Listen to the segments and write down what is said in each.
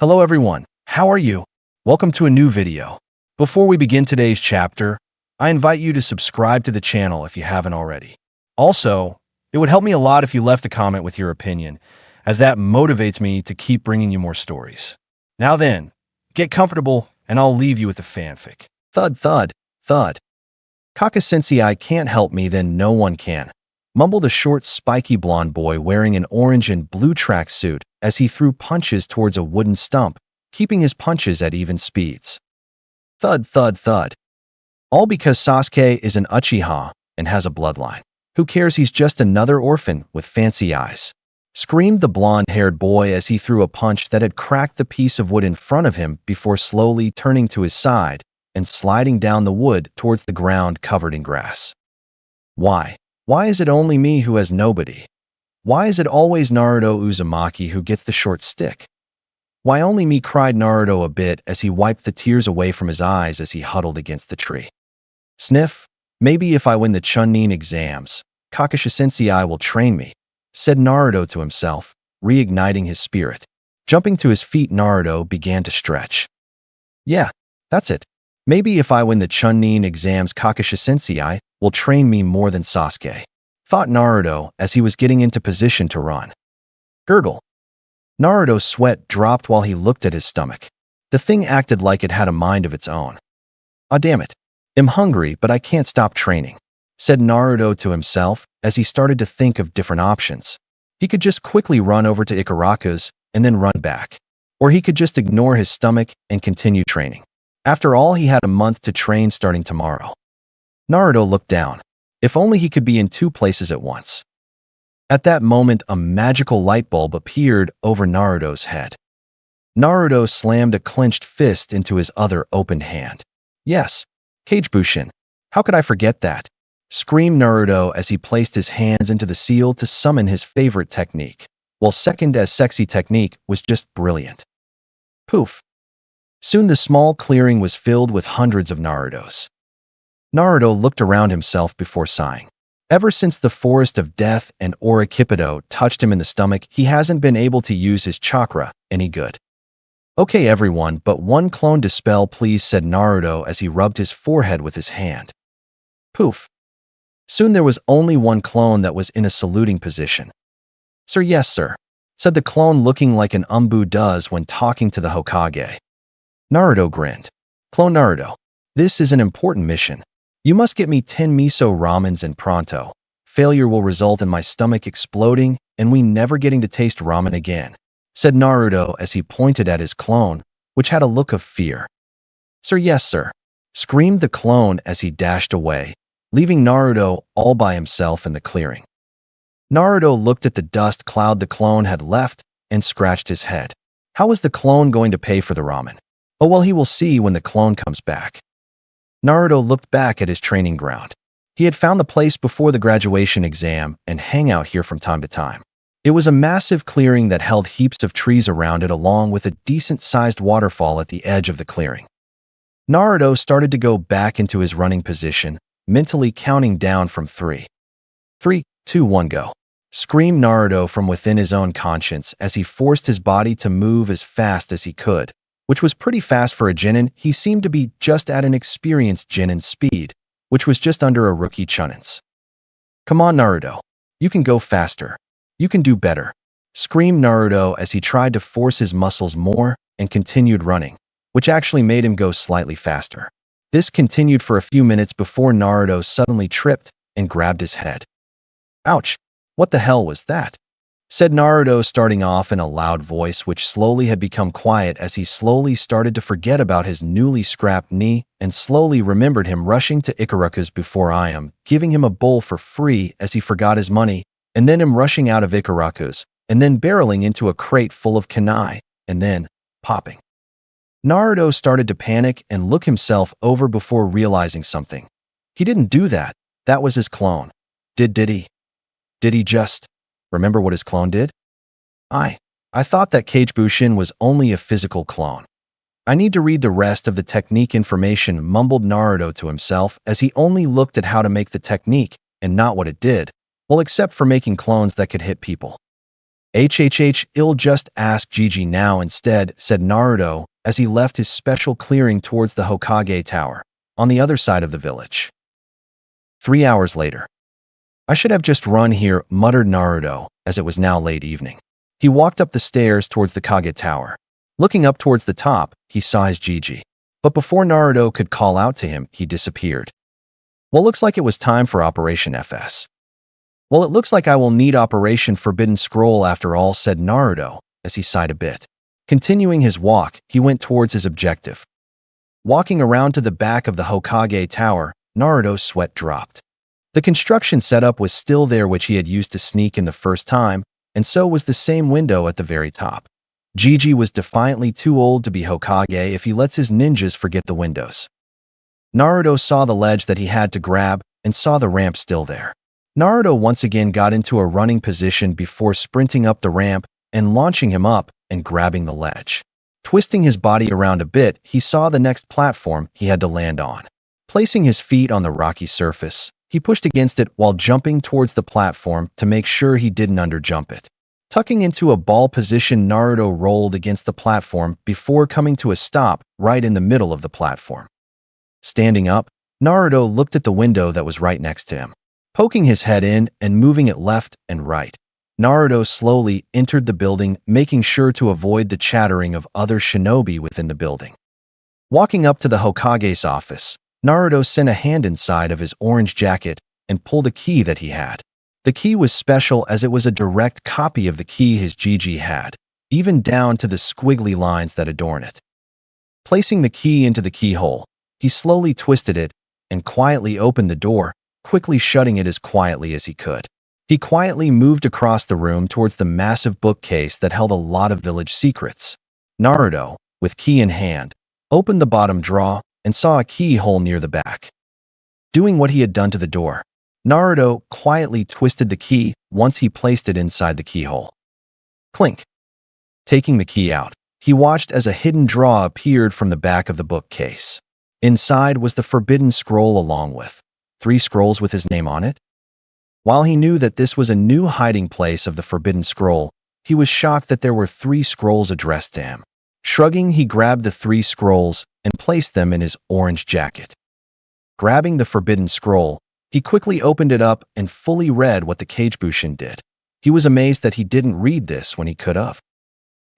Hello everyone, how are you? Welcome to a new video. Before we begin today's chapter, I invite you to subscribe to the channel if you haven't already. Also, it would help me a lot if you left a comment with your opinion, as that motivates me to keep bringing you more stories. Now then, get comfortable and I'll leave you with the fanfic. Thud thud, thud. Kage-sensei, I can't help me, then no one can, mumbled a short, spiky blonde boy wearing an orange and blue tracksuit as he threw punches towards a wooden stump, keeping his punches at even speeds. Thud, thud, thud. All because Sasuke is an Uchiha and has a bloodline. Who cares, he's just another orphan with fancy eyes, screamed the blonde-haired boy as he threw a punch that had cracked the piece of wood in front of him before slowly turning to his side and sliding down the wood towards the ground covered in grass. Why? Why is it only me who has nobody? Why is it always Naruto Uzumaki who gets the short stick? Why only me, cried Naruto a bit as he wiped the tears away from his eyes as he huddled against the tree. Sniff, maybe if I win the Chunin exams, Kage-sensei will train me, said Naruto to himself, reigniting his spirit. Jumping to his feet, Naruto began to stretch. Yeah, that's it. Maybe if I win the Chunin exams, Kage-sensei will train me more than Sasuke, thought Naruto as he was getting into position to run. Gurgle. Naruto's sweat dropped while he looked at his stomach. The thing acted like it had a mind of its own. Ah, damn it. I'm hungry, but I can't stop training, said Naruto to himself as he started to think of different options. He could just quickly run over to Ikaraku's and then run back. Or he could just ignore his stomach and continue training. After all, he had a month to train starting tomorrow. Naruto looked down. If only he could be in two places at once. At that moment, a magical light bulb appeared over Naruto's head. Naruto slammed a clenched fist into his other opened hand. Yes, Kage Bushin. How could I forget that? Screamed Naruto as he placed his hands into the seal to summon his favorite technique, while second as sexy technique was just brilliant. Poof. Soon the small clearing was filled with hundreds of Narutos. Naruto looked around himself before sighing. Ever since the Forest of Death and Orikipido touched him in the stomach, he hasn't been able to use his chakra any good. Okay everyone, but one clone dispel please, said Naruto as he rubbed his forehead with his hand. Poof. Soon there was only one clone that was in a saluting position. Sir, yes sir, said the clone looking like an Umbu does when talking to the Hokage. Naruto grinned. Clone Naruto, this is an important mission. You must get me 10 miso ramens and pronto. Failure will result in my stomach exploding and we never getting to taste ramen again, said Naruto as he pointed at his clone, which had a look of fear. Sir, yes sir, screamed the clone as he dashed away, leaving Naruto all by himself in the clearing. Naruto looked at the dust cloud the clone had left and scratched his head. How was the clone going to pay for the ramen? Oh well, he will see when the clone comes back. Naruto looked back at his training ground. He had found the place before the graduation exam and hang out here from time to time. It was a massive clearing that held heaps of trees around it along with a decent-sized waterfall at the edge of the clearing. Naruto started to go back into his running position, mentally counting down from 3. 3, 2, 1, go. Screamed Naruto from within his own conscience as he forced his body to move as fast as he could, which was pretty fast for a Genin. He seemed to be just at an experienced Genin speed, which was just under a rookie Chunin's. Come on Naruto, you can go faster. You can do better, screamed Naruto as he tried to force his muscles more and continued running, which actually made him go slightly faster. This continued for a few minutes before Naruto suddenly tripped and grabbed his head. Ouch, what the hell was that? Said Naruto, starting off in a loud voice which slowly had become quiet as he slowly started to forget about his newly scrapped knee and slowly remembered him rushing to Ikaraku's before giving him a bowl for free as he forgot his money, and then him rushing out of Ikaraku's, and then barreling into a crate full of kunai, and then popping. Naruto started to panic and look himself over before realizing something. He didn't do that. That was his clone. Did he? Did he just remember what his clone did? I thought that Kage Bushin was only a physical clone. I need to read the rest of the technique information, mumbled Naruto to himself as he only looked at how to make the technique and not what it did, well except for making clones that could hit people. I'll just ask Gigi now instead, said Naruto as he left his special clearing towards the Hokage Tower, on the other side of the village. 3 hours later. I should have just run here, muttered Naruto, as it was now late evening. He walked up the stairs towards the Kage Tower. Looking up towards the top, he saw his Gigi. But before Naruto could call out to him, he disappeared. Well, looks like it was time for Operation FS. Well, it looks like I will need Operation Forbidden Scroll after all, said Naruto, as he sighed a bit. Continuing his walk, he went towards his objective. Walking around to the back of the Hokage Tower, Naruto's sweat dropped. The construction setup was still there which he had used to sneak in the first time, and so was the same window at the very top. Gigi was defiantly too old to be Hokage if he lets his ninjas forget the windows. Naruto saw the ledge that he had to grab and saw the ramp still there. Naruto once again got into a running position before sprinting up the ramp and launching him up and grabbing the ledge. Twisting his body around a bit, he saw the next platform he had to land on. Placing his feet on the rocky surface, he pushed against it while jumping towards the platform to make sure he didn't underjump it. Tucking into a ball position, Naruto rolled against the platform before coming to a stop right in the middle of the platform. Standing up, Naruto looked at the window that was right next to him. Poking his head in and moving it left and right, Naruto slowly entered the building, making sure to avoid the chattering of other shinobi within the building. Walking up to the Hokage's office, Naruto sent a hand inside of his orange jacket and pulled a key that he had. The key was special as it was a direct copy of the key his Gigi had, even down to the squiggly lines that adorn it. Placing the key into the keyhole, he slowly twisted it and quietly opened the door, quickly shutting it as quietly as he could. He quietly moved across the room towards the massive bookcase that held a lot of village secrets. Naruto, with key in hand, opened the bottom drawer and saw a keyhole near the back. Doing what he had done to the door, Naruto quietly twisted the key once he placed it inside the keyhole. Clink. Taking the key out, he watched as a hidden drawer appeared from the back of the bookcase. Inside was the Forbidden Scroll along with 3 scrolls with his name on it. While he knew that this was a new hiding place of the Forbidden Scroll, he was shocked that there were 3 scrolls addressed to him. Shrugging, he grabbed the 3 scrolls and placed them in his orange jacket. Grabbing the Forbidden Scroll, he quickly opened it up and fully read what the Kagebushin did. He was amazed that he didn't read this when he could have.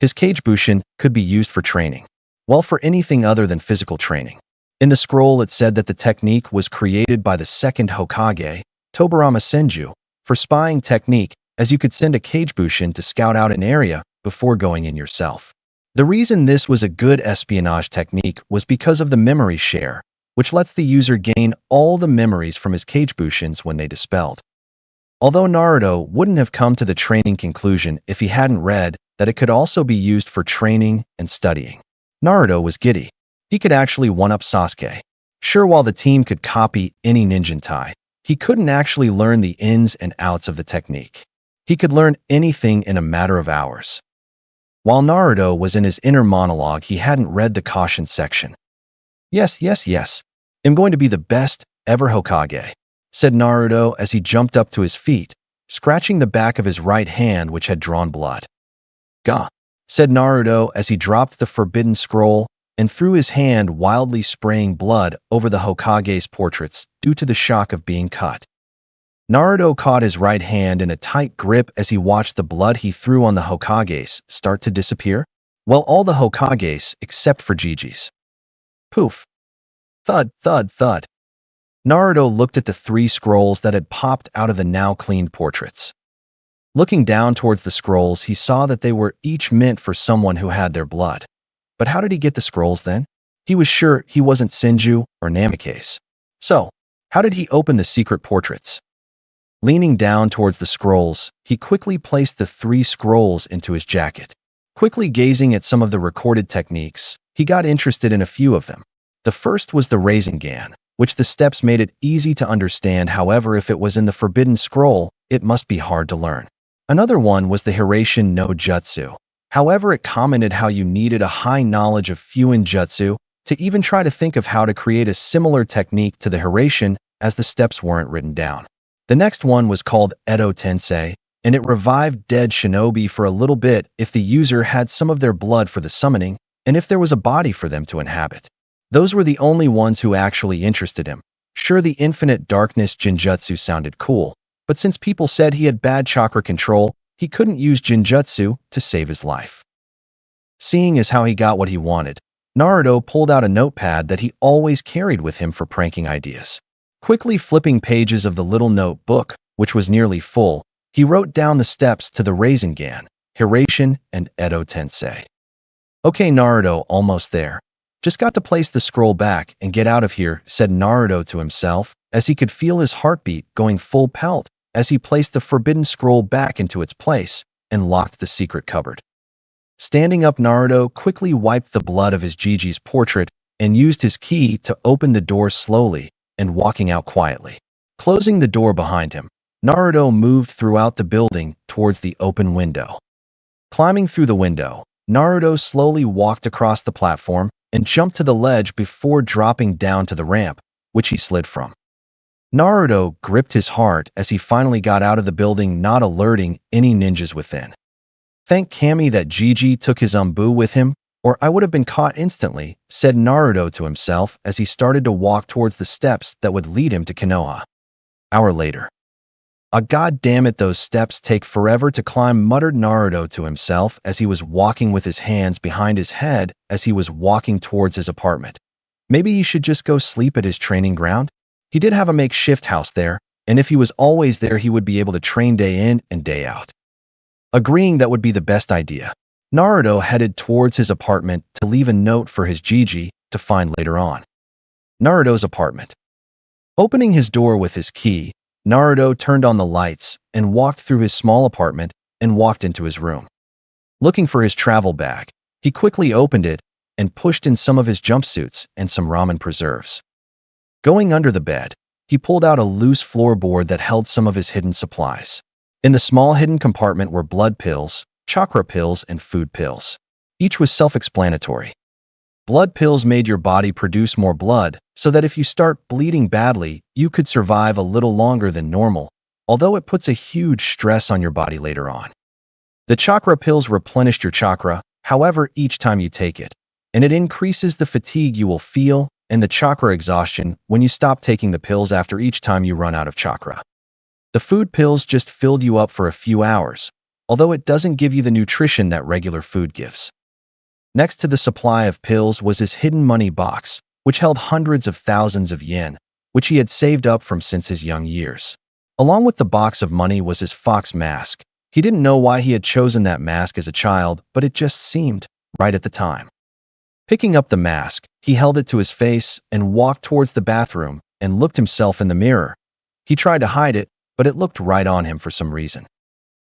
His Kagebushin could be used for training, well, for anything other than physical training. In the scroll, it said that the technique was created by the second Hokage, Tobirama Senju, for spying technique, as you could send a Kagebushin to scout out an area before going in yourself. The reason this was a good espionage technique was because of the memory share, which lets the user gain all the memories from his Kagebushins when they dispelled. Although Naruto wouldn't have come to the training conclusion if he hadn't read that it could also be used for training and studying. Naruto was giddy. He could actually one-up Sasuke. Sure, while the team could copy any ninjantai, he couldn't actually learn the ins and outs of the technique. He could learn anything in a matter of hours. While Naruto was in his inner monologue, he hadn't read the caution section. Yes, I'm going to be the best ever Hokage, said Naruto as he jumped up to his feet, scratching the back of his right hand which had drawn blood. Gah, said Naruto as he dropped the Forbidden Scroll and threw his hand, wildly spraying blood over the Hokage's portraits due to the shock of being cut. Naruto caught his right hand in a tight grip as he watched the blood he threw on the Hokage's start to disappear. Well, all the Hokage's except for Gigi's. Poof. Thud, thud, thud. Naruto looked at the 3 scrolls that had popped out of the now cleaned portraits. Looking down towards the scrolls, he saw that they were each meant for someone who had their blood. But how did he get the scrolls then? He was sure he wasn't Senju or Namikaze. So, how did he open the secret portraits? Leaning down towards the scrolls, he quickly placed the 3 scrolls into his jacket. Quickly gazing at some of the recorded techniques, he got interested in a few of them. The first was the Rasengan, which the steps made it easy to understand. However, if it was in the Forbidden Scroll, it must be hard to learn. Another one was the Hiraishin no Jutsu. However, it commented how you needed a high knowledge of Fuin Jutsu to even try to think of how to create a similar technique to the Hiraishin, as the steps weren't written down. The next one was called Edo Tensei, and it revived dead shinobi for a little bit if the user had some of their blood for the summoning, and if there was a body for them to inhabit. Those were the only ones who actually interested him. Sure, the infinite darkness Jinjutsu sounded cool, but since people said he had bad chakra control, he couldn't use Jinjutsu to save his life. Seeing as how he got what he wanted, Naruto pulled out a notepad that he always carried with him for pranking ideas. Quickly flipping pages of the little notebook, which was nearly full, he wrote down the steps to the Rasengan, Hiraishin, and Edo Tensei. Okay, Naruto, almost there. Just got to place the scroll back and get out of here, said Naruto to himself, as he could feel his heartbeat going full pelt as he placed the forbidden scroll back into its place and locked the secret cupboard. Standing up, Naruto quickly wiped the blood of his Gigi's portrait and used his ki to open the door slowly and walking out quietly. Closing the door behind him, Naruto moved throughout the building towards the open window. Climbing through the window, Naruto slowly walked across the platform and jumped to the ledge before dropping down to the ramp, which he slid from. Naruto gripped his heart as he finally got out of the building, not alerting any ninjas within. Thank Kami that Gigi took his umbu with him, or I would have been caught instantly, said Naruto to himself as he started to walk towards the steps that would lead him to Konoha. Hour later. God damn it, those steps take forever to climb, muttered Naruto to himself as he was walking with his hands behind his head as he was walking towards his apartment. Maybe he should just go sleep at his training ground? He did have a makeshift house there, and if he was always there, he would be able to train day in and day out. Agreeing that would be the best idea, Naruto headed towards his apartment to leave a note for his Gigi to find later on. Naruto's apartment. Opening his door with his key, Naruto turned on the lights and walked through his small apartment and walked into his room. Looking for his travel bag, he quickly opened it and pushed in some of his jumpsuits and some ramen preserves. Going under the bed, he pulled out a loose floorboard that held some of his hidden supplies. In the small hidden compartment were blood pills, chakra pills, and food pills. Each was self-explanatory. Blood pills made your body produce more blood, so that if you start bleeding badly, you could survive a little longer than normal, although it puts a huge stress on your body later on. The chakra pills replenished your chakra, however, each time you take it, and it increases the fatigue you will feel and the chakra exhaustion when you stop taking the pills after each time you run out of chakra. The food pills just filled you up for a few hours, although it doesn't give you the nutrition that regular food gives. Next to the supply of pills was his hidden money box, which held hundreds of thousands of yen, which he had saved up from since his young years. Along with the box of money was his fox mask. He didn't know why he had chosen that mask as a child, but it just seemed right at the time. Picking up the mask, he held it to his face and walked towards the bathroom and looked himself in the mirror. He tried to hide it, but it looked right on him for some reason.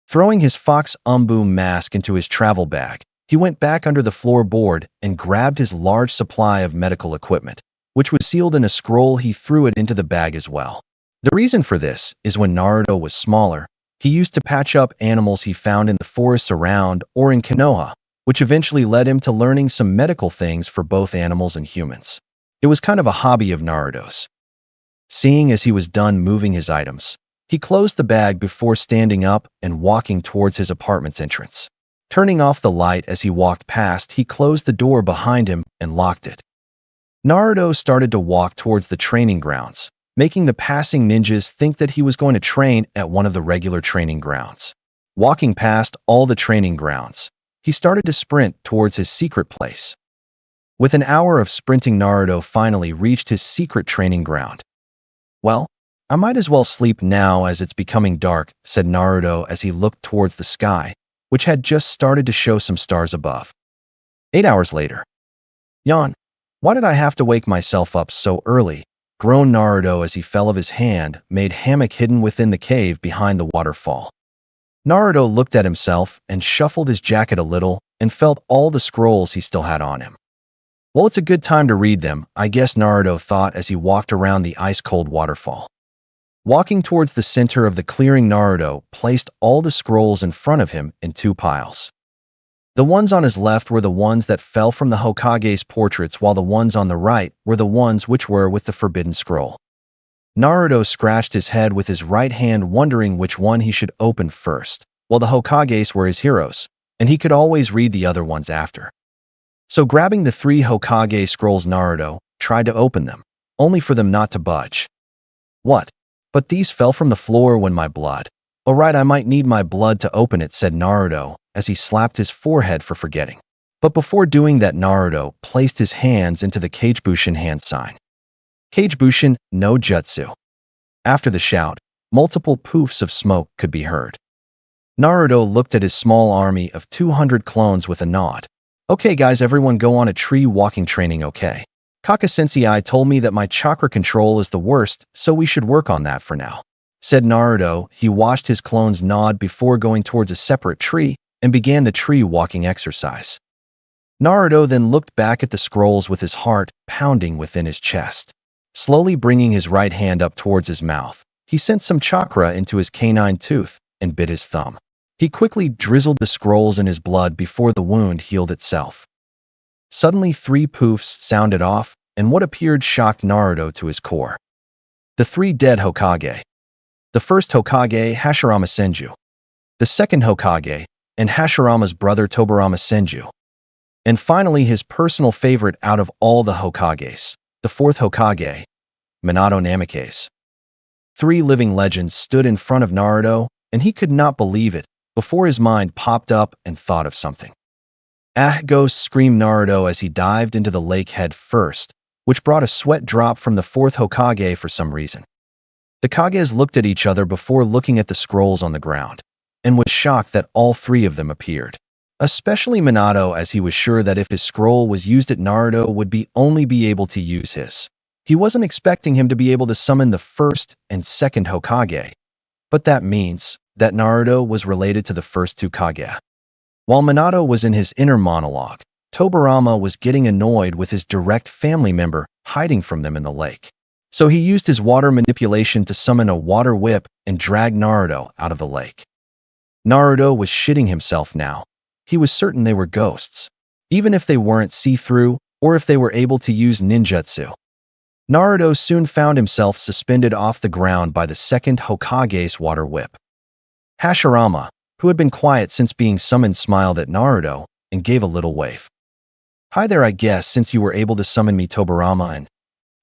Throwing his fox umbu mask into his travel bag, he went back under the floorboard and grabbed his large supply of medical equipment, which was sealed in a scroll. He threw it into the bag as well. The reason for this is when Naruto was smaller, he used to patch up animals he found in the forests around or in Konoha, which eventually led him to learning some medical things for both animals and humans. It was kind of a hobby of Naruto's. Seeing as he was done moving his items, he closed the bag before standing up and walking towards his apartment's entrance. Turning off the light as he walked past, he closed the door behind him and locked it. Naruto started to walk towards the training grounds, making the passing ninjas think that he was going to train at one of the regular training grounds. Walking past all the training grounds, he started to sprint towards his secret place. With an hour of sprinting, Naruto finally reached his secret training ground. Well, I might as well sleep now as it's becoming dark, said Naruto as he looked towards the sky, which had just started to show some stars above. 8 hours later. Yawn. Why did I have to wake myself up so early? Groaned Naruto as he fell of his hand, made hammock hidden within the cave behind the waterfall. Naruto looked at himself and shuffled his jacket a little and felt all the scrolls he still had on him. Well, it's a good time to read them, I guess, Naruto thought as he walked around the ice-cold waterfall. Walking towards the center of the clearing, Naruto placed all the scrolls in front of him in 2 piles. The ones on his left were the ones that fell from the Hokage's portraits, while the ones on the right were the ones which were with the forbidden scroll. Naruto scratched his head with his right hand, wondering which one he should open first. Well, the Hokages were his heroes, and he could always read the other ones after. So grabbing the 3 Hokage scrolls, Naruto tried to open them, only for them not to budge. What? But these fell from the floor when my blood. Oh right, I might need my blood to open it, said Naruto as he slapped his forehead for forgetting. But before doing that, Naruto placed his hands into the Kagebushin hand sign. Kagebushin no Jutsu. After the shout, multiple poofs of smoke could be heard. Naruto looked at his small army of 200 clones with a nod. Okay guys, everyone go on a tree walking training, okay? Kage-sensei told me that my chakra control is the worst, so we should work on that for now, said Naruto. He watched his clones nod before going towards a separate tree and began the tree walking exercise. Naruto then looked back at the scrolls with his heart pounding within his chest. Slowly bringing his right hand up towards his mouth, he sent some chakra into his canine tooth and bit his thumb. He quickly drizzled the scrolls in his blood before the wound healed itself. Suddenly 3 poofs sounded off, and what appeared shocked Naruto to his core. The 3 dead Hokage. The first Hokage, Hashirama Senju. The second Hokage, and Hashirama's brother Tobirama Senju. And finally his personal favorite out of all the Hokages, the 4th Hokage, Minato Namikaze. 3 living legends stood in front of Naruto, and he could not believe it before his mind popped up and thought of something. Ah, ghost, screamed Naruto as he dived into the lake head first, which brought a sweat drop from the 4th Hokage for some reason. The Kages looked at each other before looking at the scrolls on the ground, and was shocked that all 3 of them appeared. Especially Minato, as he was sure that if his scroll was used at Naruto would only be able to use his. He wasn't expecting him to be able to summon the 1st and 2nd Hokage, but that means that Naruto was related to the first 2 Kage. While Minato was in his inner monologue, Tobirama was getting annoyed with his direct family member hiding from them in the lake. So he used his water manipulation to summon a water whip and drag Naruto out of the lake. Naruto was shitting himself now. He was certain they were ghosts, even if they weren't see-through or if they were able to use ninjutsu. Naruto soon found himself suspended off the ground by the 2nd Hokage's water whip. Hashirama, who had been quiet since being summoned, smiled at Naruto and gave a little wave. Hi there, I guess, since you were able to summon me, Tobirama, and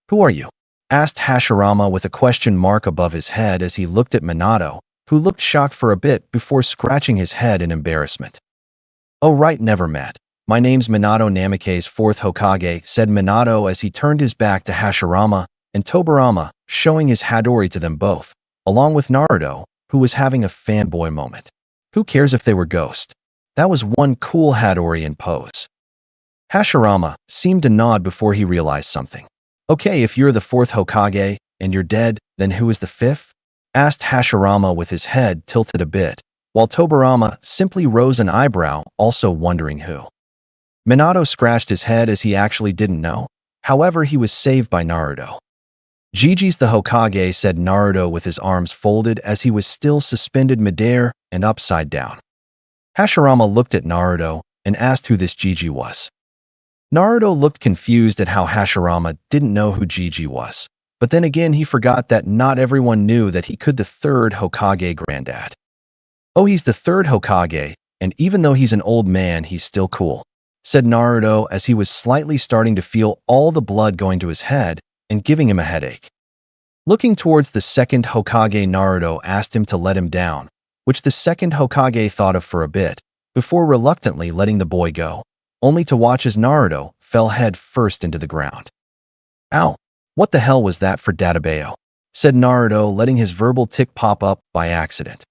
who are you? Asked Hashirama with a question mark above his head as he looked at Minato, who looked shocked for a bit before scratching his head in embarrassment. Oh right, never met. My name's Minato Namikaze, 4th Hokage, said Minato as he turned his back to Hashirama and Tobirama, showing his Hadori to them both, along with Naruto, who was having a fanboy moment. Who cares if they were ghosts? That was one cool Hadori in pose. Hashirama seemed to nod before he realized something. Okay, if you're the 4th Hokage and you're dead, then who is the 5th? Asked Hashirama with his head tilted a bit, while Tobirama simply rose an eyebrow, also wondering who. Minato scratched his head as he actually didn't know. However, he was saved by Naruto. Gigi's the Hokage, said Naruto with his arms folded as he was still suspended midair and upside down. Hashirama looked at Naruto and asked who this Gigi was. Naruto looked confused at how Hashirama didn't know who Gigi was, but then again he forgot that not everyone knew that he could the 3rd Hokage granddad. Oh, he's the 3rd Hokage, and even though he's an old man, he's still cool, said Naruto as he was slightly starting to feel all the blood going to his head and giving him a headache. Looking towards the 2nd Hokage, Naruto asked him to let him down, which the 2nd Hokage thought of for a bit, before reluctantly letting the boy go, only to watch as Naruto fell head first into the ground. Ow! What the hell was that for Databeo? Said Naruto, letting his verbal tick pop up by accident.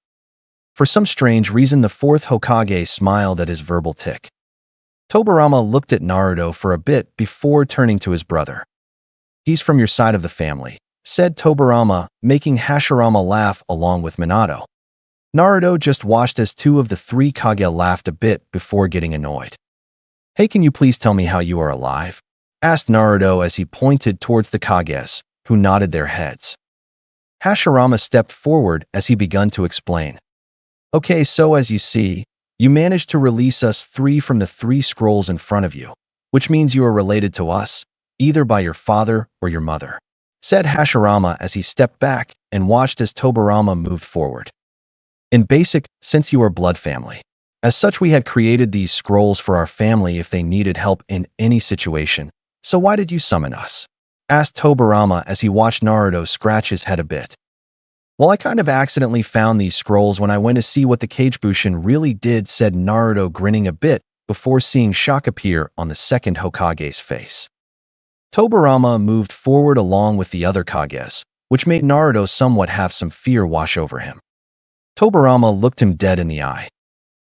For some strange reason, the 4th Hokage smiled at his verbal tick. Tobirama looked at Naruto for a bit before turning to his brother. He's from your side of the family, said Tobirama, making Hashirama laugh along with Minato. Naruto just watched as 2 of the 3 Kage laughed a bit before getting annoyed. Hey, can you please tell me how you are alive? Asked Naruto as he pointed towards the Kages, who nodded their heads. Hashirama stepped forward as he began to explain. Okay, so as you see, you managed to release us 3 from the 3 scrolls in front of you, which means you are related to us, either by your father or your mother. said Hashirama as he stepped back and watched as Tobirama moved forward. In basic, since you are blood family. As such, we had created these scrolls for our family if they needed help in any situation. So why did you summon us? Asked Tobirama as he watched Naruto scratch his head a bit. Well, I kind of accidentally found these scrolls when I went to see what the Kagebushin really did, said Naruto, grinning a bit before seeing shock appear on the second Hokage's face. Tobirama moved forward along with the other Kages, which made Naruto somewhat have some fear wash over him. Tobirama looked him dead in the eye.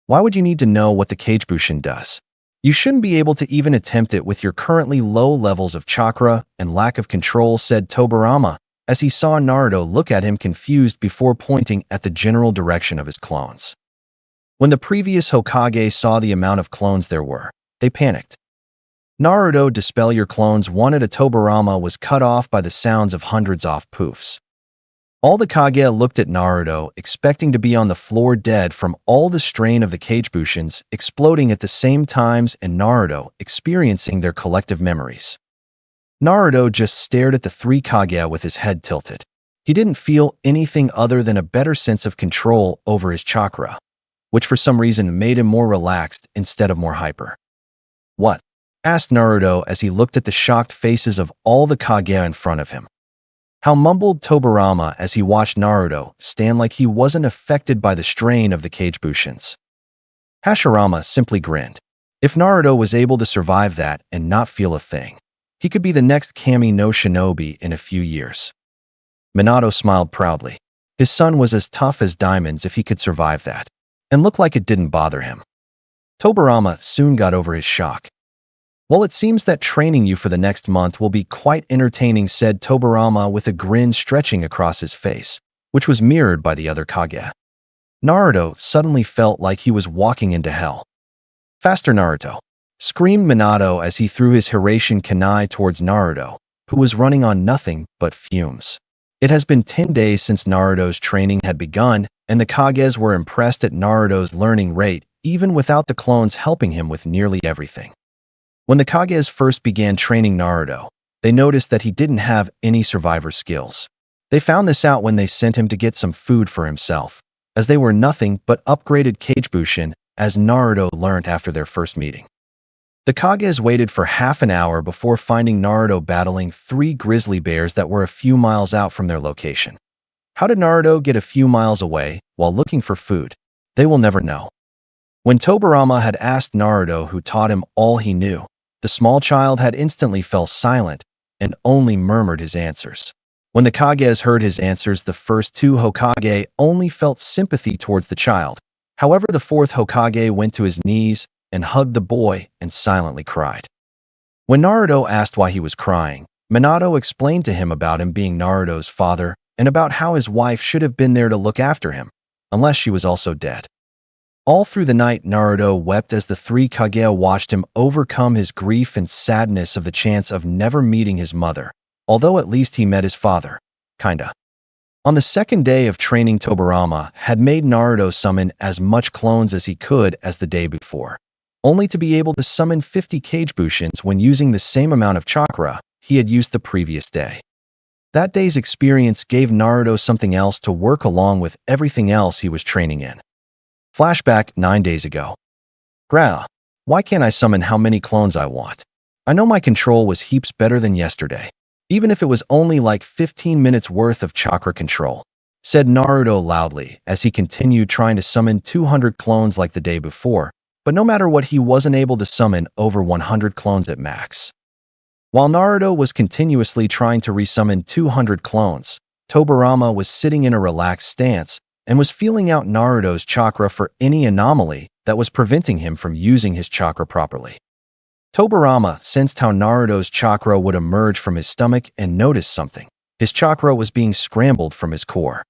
Why would you need to know what the Kagebushin does? You shouldn't be able to even attempt it with your currently low levels of chakra and lack of control, said Tobirama, as he saw Naruto look at him confused before pointing at the general direction of his clones. When the previous Hokage saw the amount of clones there were, they panicked. Naruto, dispel your clones. One at a Tobirama was cut off by the sounds of hundreds of poofs. All the Kage looked at Naruto, expecting to be on the floor dead from all the strain of the Kagebushins exploding at the same times and Naruto experiencing their collective memories. Naruto just stared at the three Kage with his head tilted. He didn't feel anything other than a better sense of control over his chakra, which for some reason made him more relaxed instead of more hyper. What? Asked Naruto as he looked at the shocked faces of all the Kage in front of him. How, mumbled Tobirama as he watched Naruto stand like he wasn't affected by the strain of the Kagebushins. Hashirama simply grinned. If Naruto was able to survive that and not feel a thing, he could be the next Kami no Shinobi in a few years. Minato smiled proudly. His son was as tough as diamonds if he could survive that, and looked like it didn't bother him. Tobirama soon got over his shock. Well, it seems that training you for the next month will be quite entertaining, said Tobirama with a grin stretching across his face, which was mirrored by the other Kage. Naruto suddenly felt like he was walking into hell. Faster, Naruto! Screamed Minato as he threw his Hiraishin Kunai towards Naruto, who was running on nothing but fumes. It has been 10 days since Naruto's training had begun, and the Kages were impressed at Naruto's learning rate, even without the clones helping him with nearly everything. When the Kages first began training Naruto, they noticed that he didn't have any survivor skills. They found this out when they sent him to get some food for himself, as they were nothing but upgraded Kagebushin, as Naruto learned after their first meeting. The Kages waited for half an hour before finding Naruto battling 3 grizzly bears that were a few miles out from their location. How did Naruto get a few miles away while looking for food? They will never know. When Tobirama had asked Naruto who taught him all he knew, the small child had instantly fell silent and only murmured his answers. When the Kages heard his answers, the first 2 Hokage only felt sympathy towards the child. However, the 4th Hokage went to his knees and hugged the boy and silently cried. When Naruto asked why he was crying, Minato explained to him about him being Naruto's father and about how his wife should have been there to look after him, unless she was also dead. All through the night, Naruto wept as the 3 Kage watched him overcome his grief and sadness of the chance of never meeting his mother, although at least he met his father, kinda. On the second day of training, Tobirama had made Naruto summon as much clones as he could as the day before, only to be able to summon 50 Kagebushins when using the same amount of chakra he had used the previous day. That day's experience gave Naruto something else to work along with everything else he was training in. Flashback 9 days ago. Grah, why can't I summon how many clones I want? I know my control was heaps better than yesterday, even if it was only like 15 minutes worth of chakra control, said Naruto loudly as he continued trying to summon 200 clones like the day before, but no matter what, he wasn't able to summon over 100 clones at max. While Naruto was continuously trying to resummon 200 clones, Tobirama was sitting in a relaxed stance and was feeling out Naruto's chakra for any anomaly that was preventing him from using his chakra properly. Tobirama sensed how Naruto's chakra would emerge from his stomach and noticed something. His chakra was being scrambled from his core.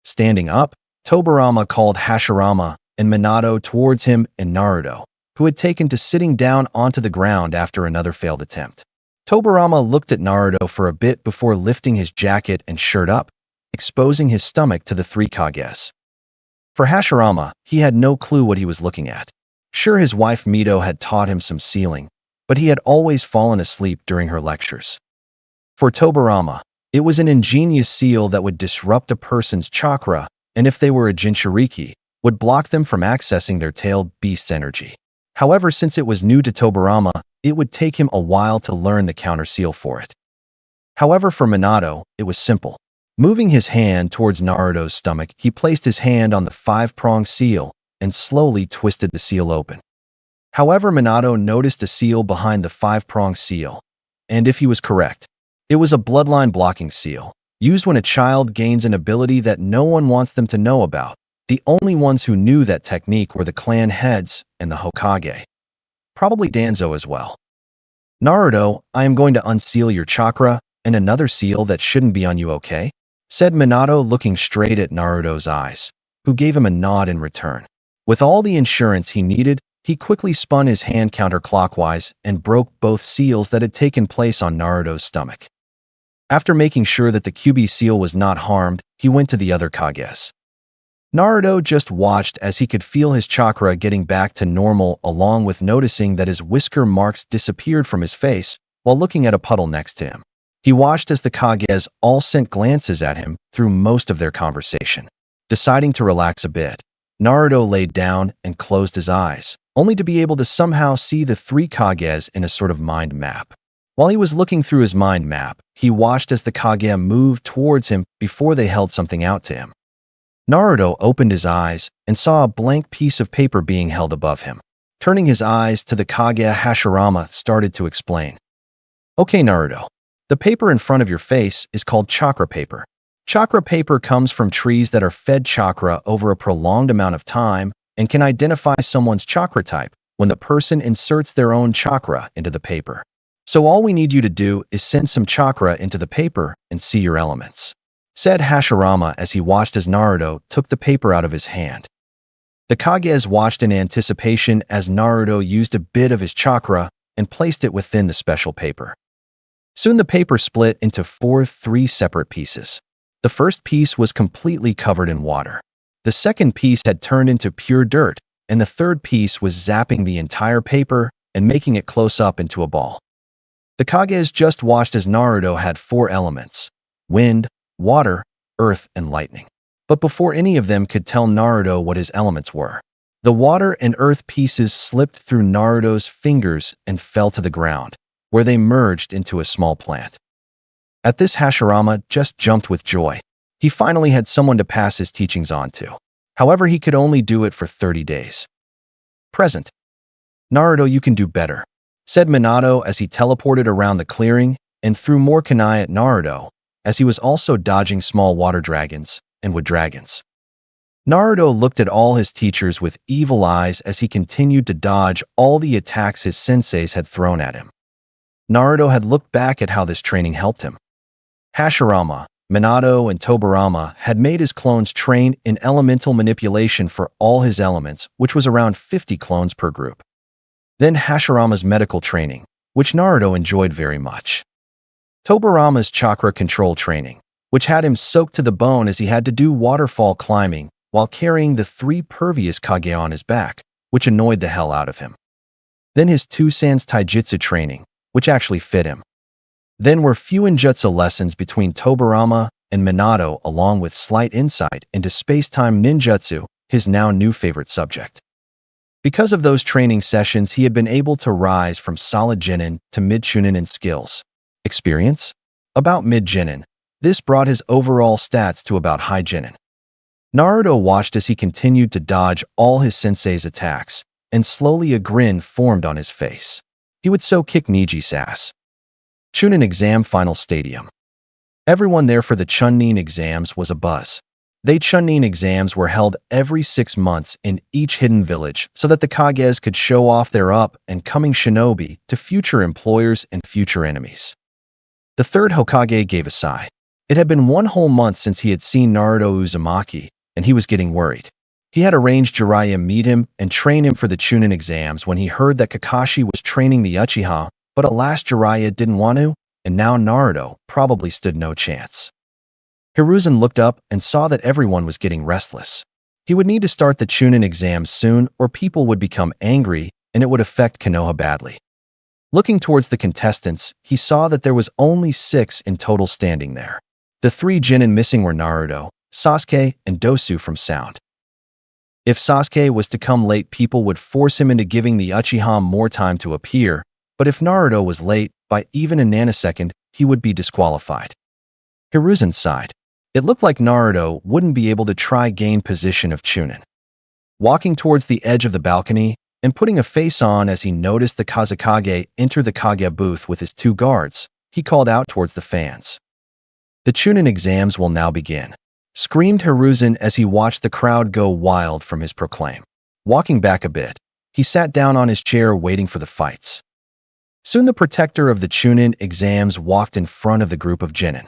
Standing up, Tobirama called Hashirama and Minato towards him and Naruto, who had taken to sitting down onto the ground after another failed attempt. Tobirama looked at Naruto for a bit before lifting his jacket and shirt up, exposing his stomach to the 3 Kages. For Hashirama, he had no clue what he was looking at. Sure, his wife Mito had taught him some sealing, but he had always fallen asleep during her lectures. For Tobirama, It was an ingenious seal that would disrupt a person's chakra, and if they were a Jinchuriki, would block them from accessing their tailed beast's energy. However, since it was new to Tobirama, it would take him a while to learn the counter seal for it. However, for Minato, it was simple. Moving his hand towards Naruto's stomach, he placed his hand on the 5-pronged seal and slowly twisted the seal open. However, Minato noticed a seal behind the 5-pronged seal, and if he was correct, it was a bloodline blocking seal, used when a child gains an ability that no one wants them to know about. The only ones who knew that technique were the clan heads and the Hokage. Probably Danzo as well. Naruto, I am going to unseal your chakra and another seal that shouldn't be on you, okay? Said Minato, looking straight at Naruto's eyes, who gave him a nod in return. With all the insurance he needed, he quickly spun his hand counterclockwise and broke both seals that had taken place on Naruto's stomach. After making sure that the QB seal was not harmed, he went to the other Kages. Naruto just watched as he could feel his chakra getting back to normal, along with noticing that his whisker marks disappeared from his face while looking at a puddle next to him. He watched as the Kages all sent glances at him through most of their conversation. Deciding to relax a bit, Naruto laid down and closed his eyes, only to be able to somehow see the 3 Kages in a sort of mind map. While he was looking through his mind map, he watched as the Kage moved towards him before they held something out to him. Naruto opened his eyes and saw a blank piece of paper being held above him. Turning his eyes to the Kage, Hashirama started to explain. Okay, Naruto. The paper in front of your face is called chakra paper. Chakra paper comes from trees that are fed chakra over a prolonged amount of time and can identify someone's chakra type when the person inserts their own chakra into the paper. So all we need you to do is send some chakra into the paper and see your elements, said Hashirama as he watched as Naruto took the paper out of his hand. The Kages watched in anticipation as Naruto used a bit of his chakra and placed it within the special paper. Soon the paper split into 3 separate pieces. The first piece was completely covered in water. The second piece had turned into pure dirt, and the third piece was zapping the entire paper and making it close up into a ball. The Kages just watched as Naruto had 4 elements: wind, water, earth, and lightning. But before any of them could tell Naruto what his elements were, the water and earth pieces slipped through Naruto's fingers and fell to the ground, where they merged into a small plant. At this, Hashirama just jumped with joy. He finally had someone to pass his teachings on to. However, he could only do it for 30 days. Present. Naruto, you can do better, said Minato as he teleported around the clearing and threw more kunai at Naruto, as he was also dodging small water dragons and wood dragons. Naruto looked at all his teachers with evil eyes as he continued to dodge all the attacks his senseis had thrown at him. Naruto had looked back at how this training helped him. Hashirama, Minato, and Tobirama had made his clones train in elemental manipulation for all his elements, which was around 50 clones per group. Then Hashirama's medical training, which Naruto enjoyed very much. Tobirama's chakra control training, which had him soaked to the bone as he had to do waterfall climbing while carrying the 3 pervious Kage on his back, which annoyed the hell out of him. Then his 2 Sans Taijutsu training, which actually fit him. Then were Fuinjutsu lessons between Tobirama and Minato, along with slight insight into space-time ninjutsu, his now new favorite subject. Because of those training sessions, he had been able to rise from solid Genin to mid-Chunin in skills. Experience? About mid-Genin. This brought his overall stats to about high Genin. Naruto watched as he continued to dodge all his sensei's attacks, and slowly a grin formed on his face. He would so kick Niji's ass. Chunin Exam Final Stadium. Everyone there for the Chunin exams was a buzz. They Chunin exams were held every 6 months in each hidden village so that the Kages could show off their up-and-coming shinobi to future employers and future enemies. The 3rd Hokage gave a sigh. It had been 1 whole month since he had seen Naruto Uzumaki, and he was getting worried. He had arranged Jiraiya meet him and train him for the Chunin exams when he heard that Kakashi was training the Uchiha, but alas, Jiraiya didn't want to, and now Naruto probably stood no chance. Hiruzen looked up and saw that everyone was getting restless. He would need to start the Chunin exams soon or people would become angry and it would affect Konoha badly. Looking towards the contestants, he saw that there was only 6 in total standing there. The 3 genin missing were Naruto, Sasuke, and Dosu from Sound. If Sasuke was to come late, people would force him into giving the Uchiha more time to appear, but if Naruto was late by even a nanosecond, he would be disqualified. Hiruzen sighed. It looked like Naruto wouldn't be able to try gain position of Chunin. Walking towards the edge of the balcony and putting a face on as he noticed the Kazekage enter the Kage booth with his 2 guards, he called out towards the fans. The Chunin exams will now begin, screamed Hiruzen as he watched the crowd go wild from his proclaim. Walking back a bit, he sat down on his chair waiting for the fights. Soon the protector of the Chunin exams walked in front of the group of genin.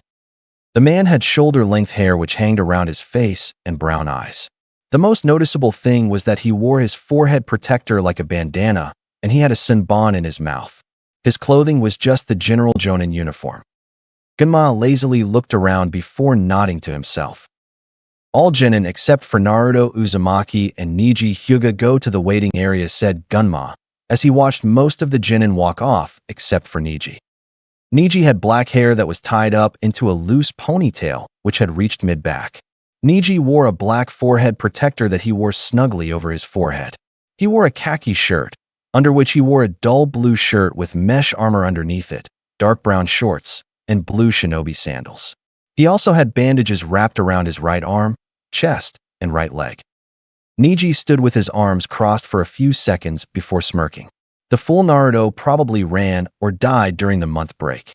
The man had shoulder-length hair which hanged around his face and brown eyes. The most noticeable thing was that he wore his forehead protector like a bandana, and he had a senbon in his mouth. His clothing was just the general Jonin uniform. Gunma lazily looked around before nodding to himself. All genin except for Naruto, Uzumaki, and Neji Hyuga go to the waiting area, said Gunma, as he watched most of the genin walk off except for Neji. Neji had black hair that was tied up into a loose ponytail, which had reached mid-back. Neji wore a black forehead protector that he wore snugly over his forehead. He wore a khaki shirt, under which he wore a dull blue shirt with mesh armor underneath it, dark brown shorts, and blue shinobi sandals. He also had bandages wrapped around his right arm, chest, and right leg. Neji stood with his arms crossed for a few seconds before smirking. The fool Naruto probably ran or died during the month break.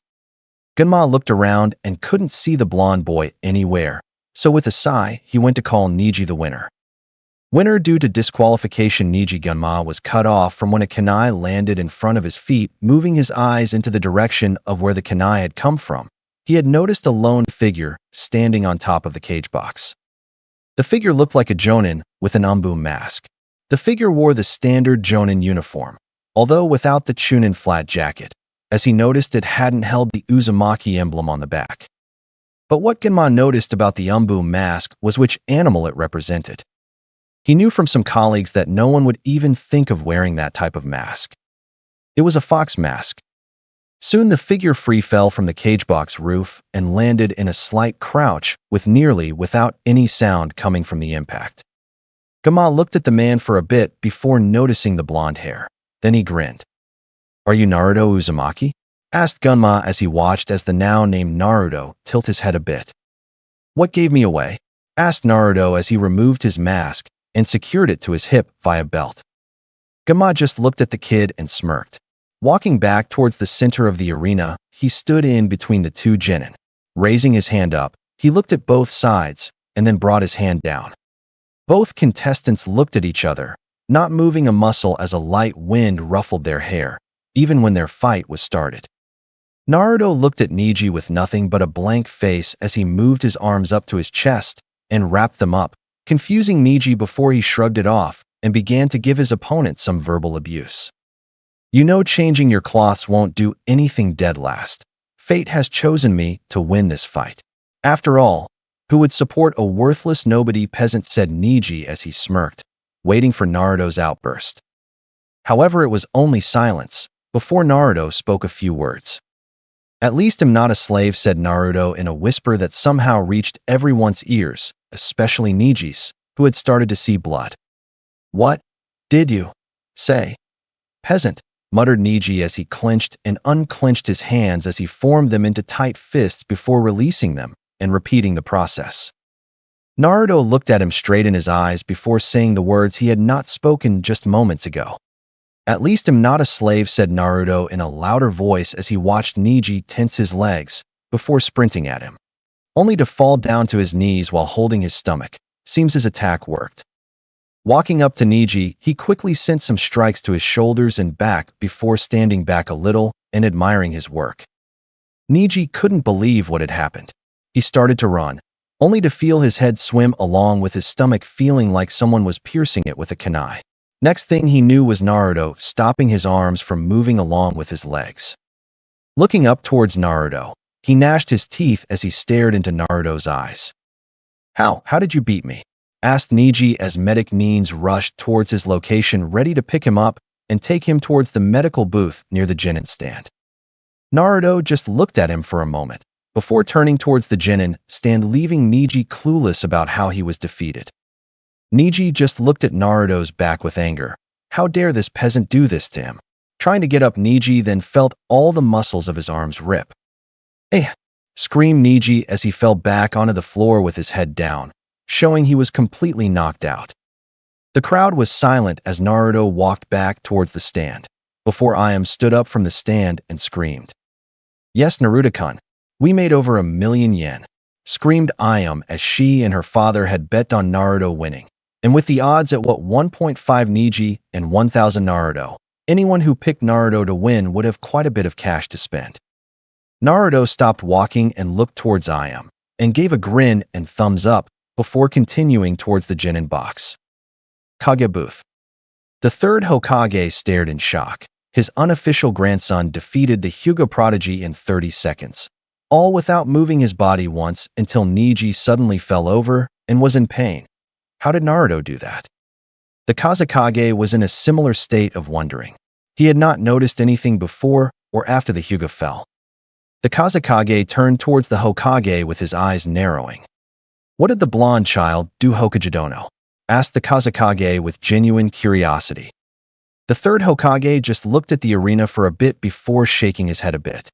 Gunma looked around and couldn't see the blonde boy anywhere, so with a sigh, he went to call Neji the winner. Winner due to disqualification. Neji Gunma was cut off from when a kunai landed in front of his feet, moving his eyes into the direction of where the kunai had come from. He had noticed a lone figure standing on top of the cage box. The figure looked like a Jonin with an Umbu mask. The figure wore the standard Jonin uniform, although without the Chunin flat jacket, as he noticed it hadn't held the Uzumaki emblem on the back. But what Gunma noticed about the Umbu mask was which animal it represented. He knew from some colleagues that no one would even think of wearing that type of mask. It was a fox mask. Soon the figure free fell from the cage box roof and landed in a slight crouch with nearly without any sound coming from the impact. Gunma looked at the man for a bit before noticing the blonde hair. Then he grinned. "Are you Naruto Uzumaki?" asked Gunma as he watched as the now named Naruto tilt his head a bit. "What gave me away?" asked Naruto as he removed his mask and secured it to his hip via belt. Gunma just looked at the kid and smirked. Walking back towards the center of the arena, he stood in between the 2 genin. Raising his hand up, he looked at both sides and then brought his hand down. Both contestants looked at each other, not moving a muscle as a light wind ruffled their hair, even when their fight was started. Naruto looked at Neji with nothing but a blank face as he moved his arms up to his chest and wrapped them up, confusing Neji before he shrugged it off and began to give his opponent some verbal abuse. "You know changing your cloths won't do anything dead last. Fate has chosen me to win this fight. After all, who would support a worthless nobody peasant," said Neji as he smirked, waiting for Naruto's outburst. However, it was only silence before Naruto spoke a few words. "At least I'm not a slave," said Naruto in a whisper that somehow reached everyone's ears, especially Neji's, who had started to see blood. "What did you say, peasant?" muttered Neji as he clenched and unclenched his hands as he formed them into tight fists before releasing them and repeating the process. Naruto looked at him straight in his eyes before saying the words he had not spoken just moments ago. "At least I'm not a slave," said Naruto in a louder voice as he watched Neji tense his legs before sprinting at him, only to fall down to his knees while holding his stomach. Seems his attack worked. Walking up to Neji, he quickly sent some strikes to his shoulders and back before standing back a little and admiring his work. Neji couldn't believe what had happened. He started to run, only to feel his head swim along with his stomach feeling like someone was piercing it with a kunai. Next thing he knew was Naruto stopping his arms from moving along with his legs. Looking up towards Naruto, he gnashed his teeth as he stared into Naruto's eyes. How did you beat me?" asked Neji as medic Neens rushed towards his location ready to pick him up and take him towards the medical booth near the Genin stand. Naruto just looked at him for a moment, before turning towards the Genin stand, leaving Neji clueless about how he was defeated. Neji just looked at Naruto's back with anger. How dare this peasant do this to him? Trying to get up, Neji then felt all the muscles of his arms rip. "Eh!" screamed Neji as he fell back onto the floor with his head down, showing he was completely knocked out. The crowd was silent as Naruto walked back towards the stand, before Ayam stood up from the stand and screamed. "Yes, Naruto-kun, we made over 1,000,000 yen," screamed Ayam as she and her father had bet on Naruto winning. And with the odds at 1.5 Neji and 1,000 Naruto, anyone who picked Naruto to win would have quite a bit of cash to spend. Naruto stopped walking and looked towards Ayam, and gave a grin and thumbs up before continuing towards the Genin box. Kage booth. The third Hokage stared in shock. His unofficial grandson defeated the Hyuga prodigy in 30 seconds, all without moving his body once until Neji suddenly fell over and was in pain. How did Naruto do that? The Kazekage was in a similar state of wondering. He had not noticed anything before or after the Hyuga fell. The Kazekage turned towards the Hokage with his eyes narrowing. "What did the blonde child do, Hokagedono?" asked the Kazekage with genuine curiosity. The third Hokage just looked at the arena for a bit before shaking his head a bit.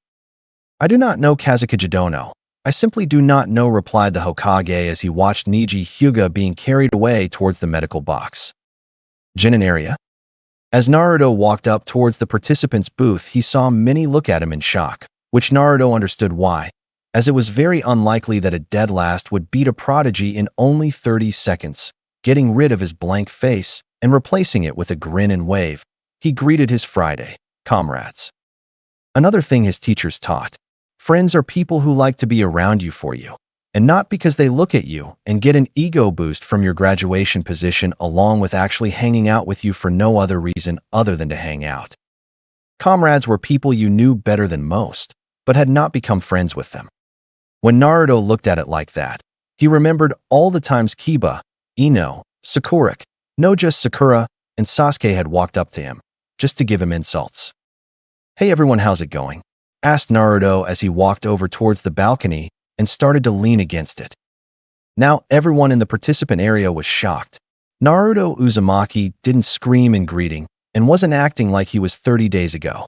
"I do not know, Kazekage-dono. I simply do not know," replied the Hokage as he watched Neji Hyuga being carried away towards the medical box. Genin area. As Naruto walked up towards the participants' booth, he saw many look at him in shock, which Naruto understood why, as it was very unlikely that a dead last would beat a prodigy in only 30 seconds. Getting rid of his blank face and replacing it with a grin and wave, he greeted his Friday comrades. Another thing his teachers taught: friends are people who like to be around you for you, and not because they look at you and get an ego boost from your graduation position, along with actually hanging out with you for no other reason other than to hang out. Comrades were people you knew better than most, but had not become friends with them. When Naruto looked at it like that, he remembered all the times Kiba, Ino, Sakurak, no just Sakura, and Sasuke had walked up to him, just to give him insults. "Hey everyone, how's it going?" asked Naruto as he walked over towards the balcony and started to lean against it. Now everyone in the participant area was shocked. Naruto Uzumaki didn't scream in greeting and wasn't acting like he was 30 days ago.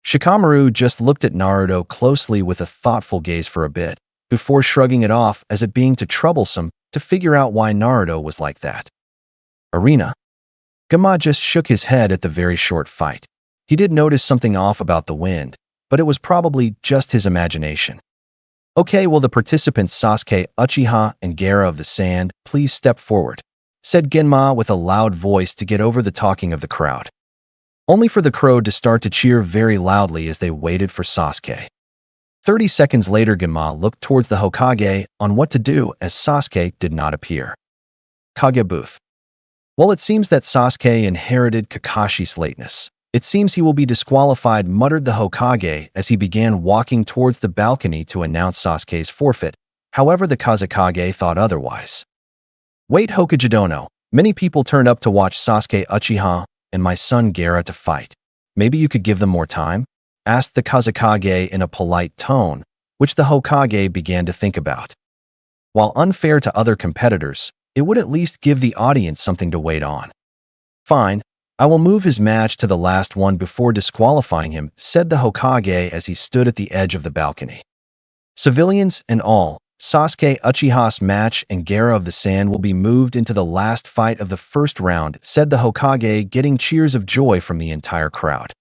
Shikamaru just looked at Naruto closely with a thoughtful gaze for a bit, before shrugging it off as it being too troublesome to figure out why Naruto was like that. Arena. Gama just shook his head at the very short fight. He did notice something off about the wind, but it was probably just his imagination. "Okay, will the participants Sasuke, Uchiha, and Gaara of the Sand please step forward?" said Genma with a loud voice to get over the talking of the crowd. Only for the crowd to start to cheer very loudly as they waited for Sasuke. 30 seconds later, Genma looked towards the Hokage on what to do as Sasuke did not appear. Kage booth. Well, it seems that Sasuke inherited Kakashi's lateness. "It seems he will be disqualified," muttered the Hokage as he began walking towards the balcony to announce Sasuke's forfeit. However, the Kazekage thought otherwise. "Wait, Hokagedono. Many people turned up to watch Sasuke, Uchiha, and my son Gaara to fight. Maybe you could give them more time?" asked the Kazekage in a polite tone, which the Hokage began to think about. While unfair to other competitors, it would at least give the audience something to wait on. "Fine. I will move his match to the last one before disqualifying him," said the Hokage as he stood at the edge of the balcony. "Civilians and all, Sasuke Uchiha's match and Gaara of the Sand will be moved into the last fight of the first round," said the Hokage, getting cheers of joy from the entire crowd.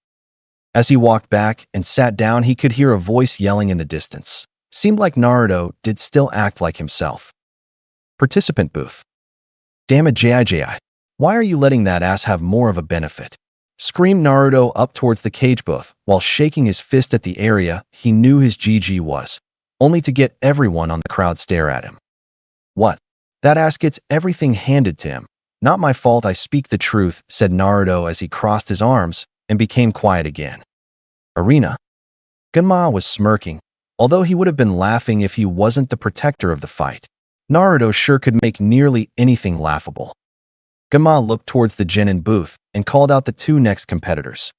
As he walked back and sat down, he could hear a voice yelling in the distance. Seemed like Naruto did still act like himself. Participant booth. "Damn it, Jiji. Why are you letting that ass have more of a benefit?" screamed Naruto up towards the cage booth while shaking his fist at the area he knew his GG was, only to get everyone on the crowd stare at him. "What? That ass gets everything handed to him. Not my fault, I speak the truth," said Naruto as he crossed his arms and became quiet again. Arena. Genma was smirking, although he would have been laughing if he wasn't the protector of the fight. Naruto sure could make nearly anything laughable. Genma looked towards the Genin booth and called out the two next competitors.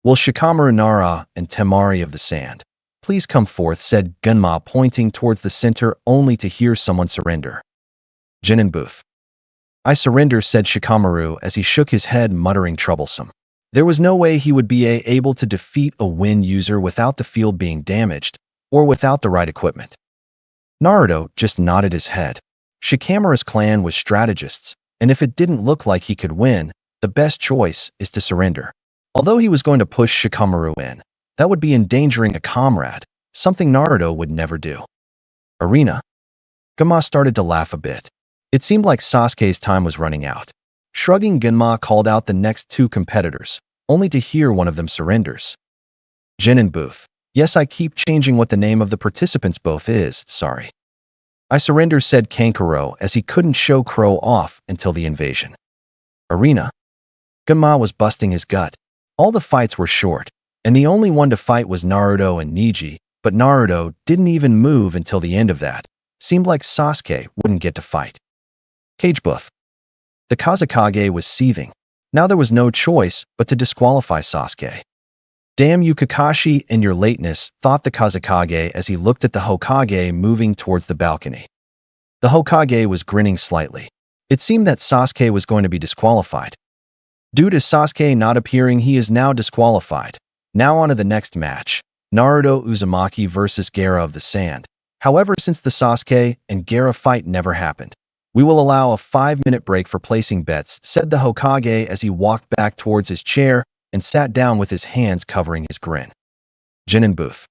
"Will Shikamaru Nara and Temari of the Sand please come forth," said Genma, pointing towards the center only to hear someone surrender. Genin booth. "I surrender," said Shikamaru as he shook his head, muttering troublesome. There was no way he would be able to defeat a Wind user without the field being damaged or without the right equipment. Naruto just nodded his head. Shikamaru's clan was strategists, and if it didn't look like he could win, the best choice is to surrender. Although he was going to push Shikamaru in, that would be endangering a comrade, something Naruto would never do. Arena. Genma started to laugh a bit. It seemed like Sasuke's time was running out. Shrugging, Genma called out the next two competitors, only to hear one of them surrenders. Genin booth. "Yes, I keep changing what the name of the participants both is, sorry. I surrender," said Kankuro as he couldn't show Crow off until the invasion. Arena. Genma was busting his gut. All the fights were short, and the only one to fight was Naruto and Neji, but Naruto didn't even move until the end of that. Seemed like Sasuke wouldn't get to fight. Cage booth. The Kage was seething. Now there was no choice but to disqualify Sasuke. "Damn you, Kakashi, and your lateness," thought the Kage as he looked at the Hokage moving towards the balcony. The Hokage was grinning slightly. It seemed that Sasuke was going to be disqualified. Due to Sasuke not appearing, he is now disqualified. Now on to the next match. Naruto Uzumaki versus Gaara of the Sand. However, since the Sasuke and Gaara fight never happened, we will allow a 5-minute break for placing bets, said the Hokage as he walked back towards his chair and sat down with his hands covering his grin. Genin booth.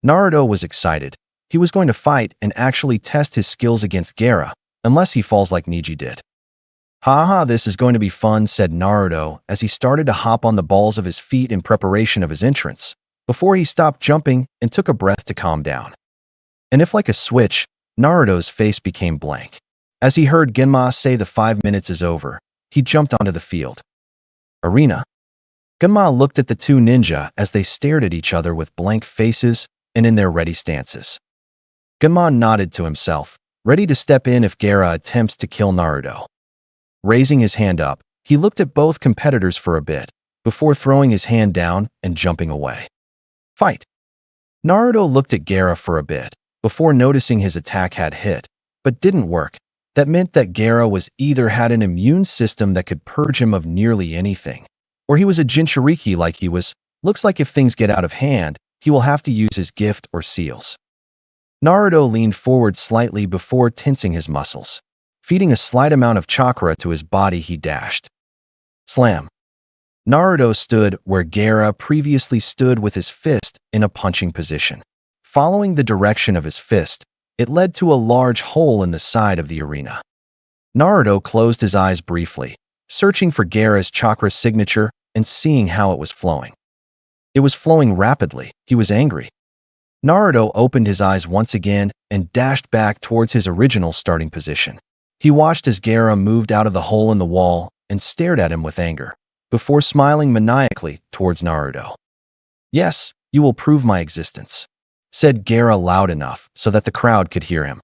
Naruto was excited. He was going to fight and actually test his skills against Gaara, unless he falls like Neji did. "Ha, this is going to be fun," said Naruto as he started to hop on the balls of his feet in preparation of his entrance, before he stopped jumping and took a breath to calm down. And if like a switch, Naruto's face became blank. As he heard Genma say the 5 minutes is over, he jumped onto the field. Arena. Genma looked at the two ninja as they stared at each other with blank faces and in their ready stances. Genma nodded to himself, ready to step in if Gaara attempts to kill Naruto. Raising his hand up, he looked at both competitors for a bit, before throwing his hand down and jumping away. Fight! Naruto looked at Gaara for a bit, before noticing his attack had hit, but didn't work. That meant that Gaara was either had an immune system that could purge him of nearly anything, or he was a Jinchuriki like he was. Looks like if things get out of hand, he will have to use his gift or seals. Naruto leaned forward slightly before tensing his muscles. Feeding a slight amount of chakra to his body, he dashed. Slam. Naruto stood where Gaara previously stood with his fist in a punching position. Following the direction of his fist, it led to a large hole in the side of the arena. Naruto closed his eyes briefly, searching for Gaara's chakra signature and seeing how it was flowing. It was flowing rapidly. He was angry. Naruto opened his eyes once again and dashed back towards his original starting position. He watched as Gaara moved out of the hole in the wall and stared at him with anger, before smiling maniacally towards Naruto. "Yes, you will prove my existence," said Gaara loud enough so that the crowd could hear him.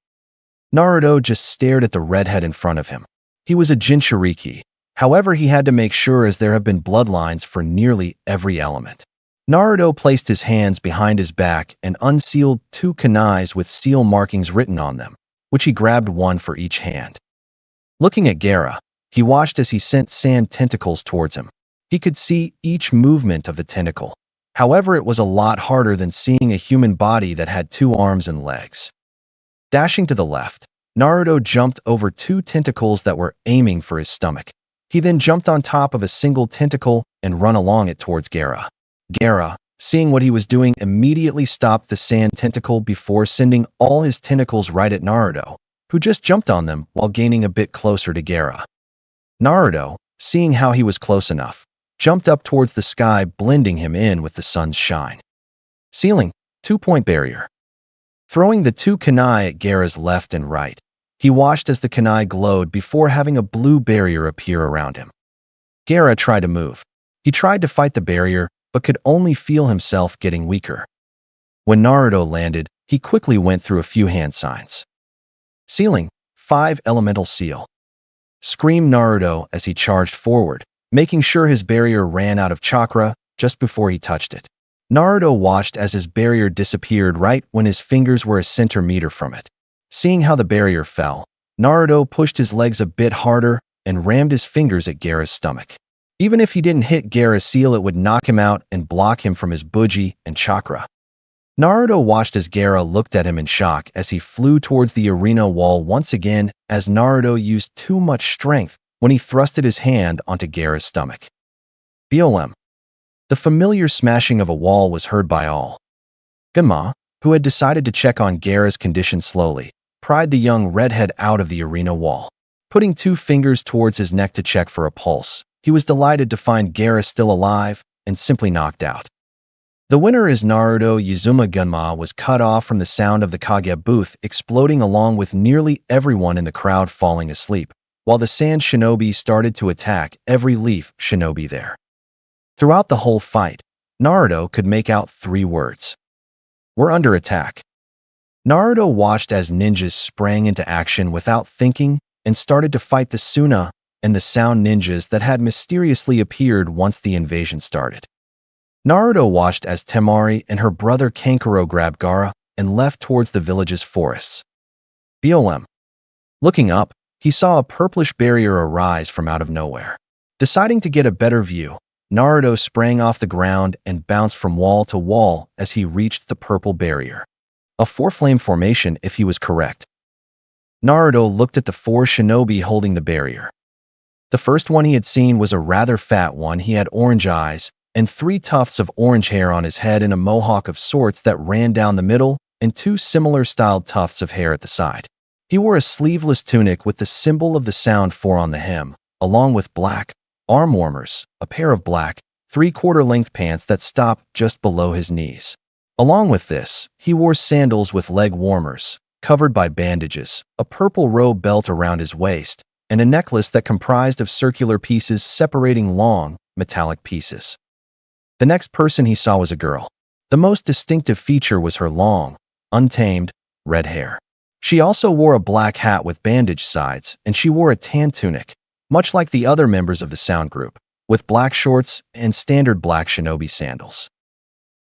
Naruto just stared at the redhead in front of him. He was a Jinchuriki. However, he had to make sure, as there have been bloodlines for nearly every element. Naruto placed his hands behind his back and unsealed 2 kunais with seal markings written on them, which he grabbed one for each hand. Looking at Gaara, he watched as he sent sand tentacles towards him. He could see each movement of the tentacle. However, it was a lot harder than seeing a human body that had 2 arms and legs. Dashing to the left, Naruto jumped over 2 tentacles that were aiming for his stomach. He then jumped on top of a single tentacle and ran along it towards Gaara. Gaara, seeing what he was doing, immediately stopped the sand tentacle before sending all his tentacles right at Naruto, who just jumped on them while gaining a bit closer to Gaara. Naruto, seeing how he was close enough, jumped up towards the sky, blending him in with the sun's shine. Ceiling, 2-point barrier. Throwing the 2 kunai at Gaara's left and right, he watched as the kunai glowed before having a blue barrier appear around him. Gaara tried to move. He tried to fight the barrier, but could only feel himself getting weaker. When Naruto landed, he quickly went through a few hand signs. Ceiling, 5 elemental seal. screamed Naruto as he charged forward, making sure his barrier ran out of chakra just before he touched it. Naruto watched as his barrier disappeared right when his fingers were a centimeter from it. Seeing how the barrier fell, Naruto pushed his legs a bit harder and rammed his fingers at Gaara's stomach. Even if he didn't hit Gaara's seal, it would knock him out and block him from his buji and chakra. Naruto watched as Gaara looked at him in shock as he flew towards the arena wall once again, as Naruto used too much strength when he thrusted his hand onto Gaara's stomach. BOM. The familiar smashing of a wall was heard by all. Gamma, who had decided to check on Gaara's condition slowly, pried the young redhead out of the arena wall. Putting 2 fingers towards his neck to check for a pulse, he was delighted to find Gaara still alive and simply knocked out. The winner is Naruto. Uzumaki was cut off from the sound of the Kage booth exploding along with nearly everyone in the crowd falling asleep, while the sand shinobi started to attack every leaf shinobi there. Throughout the whole fight, Naruto could make out 3 words. We're under attack. Naruto watched as ninjas sprang into action without thinking and started to fight the Suna and the sound ninjas that had mysteriously appeared once the invasion started. Naruto watched as Temari and her brother Kankuro grabbed Gaara and left towards the village's forests. BOM. Looking up, he saw a purplish barrier arise from out of nowhere. Deciding to get a better view, Naruto sprang off the ground and bounced from wall to wall as he reached the purple barrier. A 4-flame formation if he was correct. Naruto looked at the 4 shinobi holding the barrier. The first one he had seen was a rather fat one. He had orange eyes and 3 tufts of orange hair on his head and a mohawk of sorts that ran down the middle and 2 similar styled tufts of hair at the side. He wore a sleeveless tunic with the symbol of the sound 4 on the hem, along with black arm warmers, a pair of black 3/4 length pants that stopped just below his knees. Along with this, he wore sandals with leg warmers, covered by bandages, a purple robe belt around his waist, and a necklace that comprised of circular pieces separating long, metallic pieces. The next person he saw was a girl. The most distinctive feature was her long, untamed, red hair. She also wore a black hat with bandaged sides, and she wore a tan tunic, much like the other members of the sound group, with black shorts and standard black shinobi sandals.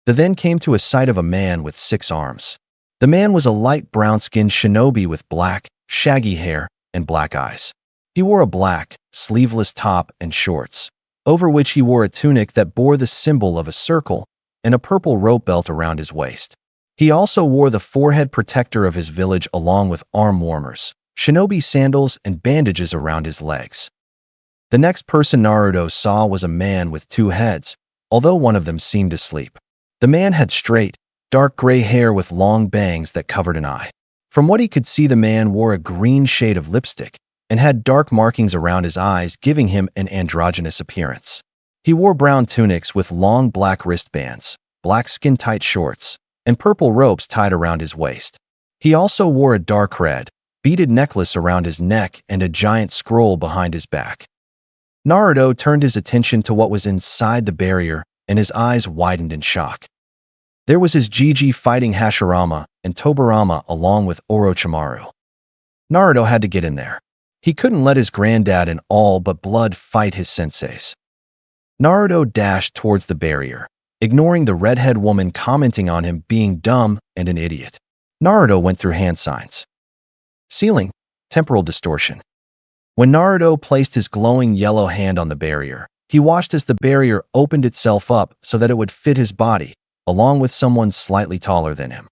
They then came to a sight of a man with 6 arms. The man was a light brown-skinned shinobi with black, shaggy hair and black eyes. He wore a black, sleeveless top and shorts, over which he wore a tunic that bore the symbol of a circle and a purple rope belt around his waist. He also wore the forehead protector of his village along with arm warmers, shinobi sandals and bandages around his legs. The next person Naruto saw was a man with 2 heads, although one of them seemed asleep. The man had straight, dark gray hair with long bangs that covered an eye. From what he could see, the man wore a green shade of lipstick and had dark markings around his eyes, giving him an androgynous appearance. He wore brown tunics with long black wristbands, black skin-tight shorts, and purple ropes tied around his waist. He also wore a dark red, beaded necklace around his neck and a giant scroll behind his back. Naruto turned his attention to what was inside the barrier, and his eyes widened in shock. There was his Jiji fighting Hashirama and Tobirama along with Orochimaru. Naruto had to get in there. He couldn't let his granddad and all but blood fight his senseis. Naruto dashed towards the barrier, ignoring the redhead woman commenting on him being dumb and an idiot. Naruto went through hand signs. Ceiling, temporal distortion. When Naruto placed his glowing yellow hand on the barrier, he watched as the barrier opened itself up so that it would fit his body, along with someone slightly taller than him.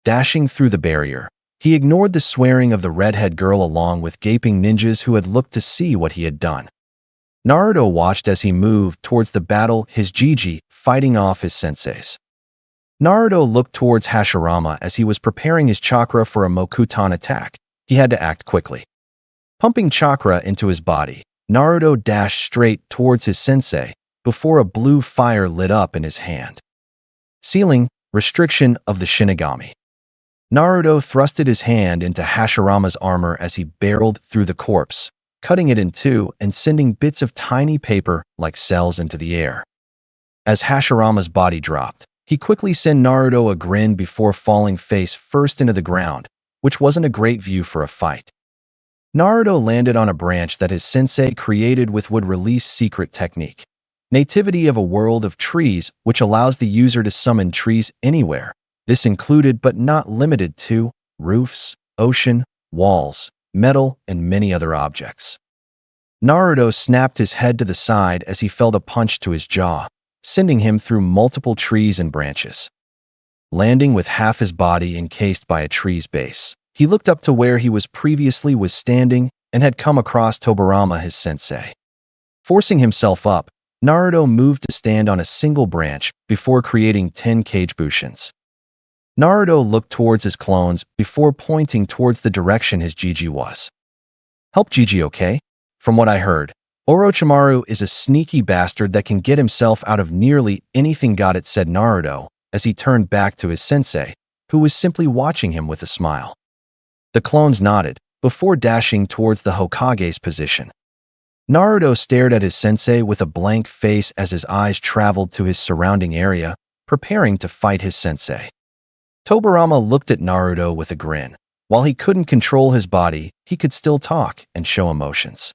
Dashing through the barrier, he ignored the swearing of the redhead girl along with gaping ninjas who had looked to see what he had done. Naruto watched as he moved towards the battle, his Jiji fighting off his senseis. Naruto looked towards Hashirama as he was preparing his chakra for a Mokutan attack. He had to act quickly. Pumping chakra into his body, Naruto dashed straight towards his sensei before a blue fire lit up in his hand. Ceiling, restriction of the Shinigami. Naruto thrusted his hand into Hashirama's armor as he barreled through the corpse, cutting it in 2 and sending bits of tiny paper like cells into the air. As Hashirama's body dropped, he quickly sent Naruto a grin before falling face first into the ground, which wasn't a great view for a fight. Naruto landed on a branch that his sensei created with would release secret technique. Nativity of a world of trees, which allows the user to summon trees anywhere. This included but not limited to roofs, ocean, walls, metal, and many other objects. Naruto snapped his head to the side as he felt a punch to his jaw, sending him through multiple trees and branches. Landing with half his body encased by a tree's base, he looked up to where he was previously standing and had come across Tobirama, his sensei. Forcing himself up, Naruto moved to stand on a single branch before creating 10 Kage Bushins. Naruto looked towards his clones before pointing towards the direction his Gigi was. "Help Gigi, okay? From what I heard, Orochimaru is a sneaky bastard that can get himself out of nearly anything, got it," said Naruto as he turned back to his sensei, who was simply watching him with a smile. The clones nodded before dashing towards the Hokage's position. Naruto stared at his sensei with a blank face as his eyes traveled to his surrounding area, preparing to fight his sensei. Tobirama looked at Naruto with a grin. While he couldn't control his body, he could still talk and show emotions.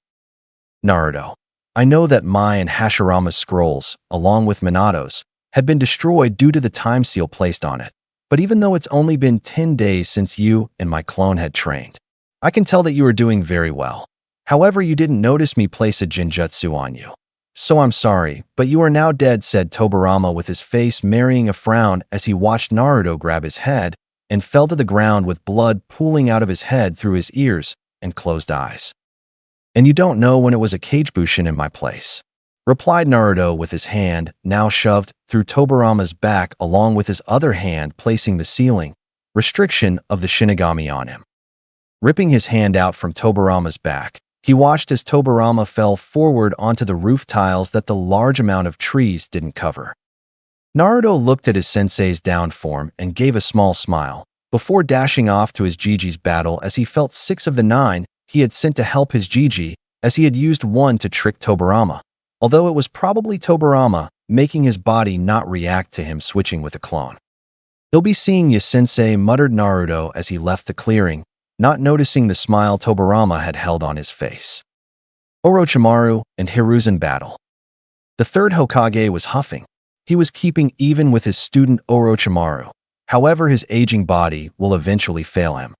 "Naruto, I know that Mai and Hashirama's scrolls, along with Minato's, had been destroyed due to the time seal placed on it. But even though it's only been 10 days since you and my clone had trained, I can tell that you are doing very well. However, you didn't notice me place a genjutsu on you. So I'm sorry, but you are now dead," said Tobirama with his face marrying a frown as he watched Naruto grab his head and fell to the ground with blood pooling out of his head through his ears and closed eyes. "And you don't know when it was a Kagebushin in my place," replied Naruto with his hand now shoved through Tobirama's back along with his other hand placing the ceiling restriction of the Shinigami on him. Ripping his hand out from Tobirama's back, he watched as Tobirama fell forward onto the roof tiles that the large amount of trees didn't cover. Naruto looked at his sensei's down form and gave a small smile, before dashing off to his Gigi's battle as he felt 6 of the 9 he had sent to help his Gigi, as he had used one to trick Tobirama, although it was probably Tobirama making his body not react to him switching with a clone. "You'll be seeing ya, sensei," muttered Naruto as he left the clearing, not noticing the smile Tobirama had held on his face. Orochimaru and Hiruzen battle. The third Hokage was huffing. He was keeping even with his student Orochimaru. However, his aging body will eventually fail him.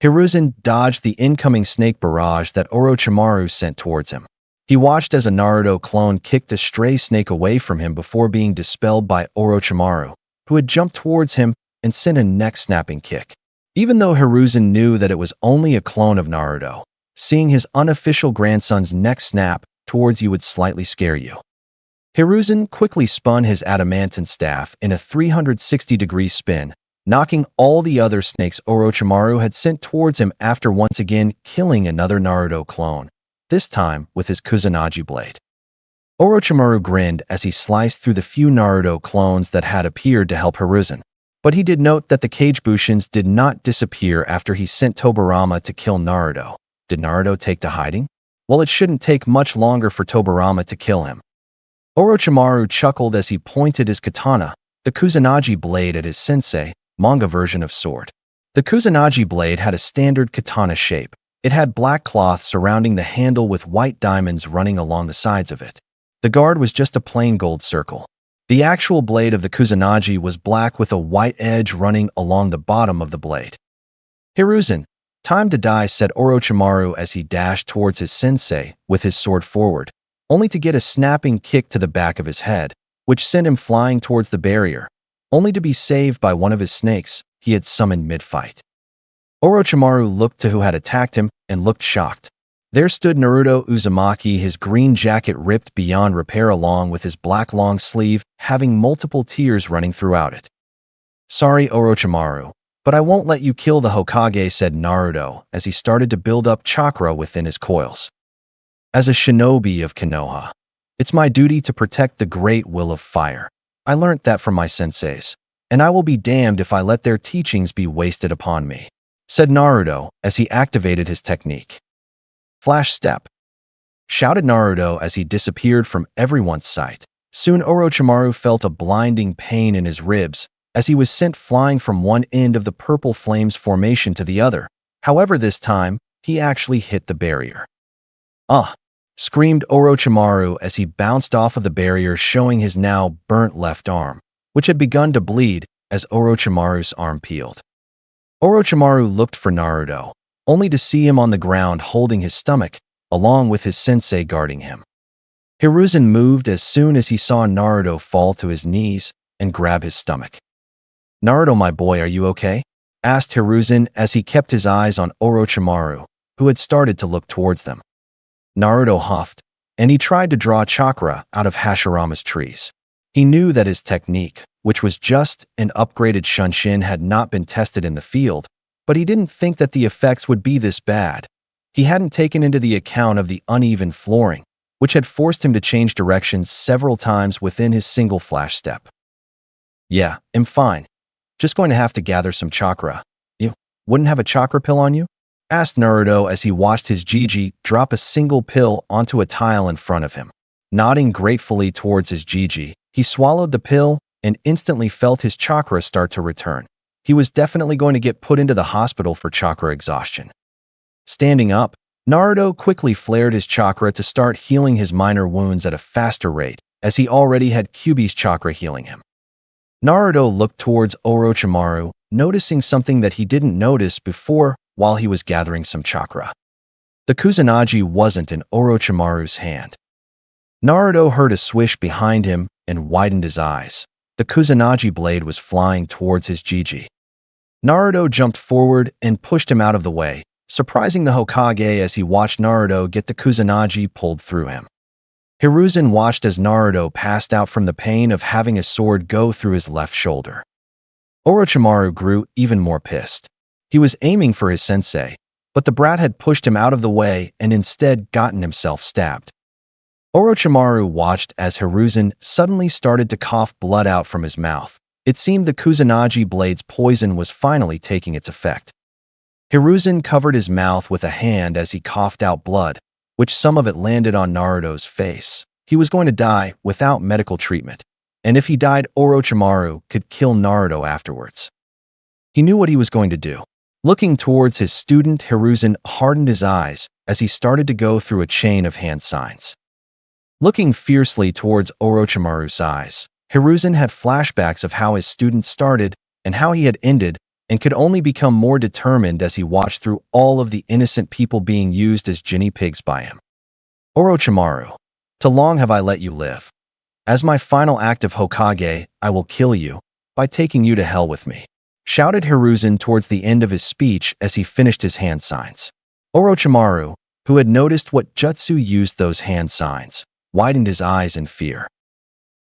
Hiruzen dodged the incoming snake barrage that Orochimaru sent towards him. He watched as a Naruto clone kicked a stray snake away from him before being dispelled by Orochimaru, who had jumped towards him and sent a neck-snapping kick. Even though Hiruzen knew that it was only a clone of Naruto, seeing his unofficial grandson's neck snap towards you would slightly scare you. Hiruzen quickly spun his adamantine staff in a 360-degree spin, knocking all the other snakes Orochimaru had sent towards him after once again killing another Naruto clone, this time with his Kusanagi blade. Orochimaru grinned as he sliced through the few Naruto clones that had appeared to help Hiruzen. But he did note that the Kage Bushins did not disappear after he sent Tobirama to kill Naruto. Did Naruto take to hiding? Well, it shouldn't take much longer for Tobirama to kill him. Orochimaru chuckled as he pointed his katana, the Kusanagi blade, at his sensei, manga version of sword. The Kusanagi blade had a standard katana shape. It had black cloth surrounding the handle with white diamonds running along the sides of it. The guard was just a plain gold circle. The actual blade of the Kusanagi was black with a white edge running along the bottom of the blade. "Hiruzen, time to die," said Orochimaru as he dashed towards his sensei with his sword forward, only to get a snapping kick to the back of his head, which sent him flying towards the barrier, only to be saved by one of his snakes he had summoned mid-fight. Orochimaru looked to who had attacked him and looked shocked. There stood Naruto Uzumaki, his green jacket ripped beyond repair along with his black long sleeve having multiple tears running throughout it. "Sorry, Orochimaru, but I won't let you kill the Hokage," said Naruto as he started to build up chakra within his coils. "As a shinobi of Konoha, it's my duty to protect the great will of fire. I learnt that from my senseis, and I will be damned if I let their teachings be wasted upon me," said Naruto as he activated his technique. "Flash step!" shouted Naruto as he disappeared from everyone's sight. Soon Orochimaru felt a blinding pain in his ribs as he was sent flying from one end of the purple flames formation to the other. However, this time, he actually hit the barrier. "Ah!" screamed Orochimaru as he bounced off of the barrier, showing his now burnt left arm, which had begun to bleed as Orochimaru's arm peeled. Orochimaru looked for Naruto, only to see him on the ground holding his stomach, along with his sensei guarding him. Hiruzen moved as soon as he saw Naruto fall to his knees and grab his stomach. "Naruto, my boy, are you okay?" asked Hiruzen as he kept his eyes on Orochimaru, who had started to look towards them. Naruto huffed, and he tried to draw chakra out of Hashirama's trees. He knew that his technique, which was just an upgraded Shunshin, had not been tested in the field, but he didn't think that the effects would be this bad. He hadn't taken into the account of the uneven flooring, which had forced him to change directions several times within his single flash step. "Yeah, I'm fine. Just going to have to gather some chakra." "You wouldn't have a chakra pill on you?" asked Naruto as he watched his Gigi drop a single pill onto a tile in front of him. Nodding gratefully towards his Gigi, he swallowed the pill and instantly felt his chakra start to return. He was definitely going to get put into the hospital for chakra exhaustion. Standing up, Naruto quickly flared his chakra to start healing his minor wounds at a faster rate, as he already had Kyuubi's chakra healing him. Naruto looked towards Orochimaru, noticing something that he didn't notice before while he was gathering some chakra. The Kusanagi wasn't in Orochimaru's hand. Naruto heard a swish behind him and widened his eyes. The Kusanagi blade was flying towards his Gigi. Naruto jumped forward and pushed him out of the way, surprising the Hokage as he watched Naruto get the Kusanagi pulled through him. Hiruzen watched as Naruto passed out from the pain of having a sword go through his left shoulder. Orochimaru grew even more pissed. He was aiming for his sensei, but the brat had pushed him out of the way and instead gotten himself stabbed. Orochimaru watched as Hiruzen suddenly started to cough blood out from his mouth. It seemed the Kusanagi blade's poison was finally taking its effect. Hiruzen covered his mouth with a hand as he coughed out blood, which some of it landed on Naruto's face. He was going to die without medical treatment, and if he died, Orochimaru could kill Naruto afterwards. He knew what he was going to do. Looking towards his student, Hiruzen hardened his eyes as he started to go through a chain of hand signs. Looking fiercely towards Orochimaru's eyes, Hiruzen had flashbacks of how his student started and how he had ended, and could only become more determined as he watched through all of the innocent people being used as guinea pigs by him. "Orochimaru, too long have I let you live. As my final act of Hokage, I will kill you by taking you to hell with me," shouted Hiruzen towards the end of his speech as he finished his hand signs. Orochimaru, who had noticed what jutsu used those hand signs, widened his eyes in fear.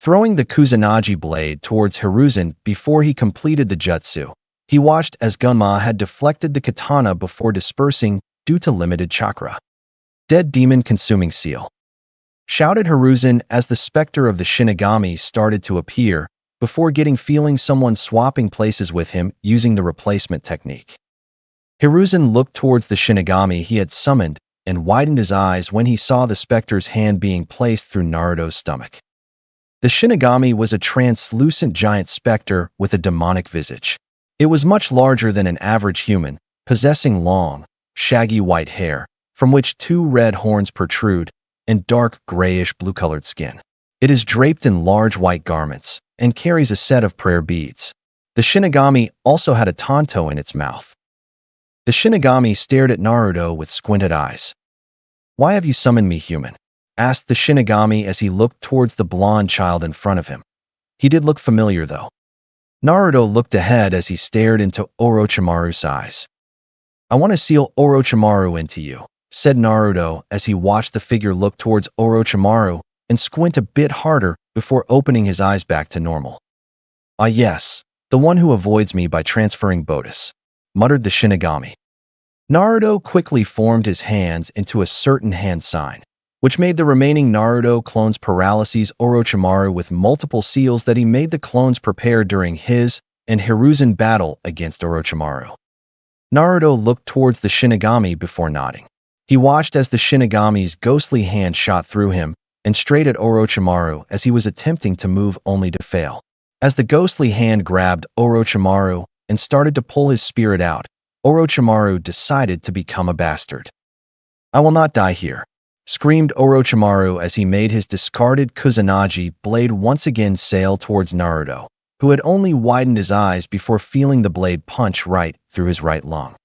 Throwing the Kusanagi blade towards Hiruzen before he completed the jutsu, he watched as Gunma had deflected the katana before dispersing due to limited chakra. "Dead demon consuming seal," shouted Hiruzen as the specter of the Shinigami started to appear, before getting feeling someone swapping places with him using the replacement technique. Hiruzen looked towards the Shinigami he had summoned and widened his eyes when he saw the specter's hand being placed through Naruto's stomach. The Shinigami was a translucent giant specter with a demonic visage. It was much larger than an average human, possessing long, shaggy white hair, from which 2 red horns protrude, and dark grayish-blue-colored skin. It is draped in large white garments and carries a set of prayer beads. The Shinigami also had a tanto in its mouth. The Shinigami stared at Naruto with squinted eyes. "Why have you summoned me, human?" asked the Shinigami as he looked towards the blonde child in front of him. He did look familiar, though. Naruto looked ahead as he stared into Orochimaru's eyes. "I want to seal Orochimaru into you," said Naruto as he watched the figure look towards Orochimaru and squint a bit harder before opening his eyes back to normal. "Ah yes, the one who avoids me by transferring Bodis," muttered the Shinigami. Naruto quickly formed his hands into a certain hand sign, which made the remaining Naruto clones paralyses Orochimaru with multiple seals that he made the clones prepare during his and Hiruzen battle against Orochimaru. Naruto looked towards the Shinigami before nodding. He watched as the Shinigami's ghostly hand shot through him and straight at Orochimaru as he was attempting to move only to fail. As the ghostly hand grabbed Orochimaru and started to pull his spirit out, Orochimaru decided to become a bastard. "I will not die here," screamed Orochimaru as he made his discarded Kusanagi blade once again sail towards Naruto, who had only widened his eyes before feeling the blade punch right through his right lung.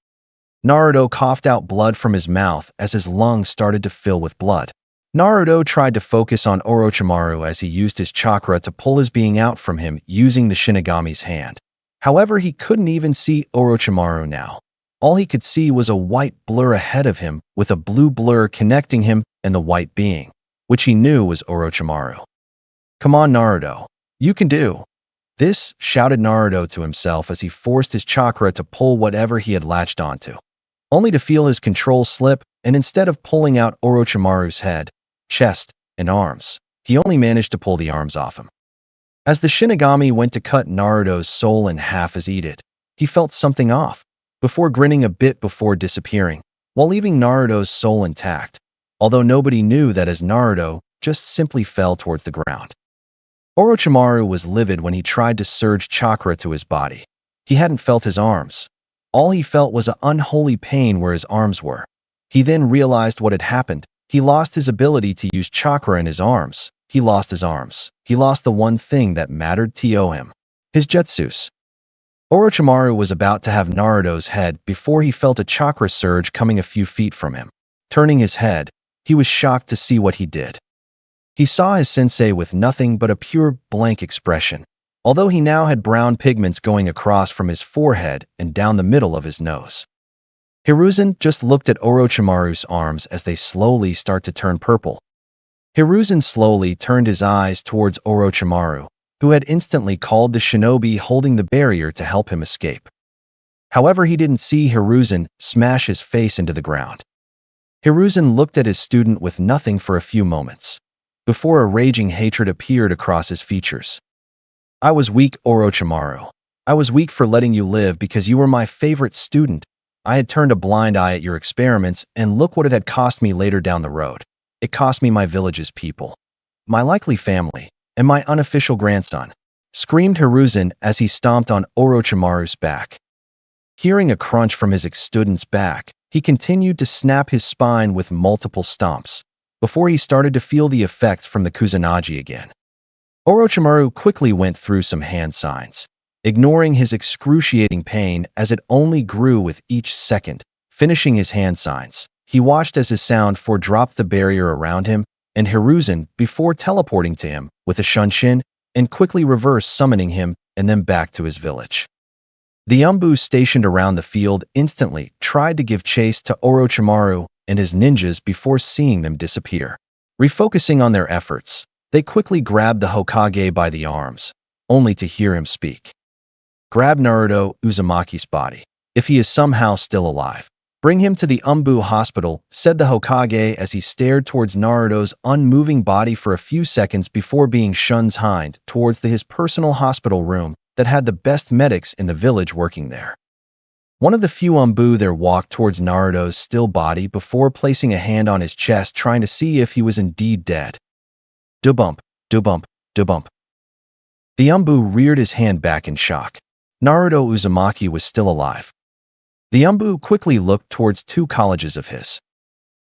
Naruto coughed out blood from his mouth as his lungs started to fill with blood. Naruto tried to focus on Orochimaru as he used his chakra to pull his being out from him using the Shinigami's hand. However, he couldn't even see Orochimaru now. All he could see was a white blur ahead of him with a blue blur connecting him and the white being, which he knew was Orochimaru. "Come on, Naruto. You can do this," shouted Naruto to himself as he forced his chakra to pull whatever he had latched onto, only to feel his control slip, and instead of pulling out Orochimaru's head, chest, and arms, he only managed to pull the arms off him. As the Shinigami went to cut Naruto's soul in half as he did, he felt something off, before grinning a bit before disappearing, while leaving Naruto's soul intact, although nobody knew that as Naruto just simply fell towards the ground. Orochimaru was livid when he tried to surge chakra to his body. He hadn't felt his arms. All he felt was an unholy pain where his arms were. He then realized what had happened. He lost his ability to use chakra in his arms. He lost his arms. He lost the one thing that mattered to him, his jutsus. Orochimaru was about to have Naruto's head before he felt a chakra surge coming a few feet from him. Turning his head, he was shocked to see what he did. He saw his sensei with nothing but a pure blank expression, although he now had brown pigments going across from his forehead and down the middle of his nose. Hiruzen just looked at Orochimaru's arms as they slowly start to turn purple. Hiruzen slowly turned his eyes towards Orochimaru, who had instantly called the shinobi holding the barrier to help him escape. However, he didn't see Hiruzen smash his face into the ground. Hiruzen looked at his student with nothing for a few moments, before a raging hatred appeared across his features. "I was weak, Orochimaru. I was weak for letting you live because you were my favorite student. I had turned a blind eye at your experiments, and look what it had cost me later down the road. It cost me my village's people, my likely family, and my unofficial grandson," screamed Hiruzen as he stomped on Orochimaru's back. Hearing a crunch from his ex-student's back, he continued to snap his spine with multiple stomps, before he started to feel the effects from the Kusanagi again. Orochimaru quickly went through some hand signs, ignoring his excruciating pain as it only grew with each second. Finishing his hand signs, he watched as his sound for dropped the barrier around him and Hiruzen before teleporting to him with a shunshin and quickly reverse summoning him and then back to his village. The Umbu stationed around the field instantly tried to give chase to Orochimaru and his ninjas before seeing them disappear. Refocusing on their efforts, they quickly grabbed the Hokage by the arms, only to hear him speak. "Grab Naruto Uzumaki's body, if he is somehow still alive. Bring him to the Umbu hospital," said the Hokage as he stared towards Naruto's unmoving body for a few seconds before being shunned towards his personal hospital room that had the best medics in the village working there. One of the few Umbu there walked towards Naruto's still body before placing a hand on his chest trying to see if he was indeed dead. "Do-bump, do-bump, do-bump." The Umbu reared his hand back in shock. Naruto Uzumaki was still alive. The Umbu quickly looked towards two colleges of his.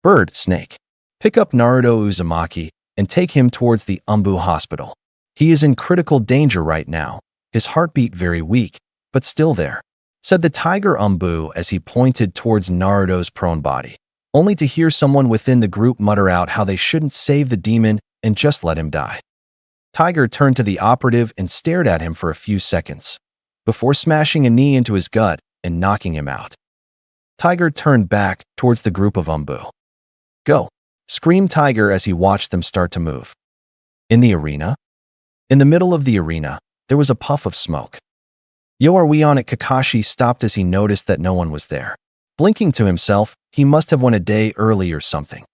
"Bird, snake. Pick up Naruto Uzumaki and take him towards the Umbu hospital. He is in critical danger right now, his heartbeat very weak, but still there," said the tiger Umbu as he pointed towards Naruto's prone body, only to hear someone within the group mutter out how they shouldn't save the demon and just let him die. Tiger turned to the operative and stared at him for a few seconds, before smashing a knee into his gut and knocking him out. Tiger turned back towards the group of Umbu. "Go!" screamed Tiger as he watched them start to move. In the arena? In the middle of the arena, there was a puff of smoke. "Yo, are we on it?" Kakashi stopped as he noticed that no one was there. Blinking to himself, he must have went a day early or something.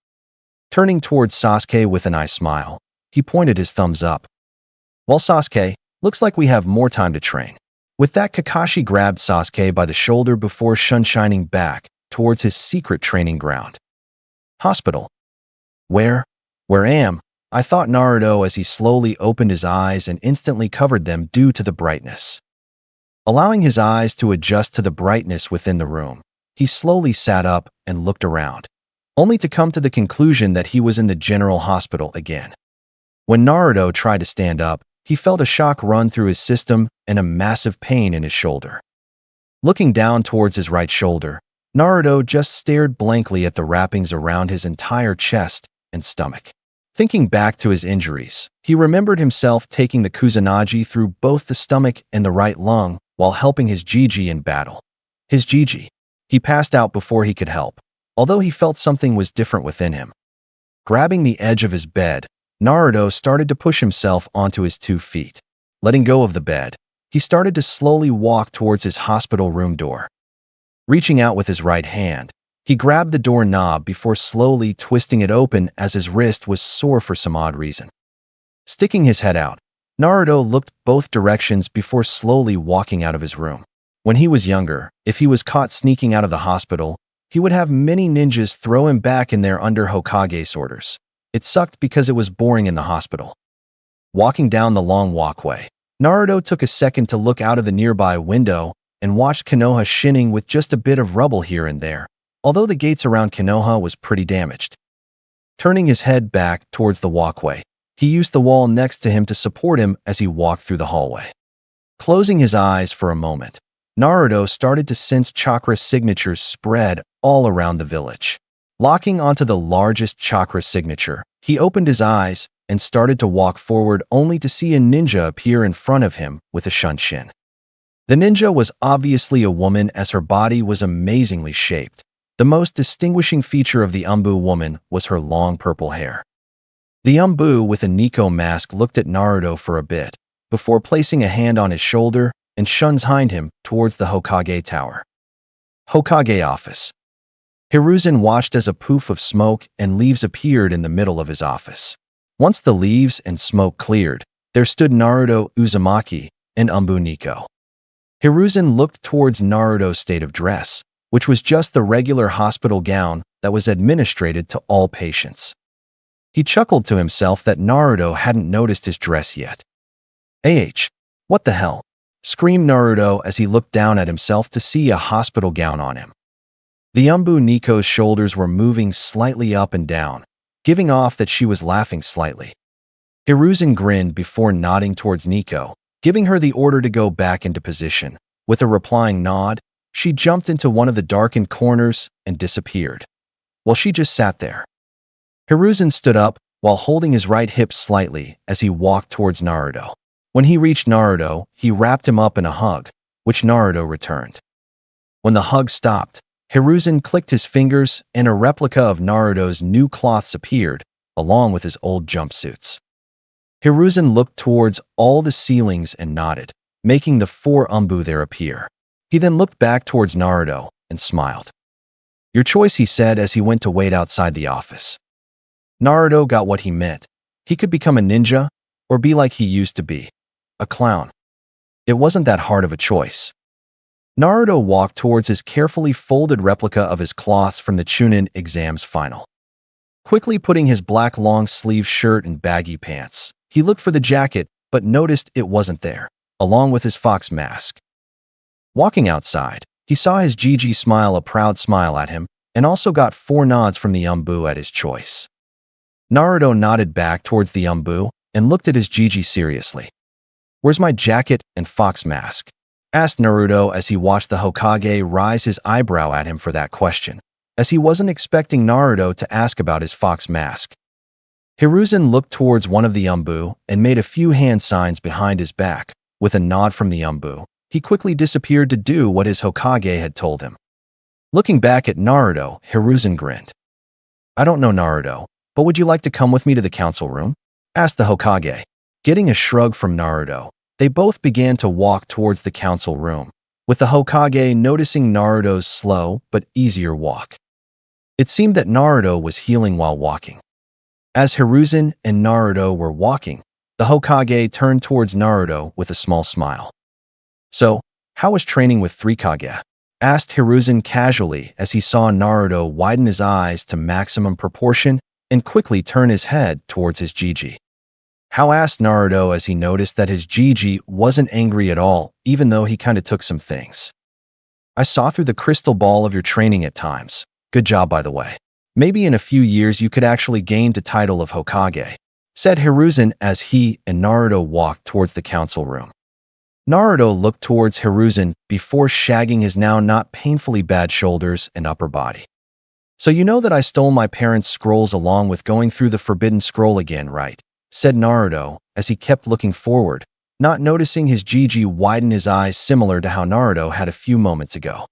Turning towards Sasuke with an eye smile, he pointed his thumbs up. "Well, Sasuke, looks like we have more time to train." With that, Kakashi grabbed Sasuke by the shoulder before shining back towards his secret training ground. "Hospital. Where am I?" thought Naruto as he slowly opened his eyes and instantly covered them due to the brightness. Allowing his eyes to adjust to the brightness within the room, he slowly sat up and looked around, only to come to the conclusion that he was in the general hospital again. When Naruto tried to stand up, he felt a shock run through his system and a massive pain in his shoulder. Looking down towards his right shoulder, Naruto just stared blankly at the wrappings around his entire chest and stomach. Thinking back to his injuries, he remembered himself taking the Kusanagi through both the stomach and the right lung while helping his Gigi in battle. His Gigi. He passed out before he could help, although he felt something was different within him. Grabbing the edge of his bed, Naruto started to push himself onto his 2 feet. Letting go of the bed, he started to slowly walk towards his hospital room door. Reaching out with his right hand, he grabbed the door knob before slowly twisting it open as his wrist was sore for some odd reason. Sticking his head out, Naruto looked both directions before slowly walking out of his room. When he was younger, if he was caught sneaking out of the hospital, he would have many ninjas throw him back in there under Hokage's orders. It sucked because it was boring in the hospital. Walking down the long walkway, Naruto took a second to look out of the nearby window and watched Konoha shinning with just a bit of rubble here and there, although the gates around Konoha was pretty damaged. Turning his head back towards the walkway, he used the wall next to him to support him as he walked through the hallway. Closing his eyes for a moment, Naruto started to sense chakra signatures spread all around the village. Locking onto the largest chakra signature, he opened his eyes and started to walk forward only to see a ninja appear in front of him with a shunshin. The ninja was obviously a woman as her body was amazingly shaped. The most distinguishing feature of the Umbu woman was her long purple hair. The Umbu with a Nico mask looked at Naruto for a bit, before placing a hand on his shoulder and shuns behind him towards the Hokage tower. Hokage office. Hiruzen watched as a poof of smoke and leaves appeared in the middle of his office. Once the leaves and smoke cleared, there stood Naruto, Uzumaki, and Umbu Nico. Hiruzen looked towards Naruto's state of dress, which was just the regular hospital gown that was administered to all patients. He chuckled to himself that Naruto hadn't noticed his dress yet. What the hell? Screamed Naruto as he looked down at himself to see a hospital gown on him. The Umbu Nico's shoulders were moving slightly up and down, giving off that she was laughing slightly. Hiruzen grinned before nodding towards Nico, giving her the order to go back into position. With a replying nod, she jumped into one of the darkened corners and disappeared, while she just sat there. Hiruzen stood up while holding his right hip slightly as he walked towards Naruto. When he reached Naruto, he wrapped him up in a hug, which Naruto returned. When the hug stopped, Hiruzen clicked his fingers and a replica of Naruto's new cloths appeared, along with his old jumpsuits. Hiruzen looked towards all the ceilings and nodded, making the 4 Umbu there appear. He then looked back towards Naruto and smiled. "Your choice," he said as he went to wait outside the office. Naruto got what he meant. He could become a ninja or be like he used to be, a clown. It wasn't that hard of a choice. Naruto walked towards his carefully folded replica of his cloths from the Chunin exams final. Quickly putting his black long-sleeve shirt and baggy pants, he looked for the jacket but noticed it wasn't there, along with his fox mask. Walking outside, he saw his Gigi smile a proud smile at him and also got 4 nods from the Umbu at his choice. Naruto nodded back towards the Umbu and looked at his Gigi seriously. "Where's my jacket and fox mask?" asked Naruto as he watched the Hokage raise his eyebrow at him for that question, as he wasn't expecting Naruto to ask about his fox mask. Hiruzen looked towards one of the Umbu and made a few hand signs behind his back. With a nod from the Umbu, he quickly disappeared to do what his Hokage had told him. Looking back at Naruto, Hiruzen grinned. "I don't know, Naruto, but would you like to come with me to the council room?" asked the Hokage. Getting a shrug from Naruto, they both began to walk towards the council room, with the Hokage noticing Naruto's slow but easier walk. It seemed that Naruto was healing while walking. As Hiruzen and Naruto were walking, the Hokage turned towards Naruto with a small smile. "So, how was training with 3 Kage?" asked Hiruzen casually as he saw Naruto widen his eyes to maximum proportion and quickly turn his head towards his Gigi. How asked Naruto as he noticed that his Gigi wasn't angry at all, even though he kinda took some things. I saw through the crystal ball of your training at times. Good job, by the way. Maybe in a few years you could actually gain the title of Hokage, said Hiruzen as he and Naruto walked towards the council room. Naruto looked towards Hiruzen before shagging his now not painfully bad shoulders and upper body. So you know that I stole my parents' scrolls along with going through the forbidden scroll again, right? Said Naruto as he kept looking forward, not noticing his Gigi widen his eyes similar to how Naruto had a few moments ago.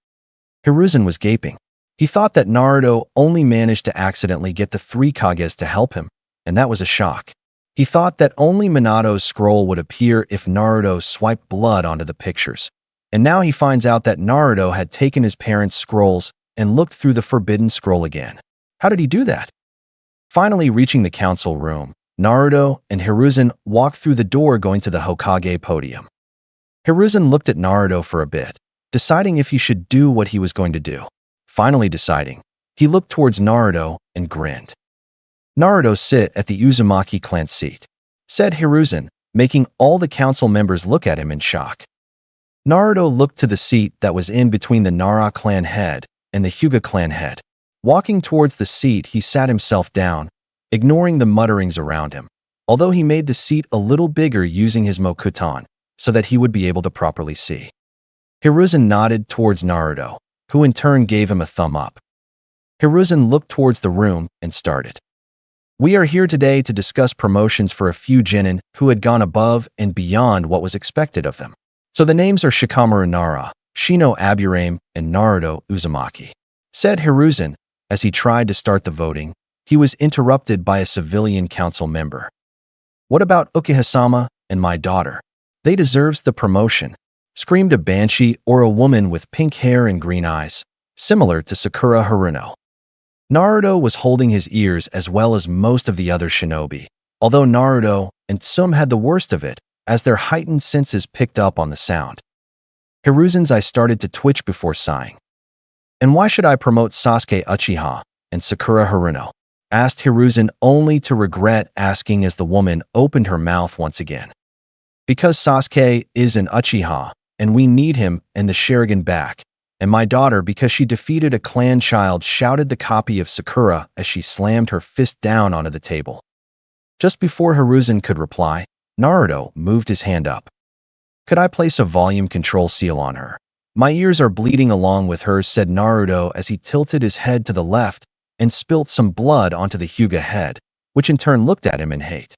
Hiruzen was gaping. He thought that Naruto only managed to accidentally get the 3 Kages to help him, and that was a shock. He thought that only Minato's scroll would appear if Naruto swiped blood onto the pictures, and now he finds out that Naruto had taken his parents' scrolls and looked through the forbidden scroll again. How did he do that? Finally reaching the council room, Naruto and Hiruzen walked through the door going to the Hokage podium. Hiruzen looked at Naruto for a bit, deciding if he should do what he was going to do. Finally deciding, he looked towards Naruto and grinned. Naruto, sit at the Uzumaki clan seat, said Hiruzen, making all the council members look at him in shock. Naruto looked to the seat that was in between the Nara clan head and the Hyuga clan head. Walking towards the seat, he sat himself down, ignoring the mutterings around him, although he made the seat a little bigger using his Mokutan so that he would be able to properly see. Hiruzen nodded towards Naruto, who in turn gave him a thumb up. Hiruzen looked towards the room and started. We are here today to discuss promotions for a few genin who had gone above and beyond what was expected of them. So the names are Shikamaru Nara, Shino Aburame, and Naruto Uzumaki, said Hiruzen as he tried to start the voting. He was interrupted by a civilian council member. What about Uchiha-sama and my daughter? They deserves the promotion, screamed a banshee or a woman with pink hair and green eyes, similar to Sakura Haruno. Naruto was holding his ears as well as most of the other shinobi, although Naruto and Tsum had the worst of it as their heightened senses picked up on the sound. Hiruzen's eye started to twitch before sighing. And why should I promote Sasuke Uchiha and Sakura Haruno? Asked Hiruzen, only to regret asking as the woman opened her mouth once again. Because Sasuke is an Uchiha, and we need him and the Sharingan back, and my daughter because she defeated a clan child, shouted the copy of Sakura as she slammed her fist down onto the table. Just before Hiruzen could reply, Naruto moved his hand up. Could I place a volume control seal on her? My ears are bleeding along with hers, said Naruto as he tilted his head to the left and spilt some blood onto the Hyuga head, which in turn looked at him in hate.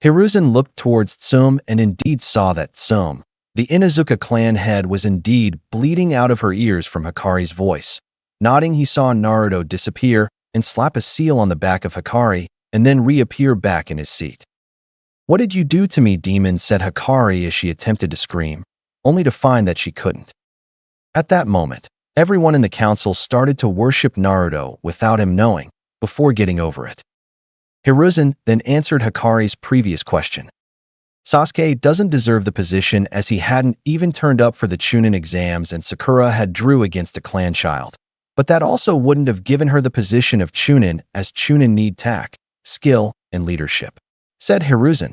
Hiruzen looked towards Tsum and indeed saw that Tsum, the Inuzuka clan head, was indeed bleeding out of her ears from Hikari's voice. Nodding, he saw Naruto disappear and slap a seal on the back of Hikari and then reappear back in his seat. What did you do to me, demon? Said Hikari as she attempted to scream, only to find that she couldn't. At that moment, everyone in the council started to worship Naruto without him knowing, before getting over it. Hiruzen then answered Hikari's previous question. Sasuke doesn't deserve the position as he hadn't even turned up for the Chunin exams and Sakura had drew against a clan child. But that also wouldn't have given her the position of Chunin, as Chunin need tact, skill, and leadership, said Hiruzen.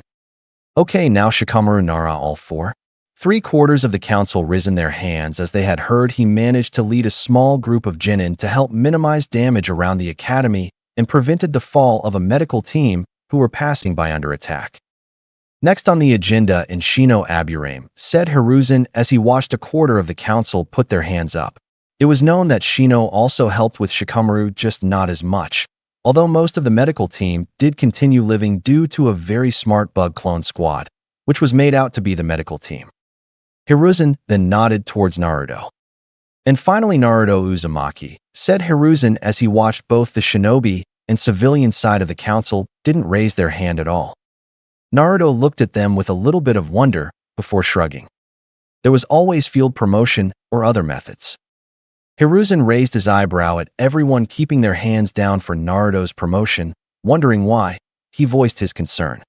Okay, now Shikamaru Nara. All 3/4 of the council risen their hands as they had heard he managed to lead a small group of genin to help minimize damage around the academy and prevented the fall of a medical team who were passing by under attack. Next on the agenda in Shino Aburame, said Hiruzen as he watched 1/4 of the council put their hands up. It was known that Shino also helped with Shikamaru, just not as much, although most of the medical team did continue living due to a very smart bug clone squad, which was made out to be the medical team. Hiruzen then nodded towards Naruto. And finally Naruto Uzumaki, said Hiruzen as he watched both the shinobi and civilian side of the council didn't raise their hand at all. Naruto looked at them with a little bit of wonder before shrugging. There was always field promotion or other methods. Hiruzen raised his eyebrow at everyone keeping their hands down for Naruto's promotion, wondering why. He voiced his concern.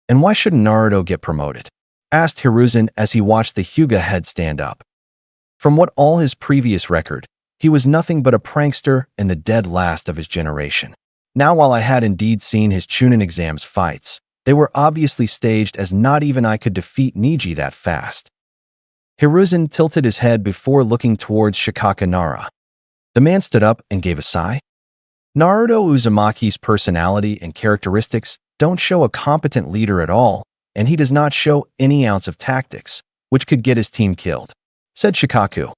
And why shouldn't Naruto get promoted? Asked Hiruzen as he watched the Hyuga head stand up. From what all his previous record, he was nothing but a prankster and the dead last of his generation. Now while I had indeed seen his Chunin exams fights, They were obviously staged, as not even I could defeat Niji that fast. Hiruzen tilted his head before looking towards Shikaka Nara. The man stood up and gave a sigh. Naruto Uzumaki's personality and characteristics don't show a competent leader at all, and he does not show any ounce of tactics, which could get his team killed, said Shikaku.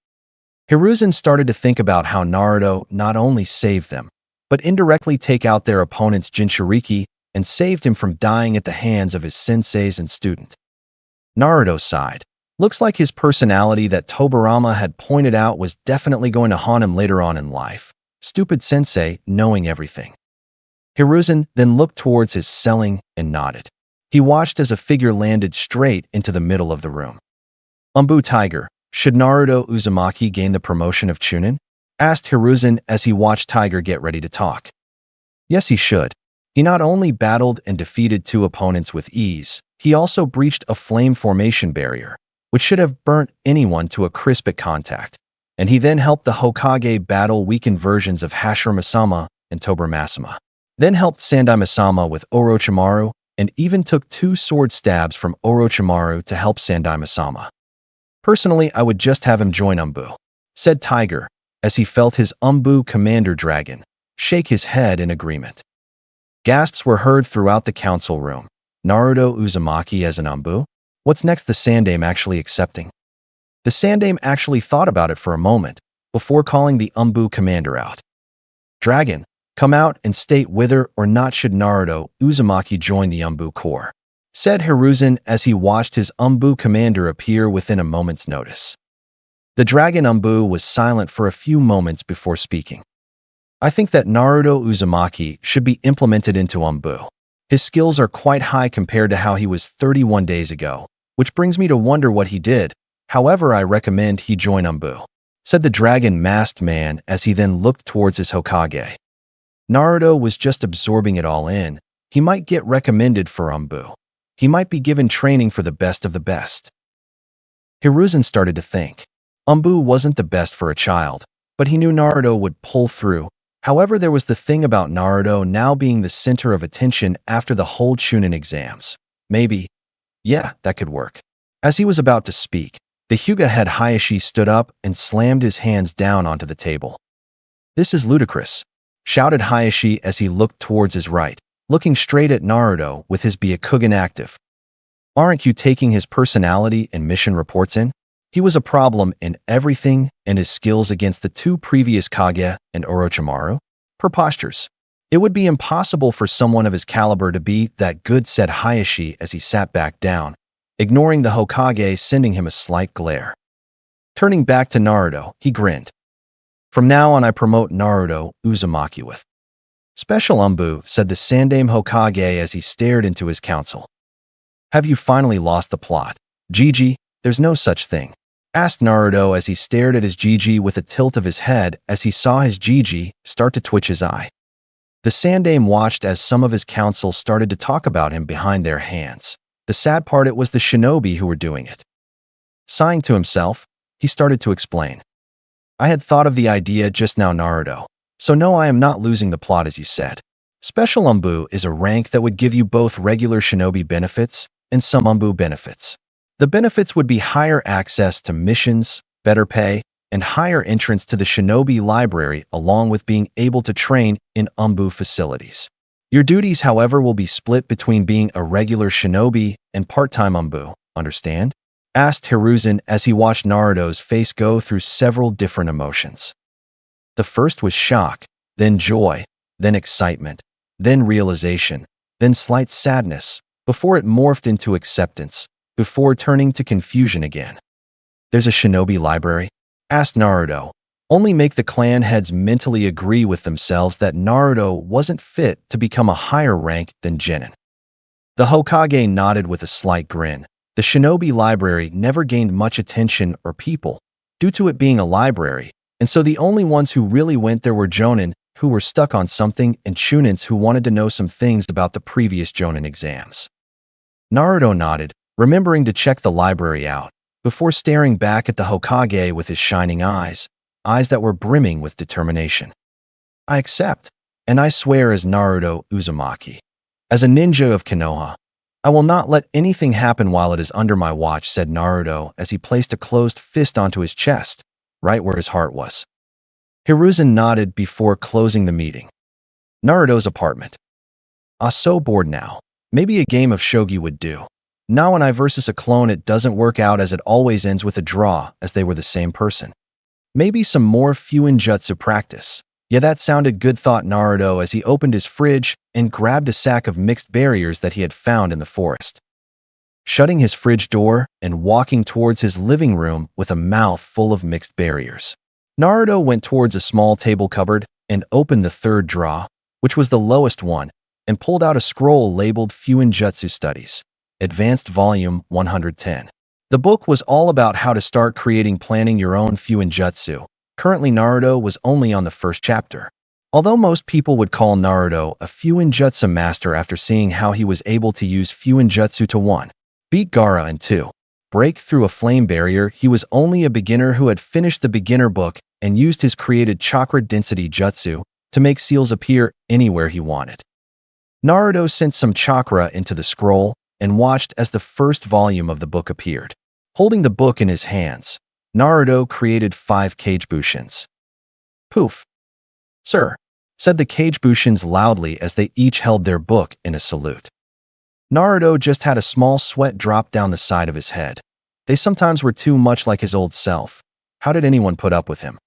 Hiruzen started to think about how Naruto not only saved them, but indirectly take out their opponent's Jinchuriki and saved him from dying at the hands of his senseis and student. Naruto sighed. Looks like his personality that Tobirama had pointed out was definitely going to haunt him later on in life. Stupid sensei knowing everything. Hiruzen then looked towards his ceiling and nodded. He watched as a figure landed straight into the middle of the room. Umbu Tiger, should Naruto Uzumaki gain the promotion of Chunin? Asked Hiruzen as he watched Tiger get ready to talk. Yes, he should. He not only battled and defeated 2 opponents with ease, he also breached a flame formation barrier, which should have burnt anyone to a crisp at contact, and he then helped the Hokage battle weakened versions of Hashirama-sama and Tobirama-sama. Then helped Sandaime-sama with Orochimaru, and even took 2 sword stabs from Orochimaru to help Sandaime-sama. Personally, I would just have him join Umbu, said Tiger, as he felt his Umbu Commander Dragon shake his head in agreement. Gasps were heard throughout the council room. Naruto Uzumaki as an Umbu? What's next? The Sandaime actually accepting? The Sandaime actually thought about it for a moment, before calling the Umbu Commander out. Dragon, come out and state whether or not should Naruto Uzumaki join the Umbu Corps, said Hiruzen as he watched his Umbu Commander appear within a moment's notice. The Dragon Umbu was silent for a few moments before speaking. I think that Naruto Uzumaki should be implemented into Umbu. His skills are quite high compared to how he was 31 days ago, which brings me to wonder what he did. However, I recommend he join Umbu, said the dragon masked man as he then looked towards his Hokage. Naruto was just absorbing it all in. He might get recommended for Umbu. He might be given training for the best of the best. Hiruzen started to think. Umbu wasn't the best for a child, but he knew Naruto would pull through. However, there was the thing about Naruto now being the center of attention after the whole Chunin exams. Maybe, yeah, that could work. As he was about to speak, the Hyuga head Hayashi stood up and slammed his hands down onto the table. This is ludicrous, shouted Hayashi as he looked towards his right, looking straight at Naruto with his Byakugan active. Aren't you taking his personality and mission reports in? He was a problem in everything, and his skills against the 2 previous Kage and Orochimaru? Preposterous. It would be impossible for someone of his caliber to be that good, said Hayashi as he sat back down, ignoring the Hokage sending him a slight glare. Turning back to Naruto, he grinned. From now on I promote Naruto Uzumaki with Special Umbu, said the Sandaime Hokage as he stared into his council. Have you finally lost the plot? Gigi, there's no such thing, asked Naruto as he stared at his Gigi with a tilt of his head as he saw his Gigi start to twitch his eye. The Sandaime watched as some of his council started to talk about him behind their hands. The sad part, it was the shinobi who were doing it. Sighing to himself, he started to explain. I had thought of the idea just now, Naruto. So no, I am not losing the plot as you said. Special Umbu is a rank that would give you both regular shinobi benefits and some Umbu benefits. The benefits would be higher access to missions, better pay, and higher entrance to the shinobi library, along with being able to train in Umbu facilities. Your duties, however, will be split between being a regular shinobi and part-time Umbu, understand? Asked Hiruzen as he watched Naruto's face go through several different emotions. The first was shock, then joy, then excitement, then realization, then slight sadness, before it morphed into acceptance, before turning to confusion again. There's a shinobi library? Asked Naruto. Only make the clan heads mentally agree with themselves that Naruto wasn't fit to become a higher rank than Genin. The Hokage nodded with a slight grin. The shinobi library never gained much attention or people, due to it being a library, and so the only ones who really went there were Jonin, who were stuck on something, and Chunins who wanted to know some things about the previous Jonin exams. Naruto nodded, remembering to check the library out, before staring back at the Hokage with his shining eyes that were brimming with determination. I accept, and I swear as Naruto Uzumaki, as a ninja of Konoha, I will not let anything happen while it is under my watch, said Naruto as he placed a closed fist onto his chest, right where his heart was. Hiruzen nodded before closing the meeting. Naruto's apartment. So bored now. Maybe a game of shogi would do. Now when I versus a clone it doesn't work out as it always ends with a draw as they were the same person. Maybe some more Fuinjutsu practice. Yeah, that sounded good, thought Naruto as he opened his fridge and grabbed a sack of mixed barriers that he had found in the forest. Shutting his fridge door and walking towards his living room with a mouth full of mixed barriers. Naruto went towards a small table cupboard and opened the third drawer, which was the lowest one, and pulled out a scroll labeled Fuinjutsu Studies, Advanced Volume 110. The book was all about how to start planning your own Fuinjutsu. Currently, Naruto was only on the first chapter. Although most people would call Naruto a Fuinjutsu master after seeing how he was able to use Fuinjutsu to 1. Beat Gaara and 2. Break through a flame barrier, he was only a beginner who had finished the beginner book and used his created chakra density jutsu to make seals appear anywhere he wanted. Naruto sent some chakra into the scroll and watched as the first volume of the book appeared. Holding the book in his hands, Naruto created 5 Kage Bushins. Poof. Sir, said the Kage Bushins loudly as they each held their book in a salute. Naruto just had a small sweat drop down the side of his head. They sometimes were too much like his old self. How did anyone put up with him?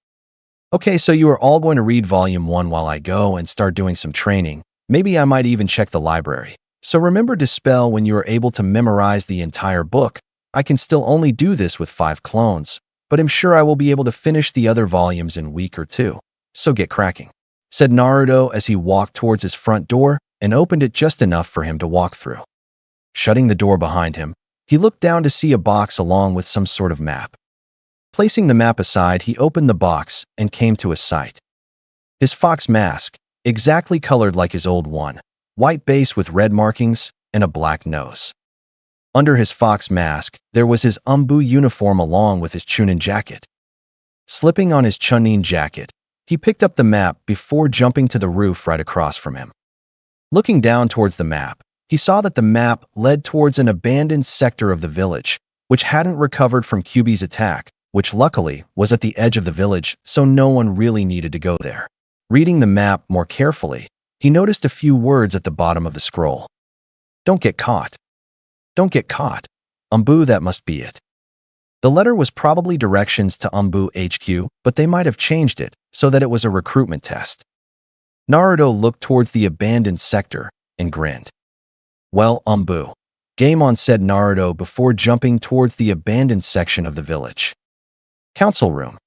Okay, so you are all going to read volume 1 while I go and start doing some training. Maybe I might even check the library. So remember to spell when you are able to memorize the entire book. I can still only do this with 5 clones, but I'm sure I will be able to finish the other volumes in a week or 2. So get cracking, said Naruto as he walked towards his front door and opened it just enough for him to walk through. Shutting the door behind him, he looked down to see a box along with some sort of map. Placing the map aside, he opened the box and came to a sight. His fox mask, exactly colored like his old one, white base with red markings and a black nose. Under his fox mask, there was his Umbu uniform along with his Chunin jacket. Slipping on his Chunin jacket, he picked up the map before jumping to the roof right across from him. Looking down towards the map, he saw that the map led towards an abandoned sector of the village, which hadn't recovered from Kyuubi's attack, which luckily was at the edge of the village, so no one really needed to go there. Reading the map more carefully, he noticed a few words at the bottom of the scroll. Don't get caught. Don't get caught. Umbu, that must be it. The letter was probably directions to Umbu HQ, but they might have changed it so that it was a recruitment test. Naruto looked towards the abandoned sector and grinned. Well, Umbu. Game on, said Naruto before jumping towards the abandoned section of the village. Council room.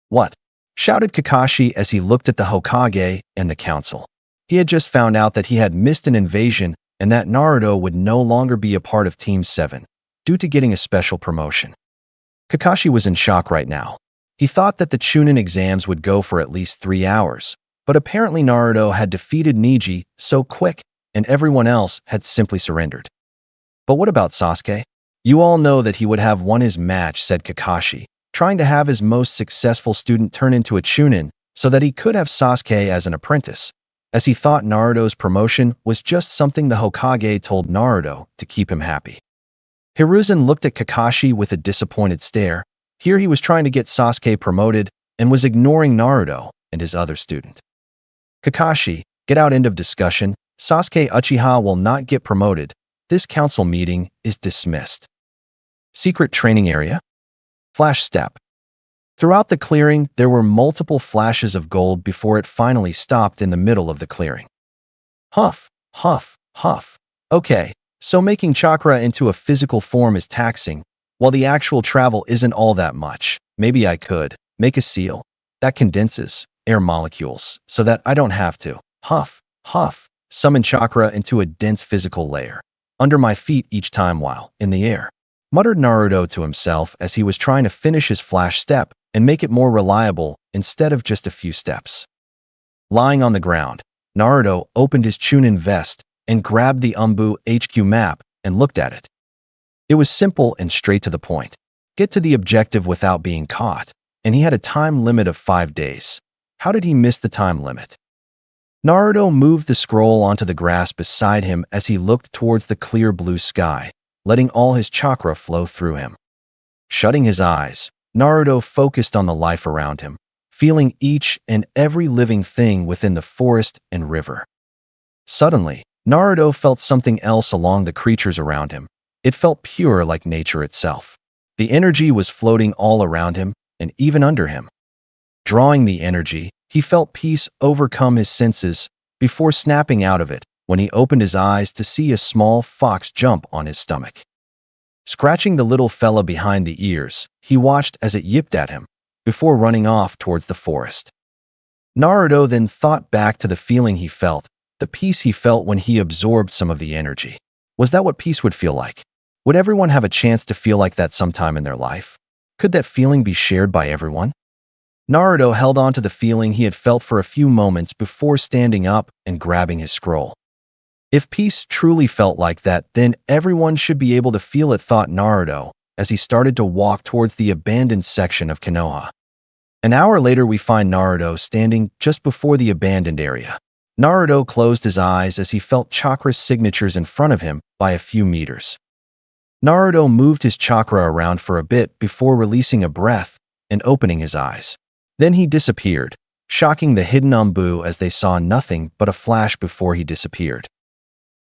What? Shouted Kakashi as he looked at the Hokage and the council. He had just found out that he had missed an invasion and that Naruto would no longer be a part of Team 7 due to getting a special promotion. Kakashi was in shock right now. He thought that the Chunin exams would go for at least 3 hours, but apparently Naruto had defeated Neji so quick and everyone else had simply surrendered. But what about Sasuke? You all know that he would have won his match, said Kakashi, trying to have his most successful student turn into a Chunin so that he could have Sasuke as an apprentice, as he thought Naruto's promotion was just something the Hokage told Naruto to keep him happy. Hiruzen looked at Kakashi with a disappointed stare. Here he was trying to get Sasuke promoted and was ignoring Naruto and his other student. Kakashi, get out, end of discussion. Sasuke Uchiha will not get promoted. This council meeting is dismissed. Secret training area? Flash step. Throughout the clearing, there were multiple flashes of gold before it finally stopped in the middle of the clearing. Huff, huff, huff. Okay, so making chakra into a physical form is taxing, while the actual travel isn't all that much. Maybe I could make a seal that condenses air molecules so that I don't have to huff, huff, summon chakra into a dense physical layer under my feet each time while in the air, muttered Naruto to himself as he was trying to finish his flash step and make it more reliable instead of just a few steps. Lying on the ground, Naruto opened his Chunin vest and grabbed the Umbu HQ map and looked at it. It was simple and straight to the point. Get to the objective without being caught, and he had a time limit of 5 days. How did he miss the time limit? Naruto moved the scroll onto the grass beside him as he looked towards the clear blue sky, letting all his chakra flow through him. Shutting his eyes, Naruto focused on the life around him, feeling each and every living thing within the forest and river. Suddenly, Naruto felt something else along the creatures around him. It felt pure like nature itself. The energy was floating all around him and even under him. Drawing the energy, he felt peace overcome his senses before snapping out of it when he opened his eyes to see a small fox jump on his stomach. Scratching the little fella behind the ears, he watched as it yipped at him before running off towards the forest. Naruto then thought back to the feeling he felt, the peace he felt when he absorbed some of the energy. Was that what peace would feel like? Would everyone have a chance to feel like that sometime in their life? Could that feeling be shared by everyone? Naruto held on to the feeling he had felt for a few moments before standing up and grabbing his scroll. If peace truly felt like that, then everyone should be able to feel it, thought Naruto, as he started to walk towards the abandoned section of Konoha. An hour later, we find Naruto standing just before the abandoned area. Naruto closed his eyes as he felt chakra signatures in front of him by a few meters. Naruto moved his chakra around for a bit before releasing a breath and opening his eyes. Then he disappeared, shocking the hidden Umbu as they saw nothing but a flash before he disappeared.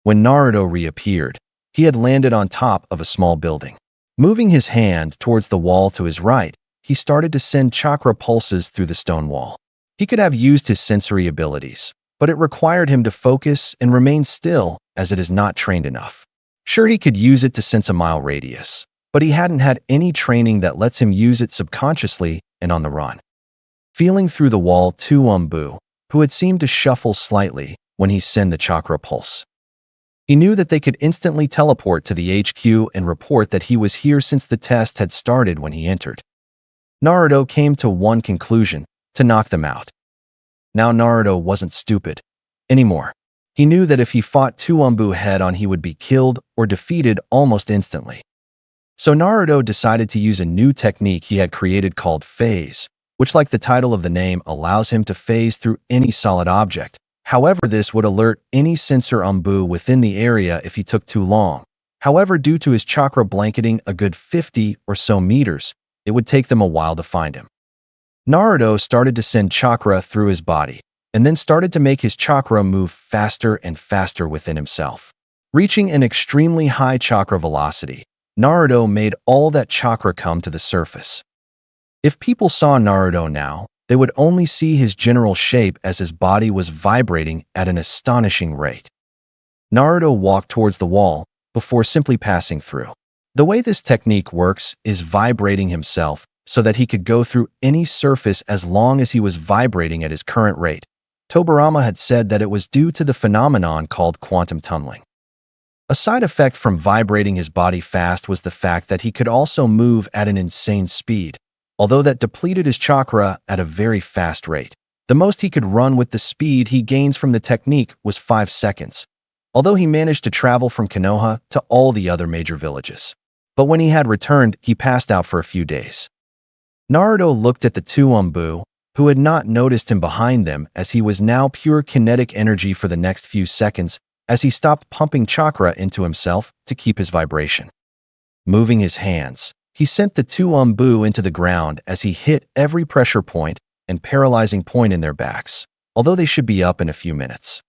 When Naruto reappeared, he had landed on top of a small building. Moving his hand towards the wall to his right, he started to send chakra pulses through the stone wall. He could have used his sensory abilities, but it required him to focus and remain still as it is not trained enough. Sure, he could use it to sense a mile radius, but he hadn't had any training that lets him use it subconsciously and on the run. Feeling through the wall to Umbu, who had seemed to shuffle slightly when he sent the chakra pulse. He knew that they could instantly teleport to the HQ and report that he was here since the test had started when he entered. Naruto came to one conclusion: to knock them out. Now Naruto wasn't stupid anymore. He knew that if he fought two Umbu head-on, he would be killed or defeated almost instantly. So Naruto decided to use a new technique he had created called phase, which, like the title of the name, allows him to phase through any solid object. However, this would alert any sensor Umbu within the area if he took too long. However, due to his chakra blanketing a good 50 or so meters, it would take them a while to find him. Naruto started to send chakra through his body, and then started to make his chakra move faster and faster within himself. Reaching an extremely high chakra velocity, Naruto made all that chakra come to the surface. If people saw Naruto now, they would only see his general shape as his body was vibrating at an astonishing rate. Naruto walked towards the wall before simply passing through. The way this technique works is vibrating himself so that he could go through any surface as long as he was vibrating at his current rate. Tobirama had said that it was due to the phenomenon called quantum tunneling. A side effect from vibrating his body fast was the fact that he could also move at an insane speed, although that depleted his chakra at a very fast rate. The most he could run with the speed he gains from the technique was 5 seconds, although he managed to travel from Konoha to all the other major villages. But when he had returned, he passed out for a few days. Naruto looked at the two Umbu, who had not noticed him behind them, as he was now pure kinetic energy for the next few seconds as he stopped pumping chakra into himself to keep his vibration. Moving his hands, he sent the two Umbu into the ground as he hit every pressure point and paralyzing point in their backs, although they should be up in a few minutes.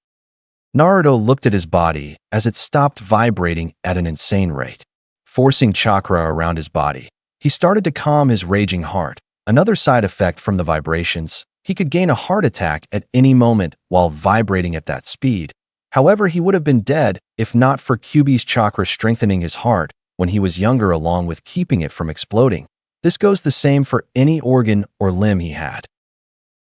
Naruto looked at his body as it stopped vibrating at an insane rate. Forcing chakra around his body, he started to calm his raging heart. Another side effect from the vibrations, he could gain a heart attack at any moment while vibrating at that speed. However, he would have been dead if not for Kyuubi's chakra strengthening his heart when he was younger, along with keeping it from exploding. This goes the same for any organ or limb he had.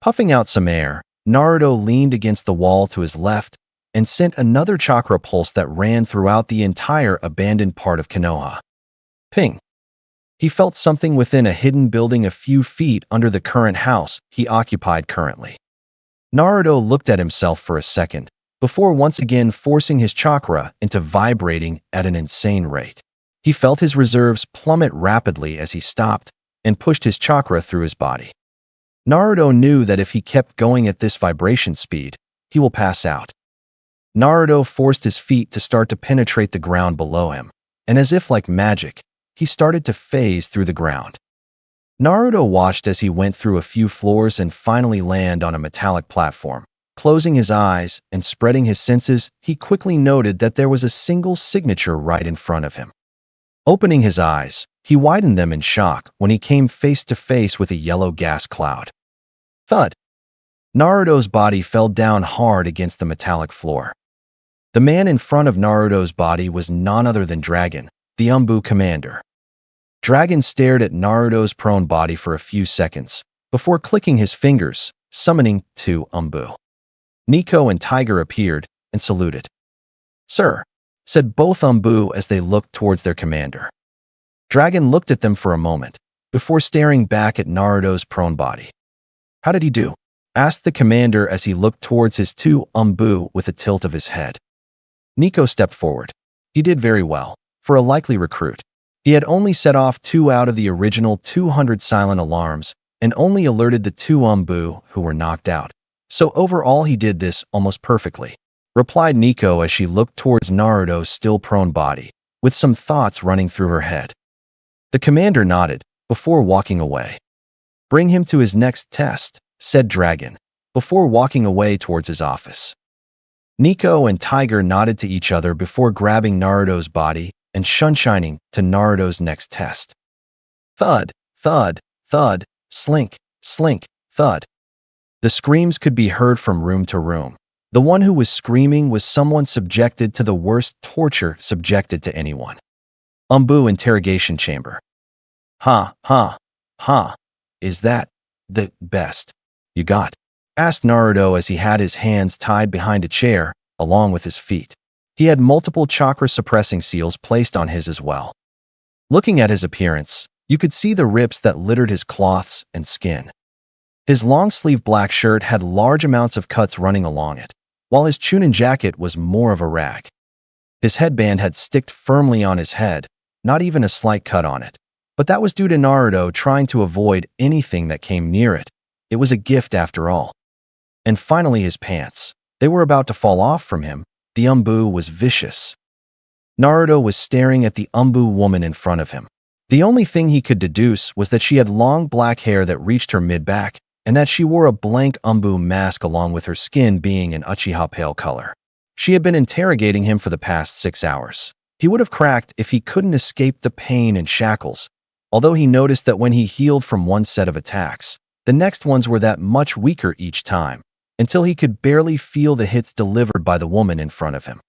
Puffing out some air, Naruto leaned against the wall to his left and sent another chakra pulse that ran throughout the entire abandoned part of Konoha. Ping! He felt something within a hidden building a few feet under the current house he occupied currently. Naruto looked at himself for a second, before once again forcing his chakra into vibrating at an insane rate. He felt his reserves plummet rapidly as he stopped and pushed his chakra through his body. Naruto knew that if he kept going at this vibration speed, he will pass out. Naruto forced his feet to start to penetrate the ground below him, and as if like magic, he started to phase through the ground. Naruto watched as he went through a few floors and finally landed on a metallic platform. Closing his eyes and spreading his senses, he quickly noted that there was a single signature right in front of him. Opening his eyes, he widened them in shock when he came face to face with a yellow gas cloud. Thud! Naruto's body fell down hard against the metallic floor. The man in front of Naruto's body was none other than Dragon, the Umbu commander. Dragon stared at Naruto's prone body for a few seconds before clicking his fingers, summoning two Umbu. Nico and Tiger appeared and saluted. "Sir," said both Umbu as they looked towards their commander. Dragon looked at them for a moment before staring back at Naruto's prone body. "How did he do?" asked the commander as he looked towards his two Umbu with a tilt of his head. Nico stepped forward. "He did very well, for a likely recruit. He had only set off 2 out of the original 200 silent alarms and only alerted the 2 Umbu who were knocked out. So overall he did this almost perfectly," replied Nico as she looked towards Naruto's still prone body, with some thoughts running through her head. The commander nodded before walking away. "Bring him to his next test," said Dragon, before walking away towards his office. Nico and Tiger nodded to each other before grabbing Naruto's body and sunshining to Naruto's next test. Thud, thud, thud, slink, slink, thud. The screams could be heard from room to room. The one who was screaming was someone subjected to the worst torture subjected to anyone. Umbu interrogation chamber. "Ha, ha, ha. Is that the best you got?" asked Naruto as he had his hands tied behind a chair, along with his feet. He had multiple chakra-suppressing seals placed on his as well. Looking at his appearance, you could see the rips that littered his cloths and skin. His long-sleeve black shirt had large amounts of cuts running along it, while his chunin jacket was more of a rag. His headband had sticked firmly on his head, not even a slight cut on it. But that was due to Naruto trying to avoid anything that came near it. It was a gift after all. And finally his pants. They were about to fall off from him. The Umbu was vicious. Naruto was staring at the Umbu woman in front of him. The only thing he could deduce was that she had long black hair that reached her mid-back, and that she wore a blank Umbu mask along with her skin being an Uchiha pale color. She had been interrogating him for the past 6 hours. He would have cracked if he couldn't escape the pain and shackles, although he noticed that when he healed from one set of attacks, the next ones were that much weaker each time, until he could barely feel the hits delivered by the woman in front of him.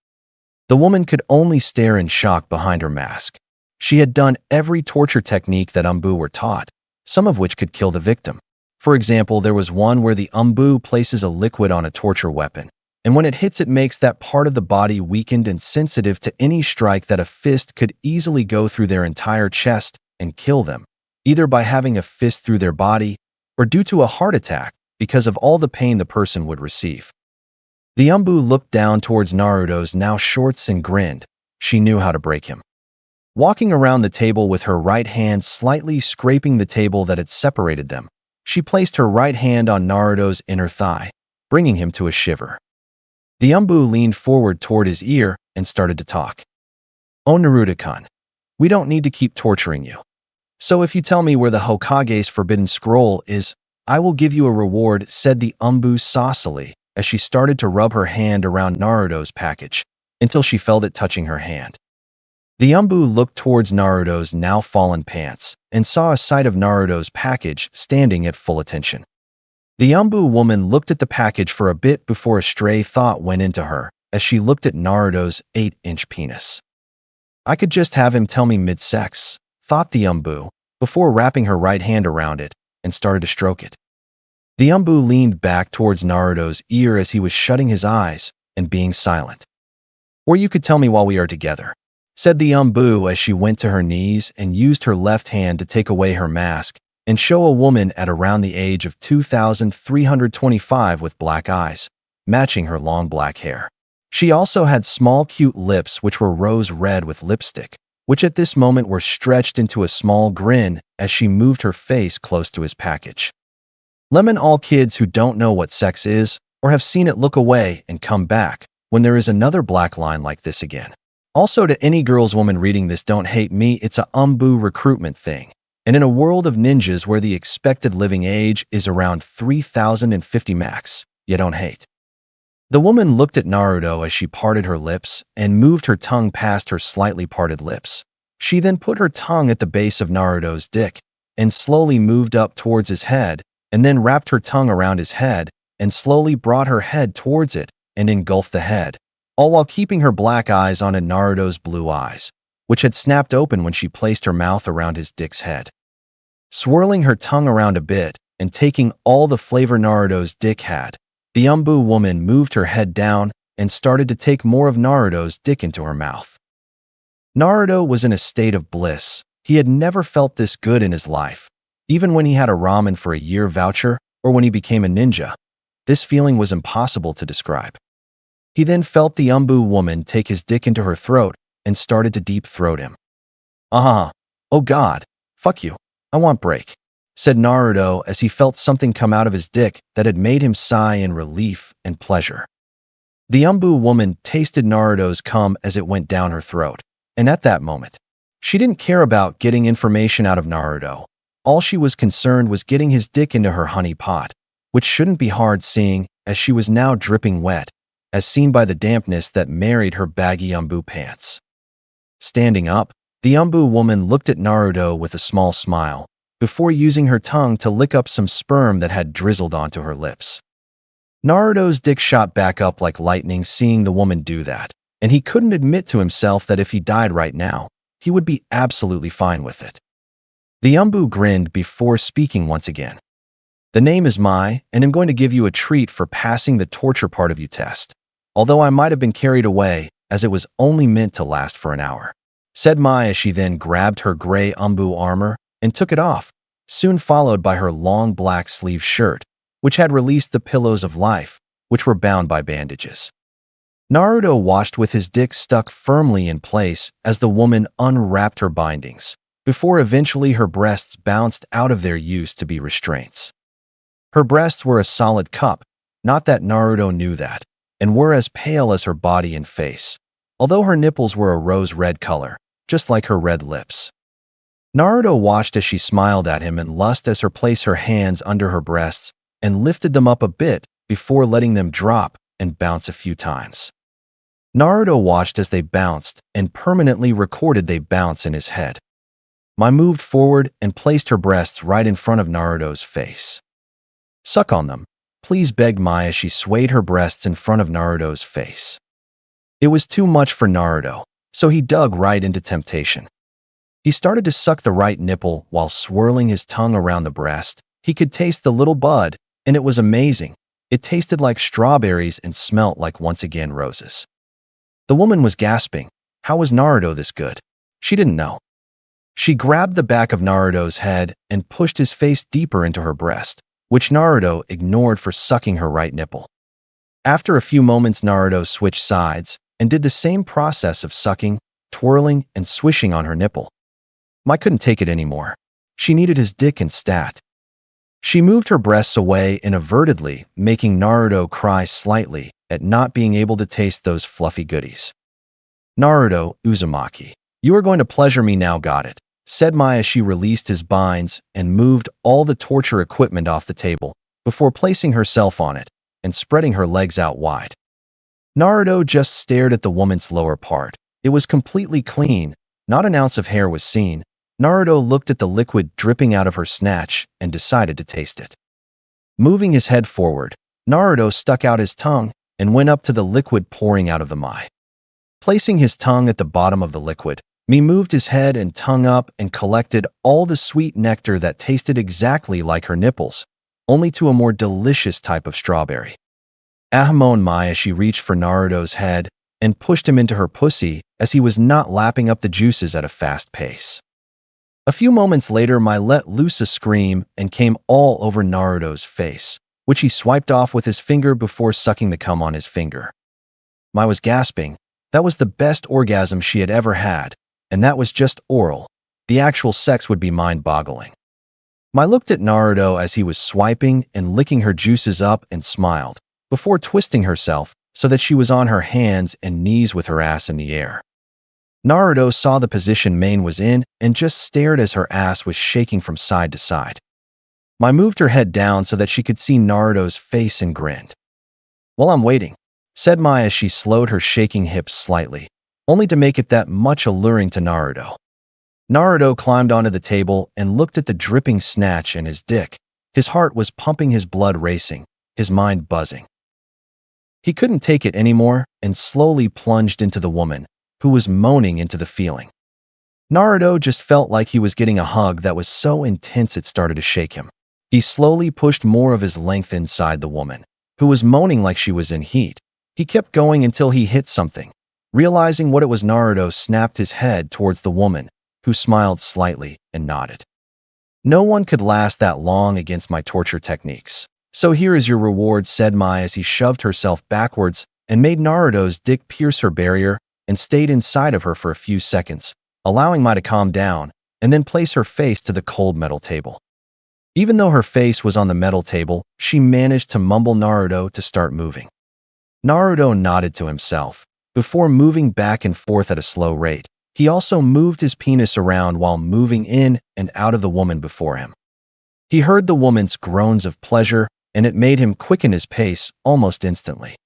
The woman could only stare in shock behind her mask. She had done every torture technique that Umbu were taught, some of which could kill the victim. For example, there was one where the Umbu places a liquid on a torture weapon, and when it hits it makes that part of the body weakened and sensitive to any strike that a fist could easily go through their entire chest and kill them, either by having a fist through their body or due to a heart attack because of all the pain the person would receive. The Umbu looked down towards Naruto's now shorts and grinned. She knew how to break him. Walking around the table with her right hand slightly scraping the table that had separated them, she placed her right hand on Naruto's inner thigh, bringing him to a shiver. The Umbu leaned forward toward his ear and started to talk. "Oh, Naruto-kun, we don't need to keep torturing you. So if you tell me where the Hokage's forbidden scroll is, I will give you a reward," said the Umbu saucily as she started to rub her hand around Naruto's package until she felt it touching her hand. The Umbu looked towards Naruto's now fallen pants and saw a sight of Naruto's package standing at full attention. The Umbu woman looked at the package for a bit before a stray thought went into her as she looked at Naruto's 8-inch penis. "I could just have him tell me mid-sex," thought the Umbu, before wrapping her right hand around it and started to stroke it. The Umbu leaned back towards Naruto's ear as he was shutting his eyes and being silent. "Or you could tell me while we are together," said the Umbu as she went to her knees and used her left hand to take away her mask and show a woman at around the age of 2,325 with black eyes, matching her long black hair. She also had small cute lips which were rose red with lipstick, which at this moment were stretched into a small grin as she moved her face close to his package. Lemon, all kids who don't know what sex is or have seen it look away and come back when there is another black line like this again. Also, to any girls woman reading this, don't hate me, it's a umbu recruitment thing. And in a world of ninjas where the expected living age is around 3050 max, you don't hate. The woman looked at Naruto as she parted her lips and moved her tongue past her slightly parted lips. She then put her tongue at the base of Naruto's dick and slowly moved up towards his head, and then wrapped her tongue around his head and slowly brought her head towards it and engulfed the head, all while keeping her black eyes on Naruto's blue eyes, which had snapped open when she placed her mouth around his dick's head. Swirling her tongue around a bit and taking all the flavor Naruto's dick had, the umbu woman moved her head down and started to take more of Naruto's dick into her mouth. Naruto was in a state of bliss. He had never felt this good in his life. Even when he had a ramen for a year voucher or when he became a ninja, this feeling was impossible to describe. He then felt the umbu woman take his dick into her throat and started to deep throat him. Oh god, fuck you, I want break, said Naruto as he felt something come out of his dick that had made him sigh in relief and pleasure. The umbu woman tasted Naruto's cum as it went down her throat, and at that moment, she didn't care about getting information out of Naruto. All she was concerned was getting his dick into her honey pot, which shouldn't be hard seeing as she was now dripping wet, as seen by the dampness that married her baggy umbu pants. Standing up, the umbu woman looked at Naruto with a small smile, before using her tongue to lick up some sperm that had drizzled onto her lips. Naruto's dick shot back up like lightning seeing the woman do that, and he couldn't admit to himself that if he died right now, he would be absolutely fine with it. The umbu grinned before speaking once again. The name is Mai, and I'm going to give you a treat for passing the torture part of you test, although I might have been carried away as it was only meant to last for an hour, said Mai as she then grabbed her gray umbu armor and took it off, soon followed by her long black sleeve shirt, which had released the pillows of life, which were bound by bandages. Naruto watched with his dick stuck firmly in place as the woman unwrapped her bindings, before eventually her breasts bounced out of their use to be restraints. Her breasts were a solid cup, not that Naruto knew that, and were as pale as her body and face, although her nipples were a rose-red color, just like her red lips. Naruto watched as she smiled at him in lust as her placed her hands under her breasts and lifted them up a bit before letting them drop and bounce a few times. Naruto watched as they bounced and permanently recorded they bounce in his head. Mai moved forward and placed her breasts right in front of Naruto's face. Suck on them, please, begged Mai as she swayed her breasts in front of Naruto's face. It was too much for Naruto, so he dug right into temptation. He started to suck the right nipple while swirling his tongue around the breast. He could taste the little bud, and it was amazing. It tasted like strawberries and smelt like once again roses. The woman was gasping. How was Naruto this good? She didn't know. She grabbed the back of Naruto's head and pushed his face deeper into her breast, which Naruto ignored for sucking her right nipple. After a few moments, Naruto switched sides and did the same process of sucking, twirling, and swishing on her nipple. Mai couldn't take it anymore. She needed his dick and stat. She moved her breasts away inadvertently, making Naruto cry slightly at not being able to taste those fluffy goodies. Naruto, Uzumaki, you are going to pleasure me now, got it, said Mai as she released his binds and moved all the torture equipment off the table before placing herself on it and spreading her legs out wide. Naruto just stared at the woman's lower part. It was completely clean, not an ounce of hair was seen. Naruto looked at the liquid dripping out of her snatch and decided to taste it. Moving his head forward, Naruto stuck out his tongue and went up to the liquid pouring out of the Mai. Placing his tongue at the bottom of the liquid, Mai moved his head and tongue up and collected all the sweet nectar that tasted exactly like her nipples, only to a more delicious type of strawberry. Moaned Mai as she reached for Naruto's head and pushed him into her pussy as he was not lapping up the juices at a fast pace. A few moments later, Mai let loose a scream and came all over Naruto's face, which he swiped off with his finger before sucking the cum on his finger. Mai was gasping. That was the best orgasm she had ever had, and that was just oral. The actual sex would be mind-boggling. Mai looked at Naruto as he was swiping and licking her juices up and smiled, before twisting herself so that she was on her hands and knees with her ass in the air. Naruto saw the position Main was in and just stared as her ass was shaking from side to side. Mai moved her head down so that she could see Naruto's face and grinned. "While I'm waiting," said Mai as she slowed her shaking hips slightly, only to make it that much alluring to Naruto. Naruto climbed onto the table and looked at the dripping snatch and his dick. His heart was pumping, his blood racing, his mind buzzing. He couldn't take it anymore and slowly plunged into the woman, who was moaning into the feeling. Naruto just felt like he was getting a hug that was so intense it started to shake him. He slowly pushed more of his length inside the woman, who was moaning like she was in heat. He kept going until he hit something. Realizing what it was, Naruto snapped his head towards the woman, who smiled slightly and nodded. "No one could last that long against my torture techniques. So here is your reward," said Mai as he shoved herself backwards and made Naruto's dick pierce her barrier and stayed inside of her for a few seconds, allowing Mai to calm down and then place her face to the cold metal table. Even though her face was on the metal table, she managed to mumble Naruto to start moving. Naruto nodded to himself. Before moving back and forth at a slow rate, he also moved his penis around while moving in and out of the woman before him. He heard the woman's groans of pleasure, and it made him quicken his pace almost instantly.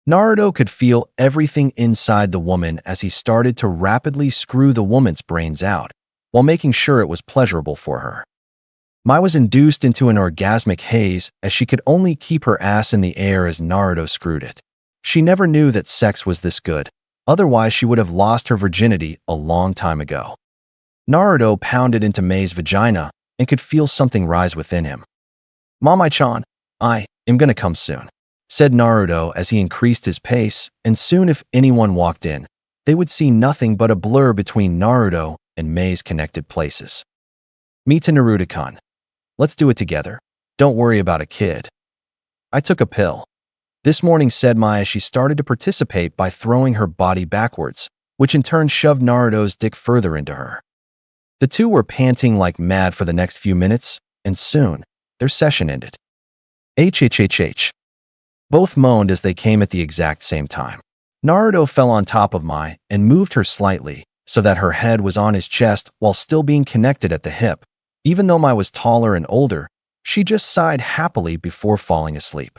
Naruto could feel everything inside the woman as he started to rapidly screw the woman's brains out, while making sure it was pleasurable for her. Mai was induced into an orgasmic haze as she could only keep her ass in the air as Naruto screwed it. She never knew that sex was this good, otherwise she would have lost her virginity a long time ago. Naruto pounded into Mei's vagina and could feel something rise within him. "Mamai-chan, I am gonna come soon," said Naruto as he increased his pace, and soon if anyone walked in, they would see nothing but a blur between Naruto and Mei's connected places. "Me to Naruto-kun. Let's do it together. Don't worry about a kid. I took a pill this morning," said Mai as she started to participate by throwing her body backwards, which in turn shoved Naruto's dick further into her. The two were panting like mad for the next few minutes, and soon, their session ended. HHHH. Both moaned as they came at the exact same time. Naruto fell on top of Mai and moved her slightly so that her head was on his chest while still being connected at the hip. Even though Mai was taller and older, she just sighed happily before falling asleep.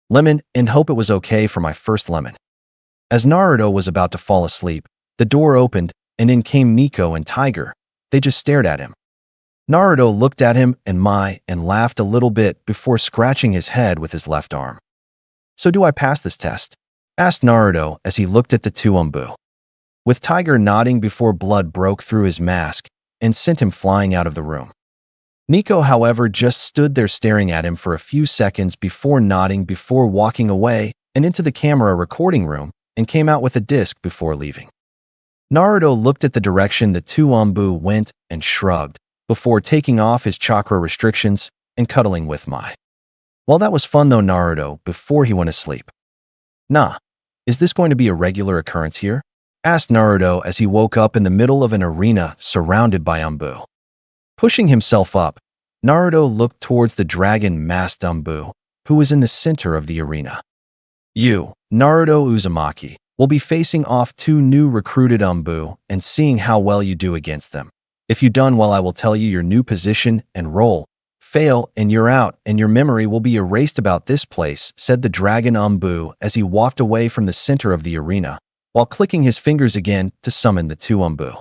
"Lemon, and hope it was okay for my first lemon." As Naruto was about to fall asleep, the door opened and in came Nico and Tiger. They just stared at him. Naruto looked at him and Mai and laughed a little bit before scratching his head with his left arm. "So do I pass this test?" asked Naruto as he looked at the two Umbu. With Tiger nodding before blood broke through his mask and sent him flying out of the room. Nico, however, just stood there staring at him for a few seconds before nodding before walking away and into the camera recording room and came out with a disc before leaving. Naruto looked at the direction the two Umbu went and shrugged before taking off his chakra restrictions and cuddling with Mai. "Well, that was fun though, Naruto," before he went asleep. "Nah, is this going to be a regular occurrence here?" asked Naruto as he woke up in the middle of an arena surrounded by Umbu. Pushing himself up, Naruto looked towards the dragon-masked Umbu, who was in the center of the arena. "You, Naruto Uzumaki, will be facing off two new recruited Umbu and seeing how well you do against them. If you done well, I will tell you your new position and role. Fail and you're out and your memory will be erased about this place," said the dragon Umbu as he walked away from the center of the arena, while clicking his fingers again to summon the two Umbu.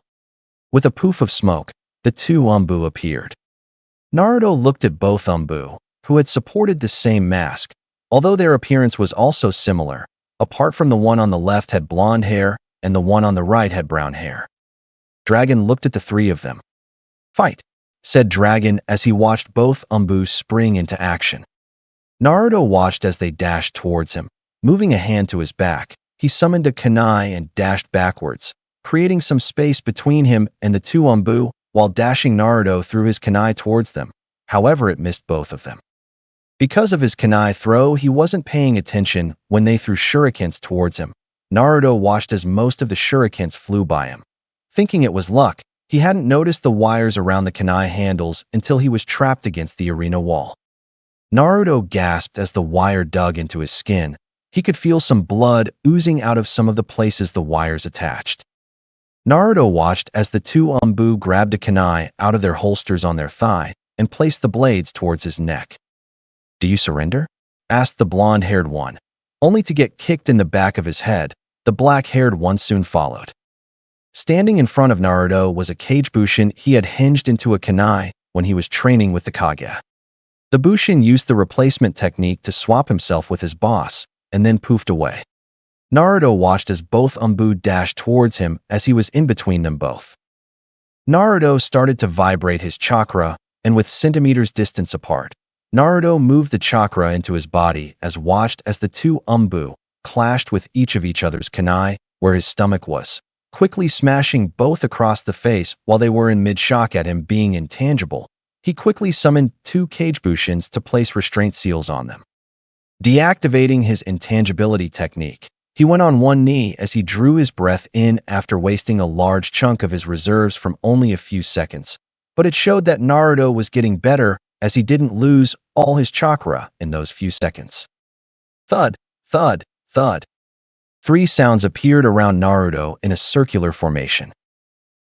With a poof of smoke, the two Umbu appeared. Naruto looked at both Umbu, who had supported the same mask, although their appearance was also similar, apart from the one on the left had blonde hair and the one on the right had brown hair. Dragon looked at the three of them. "Fight," said Dragon as he watched both Umbu spring into action. Naruto watched as they dashed towards him. Moving a hand to his back, he summoned a kunai and dashed backwards, creating some space between him and the two Umbu while dashing Naruto through his kunai towards them. However, it missed both of them. Because of his kunai throw, he wasn't paying attention when they threw shurikens towards him. Naruto watched as most of the shurikens flew by him. Thinking it was luck, he hadn't noticed the wires around the kunai handles until he was trapped against the arena wall. Naruto gasped as the wire dug into his skin. He could feel some blood oozing out of some of the places the wires attached. Naruto watched as the two Umbu grabbed a kunai out of their holsters on their thigh and placed the blades towards his neck. "Do you surrender?" asked the blonde-haired one, only to get kicked in the back of his head. The black-haired one soon followed. Standing in front of Naruto was a Kage Bushin he had hinged into a kunai when he was training with the Kage. The Bushin used the replacement technique to swap himself with his boss, and then poofed away. Naruto watched as both Umbu dashed towards him as he was in between them both. Naruto started to vibrate his chakra, and with centimeters distance apart, Naruto moved the chakra into his body as watched as the two Umbu clashed with each other's kunai, where his stomach was, quickly smashing both across the face while they were in mid-shock at him being intangible. He quickly summoned two Kage Bushins to place restraint seals on them. Deactivating his intangibility technique, he went on one knee as he drew his breath in after wasting a large chunk of his reserves from only a few seconds. But it showed that Naruto was getting better as he didn't lose all his chakra in those few seconds. Thud, thud, thud. Three sounds appeared around Naruto in a circular formation.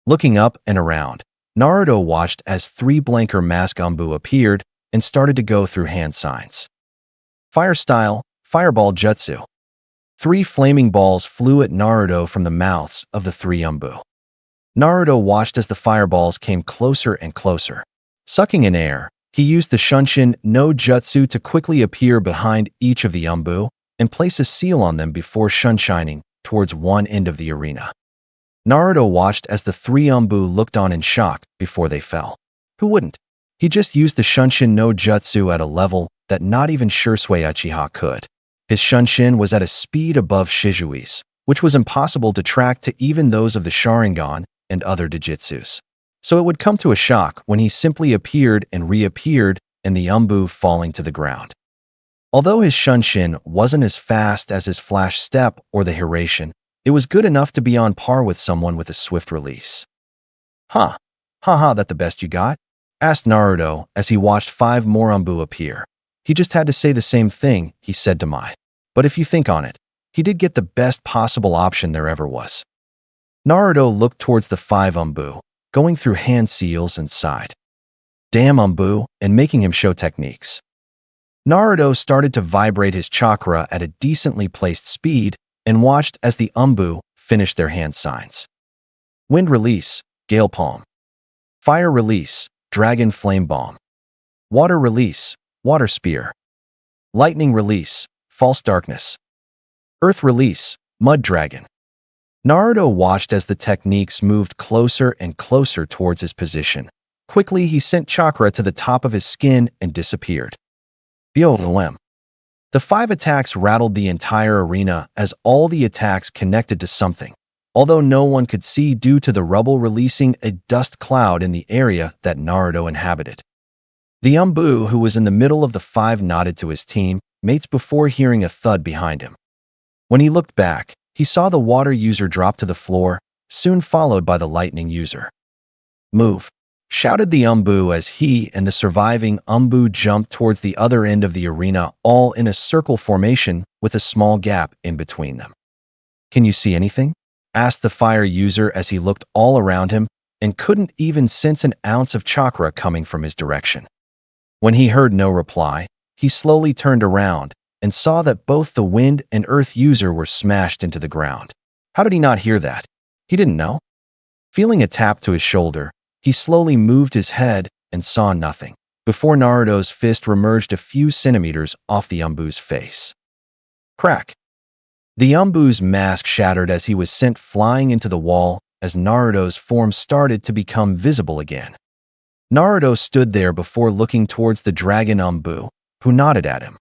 Looking up and around, Naruto watched as three blanker mask Umbu appeared and started to go through hand signs. Fire style, fireball jutsu. Three flaming balls flew at Naruto from the mouths of the three Umbu. Naruto watched as the fireballs came closer and closer. Sucking in air, he used the Shunshin no Jutsu to quickly appear behind each of the Umbu and place a seal on them before shunshining towards one end of the arena. Naruto watched as the three Umbu looked on in shock before they fell. Who wouldn't? He just used the Shunshin no Jutsu at a level that not even Shunsui Uchiha could. His Shunshin was at a speed above Shizui's, which was impossible to track to even those of the Sharingan and other Dijitsus. So it would come to a shock when he simply appeared and reappeared and the Umbu falling to the ground. Although his Shunshin wasn't as fast as his Flash Step or the Hiraishin, it was good enough to be on par with someone with a swift release. "Huh? Haha, that the best you got?" asked Naruto as he watched five more Umbu appear. He just had to say the same thing, he said to Mai. But if you think on it, he did get the best possible option there ever was. Naruto looked towards the five Umbu, going through hand seals and sighed. Damn Umbu, and making him show techniques. Naruto started to vibrate his chakra at a decently placed speed and watched as the Umbu finished their hand signs. Wind release, Gale Palm. Fire release, Dragon Flame Bomb. Water release, Water Spear. Lightning release, False Darkness. Earth release, Mud Dragon. Naruto watched as the techniques moved closer and closer towards his position. Quickly, he sent chakra to the top of his skin and disappeared. BOM. The five attacks rattled the entire arena as all the attacks connected to something, although no one could see due to the rubble releasing a dust cloud in the area that Naruto inhabited. The Umbu who was in the middle of the five nodded to his teammates before hearing a thud behind him. When he looked back, he saw the water user drop to the floor, soon followed by the lightning user. "Move!" shouted the Umbu as he and the surviving Umbu jumped towards the other end of the arena, all in a circle formation with a small gap in between them. "Can you see anything?" asked the fire user as he looked all around him and couldn't even sense an ounce of chakra coming from his direction. When he heard no reply, he slowly turned around and saw that both the wind and earth user were smashed into the ground. How did he not hear that? He didn't know. Feeling a tap to his shoulder, he slowly moved his head and saw nothing, before Naruto's fist emerged a few centimeters off the Umbu's face. Crack! The Umbu's mask shattered as he was sent flying into the wall as Naruto's form started to become visible again. Naruto stood there before looking towards the dragon Umbu, who nodded at him.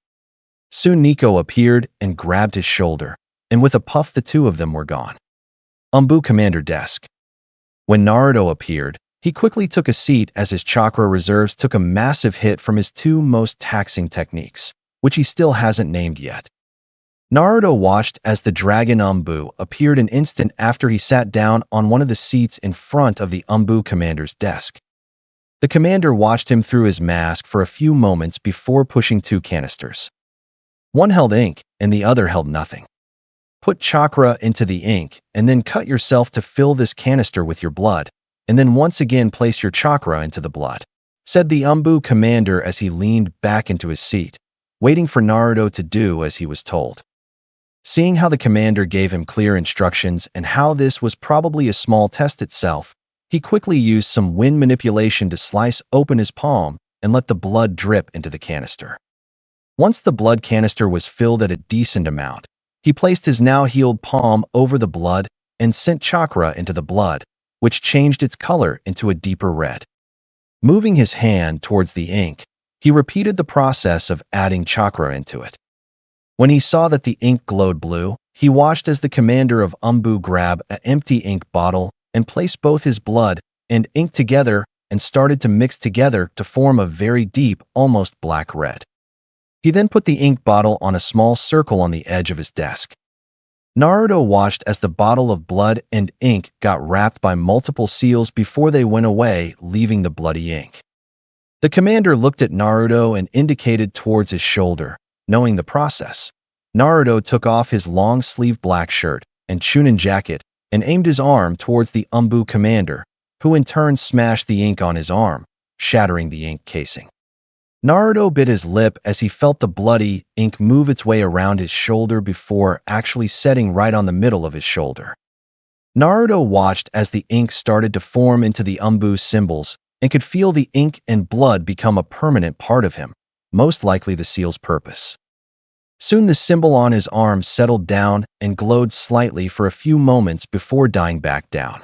Soon Nico appeared and grabbed his shoulder, and with a puff the two of them were gone. Umbu Commander Desk. When Naruto appeared, he quickly took a seat as his chakra reserves took a massive hit from his two most taxing techniques, which he still hasn't named yet. Naruto watched as the dragon Umbu appeared an instant after he sat down on one of the seats in front of the Umbu Commander's desk. The commander watched him through his mask for a few moments before pushing two canisters. One held ink, and the other held nothing. Put chakra into the ink, and then cut yourself to fill this canister with your blood, and then once again place your chakra into the blood, said the Umbu commander as he leaned back into his seat, waiting for Naruto to do as he was told. Seeing how the commander gave him clear instructions and how this was probably a small test itself, he quickly used some wind manipulation to slice open his palm and let the blood drip into the canister. Once the blood canister was filled at a decent amount, he placed his now healed palm over the blood and sent chakra into the blood, which changed its color into a deeper red. Moving his hand towards the ink, he repeated the process of adding chakra into it. When he saw that the ink glowed blue, he watched as the commander of Umbu grab an empty ink bottle and place both his blood and ink together and started to mix together to form a very deep, almost black red. He then put the ink bottle on a small circle on the edge of his desk. Naruto watched as the bottle of blood and ink got wrapped by multiple seals before they went away, leaving the bloody ink. The commander looked at Naruto and indicated towards his shoulder. Knowing the process, Naruto took off his long-sleeved black shirt and chunin jacket and aimed his arm towards the Umbu commander, who in turn smashed the ink on his arm, shattering the ink casing. Naruto bit his lip as he felt the bloody ink move its way around his shoulder before actually setting right on the middle of his shoulder. Naruto watched as the ink started to form into the Umbu symbols and could feel the ink and blood become a permanent part of him, most likely the seal's purpose. Soon the symbol on his arm settled down and glowed slightly for a few moments before dying back down.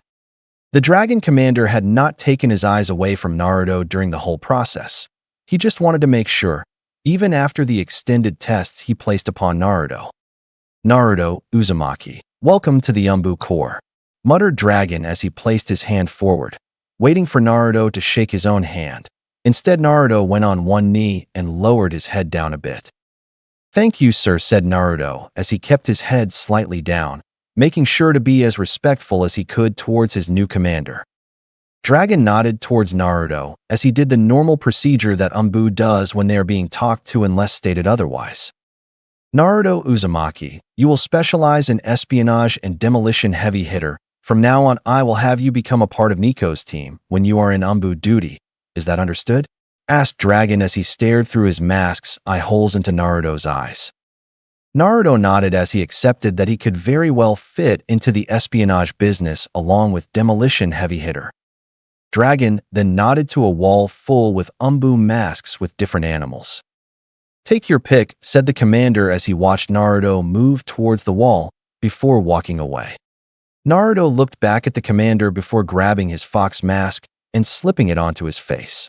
The dragon commander had not taken his eyes away from Naruto during the whole process. He just wanted to make sure, even after the extended tests he placed upon Naruto. Naruto, Uzumaki, welcome to the Umbu Corps, muttered Dragon as he placed his hand forward, waiting for Naruto to shake his own hand. Instead, Naruto went on one knee and lowered his head down a bit. Thank you, sir, said Naruto as he kept his head slightly down, making sure to be as respectful as he could towards his new commander. Dragon nodded towards Naruto as he did the normal procedure that Umbu does when they are being talked to unless stated otherwise. Naruto Uzumaki, you will specialize in espionage and demolition heavy hitter. From now on, I will have you become a part of Nico's team when you are in Umbu duty. Is that understood? Asked Dragon as he stared through his mask's eye holes into Naruto's eyes. Naruto nodded as he accepted that he could very well fit into the espionage business along with demolition heavy hitter. Dragon then nodded to a wall full with Umbu masks with different animals. Take your pick, said the commander as he watched Naruto move towards the wall before walking away. Naruto looked back at the commander before grabbing his fox mask and slipping it onto his face.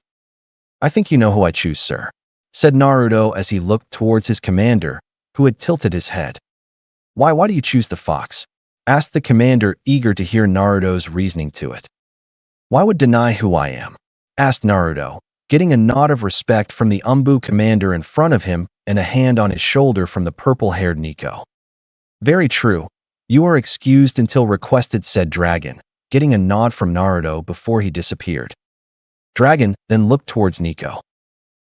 I think you know who I choose, sir, said Naruto as he looked towards his commander, who had tilted his head. Why do you choose the fox? Asked the commander, eager to hear Naruto's reasoning to it. Why would deny who I am? Asked Naruto, getting a nod of respect from the Umbu commander in front of him and a hand on his shoulder from the purple-haired Nico. Very true. You are excused until requested, said Dragon, getting a nod from Naruto before he disappeared. Dragon then looked towards Nico.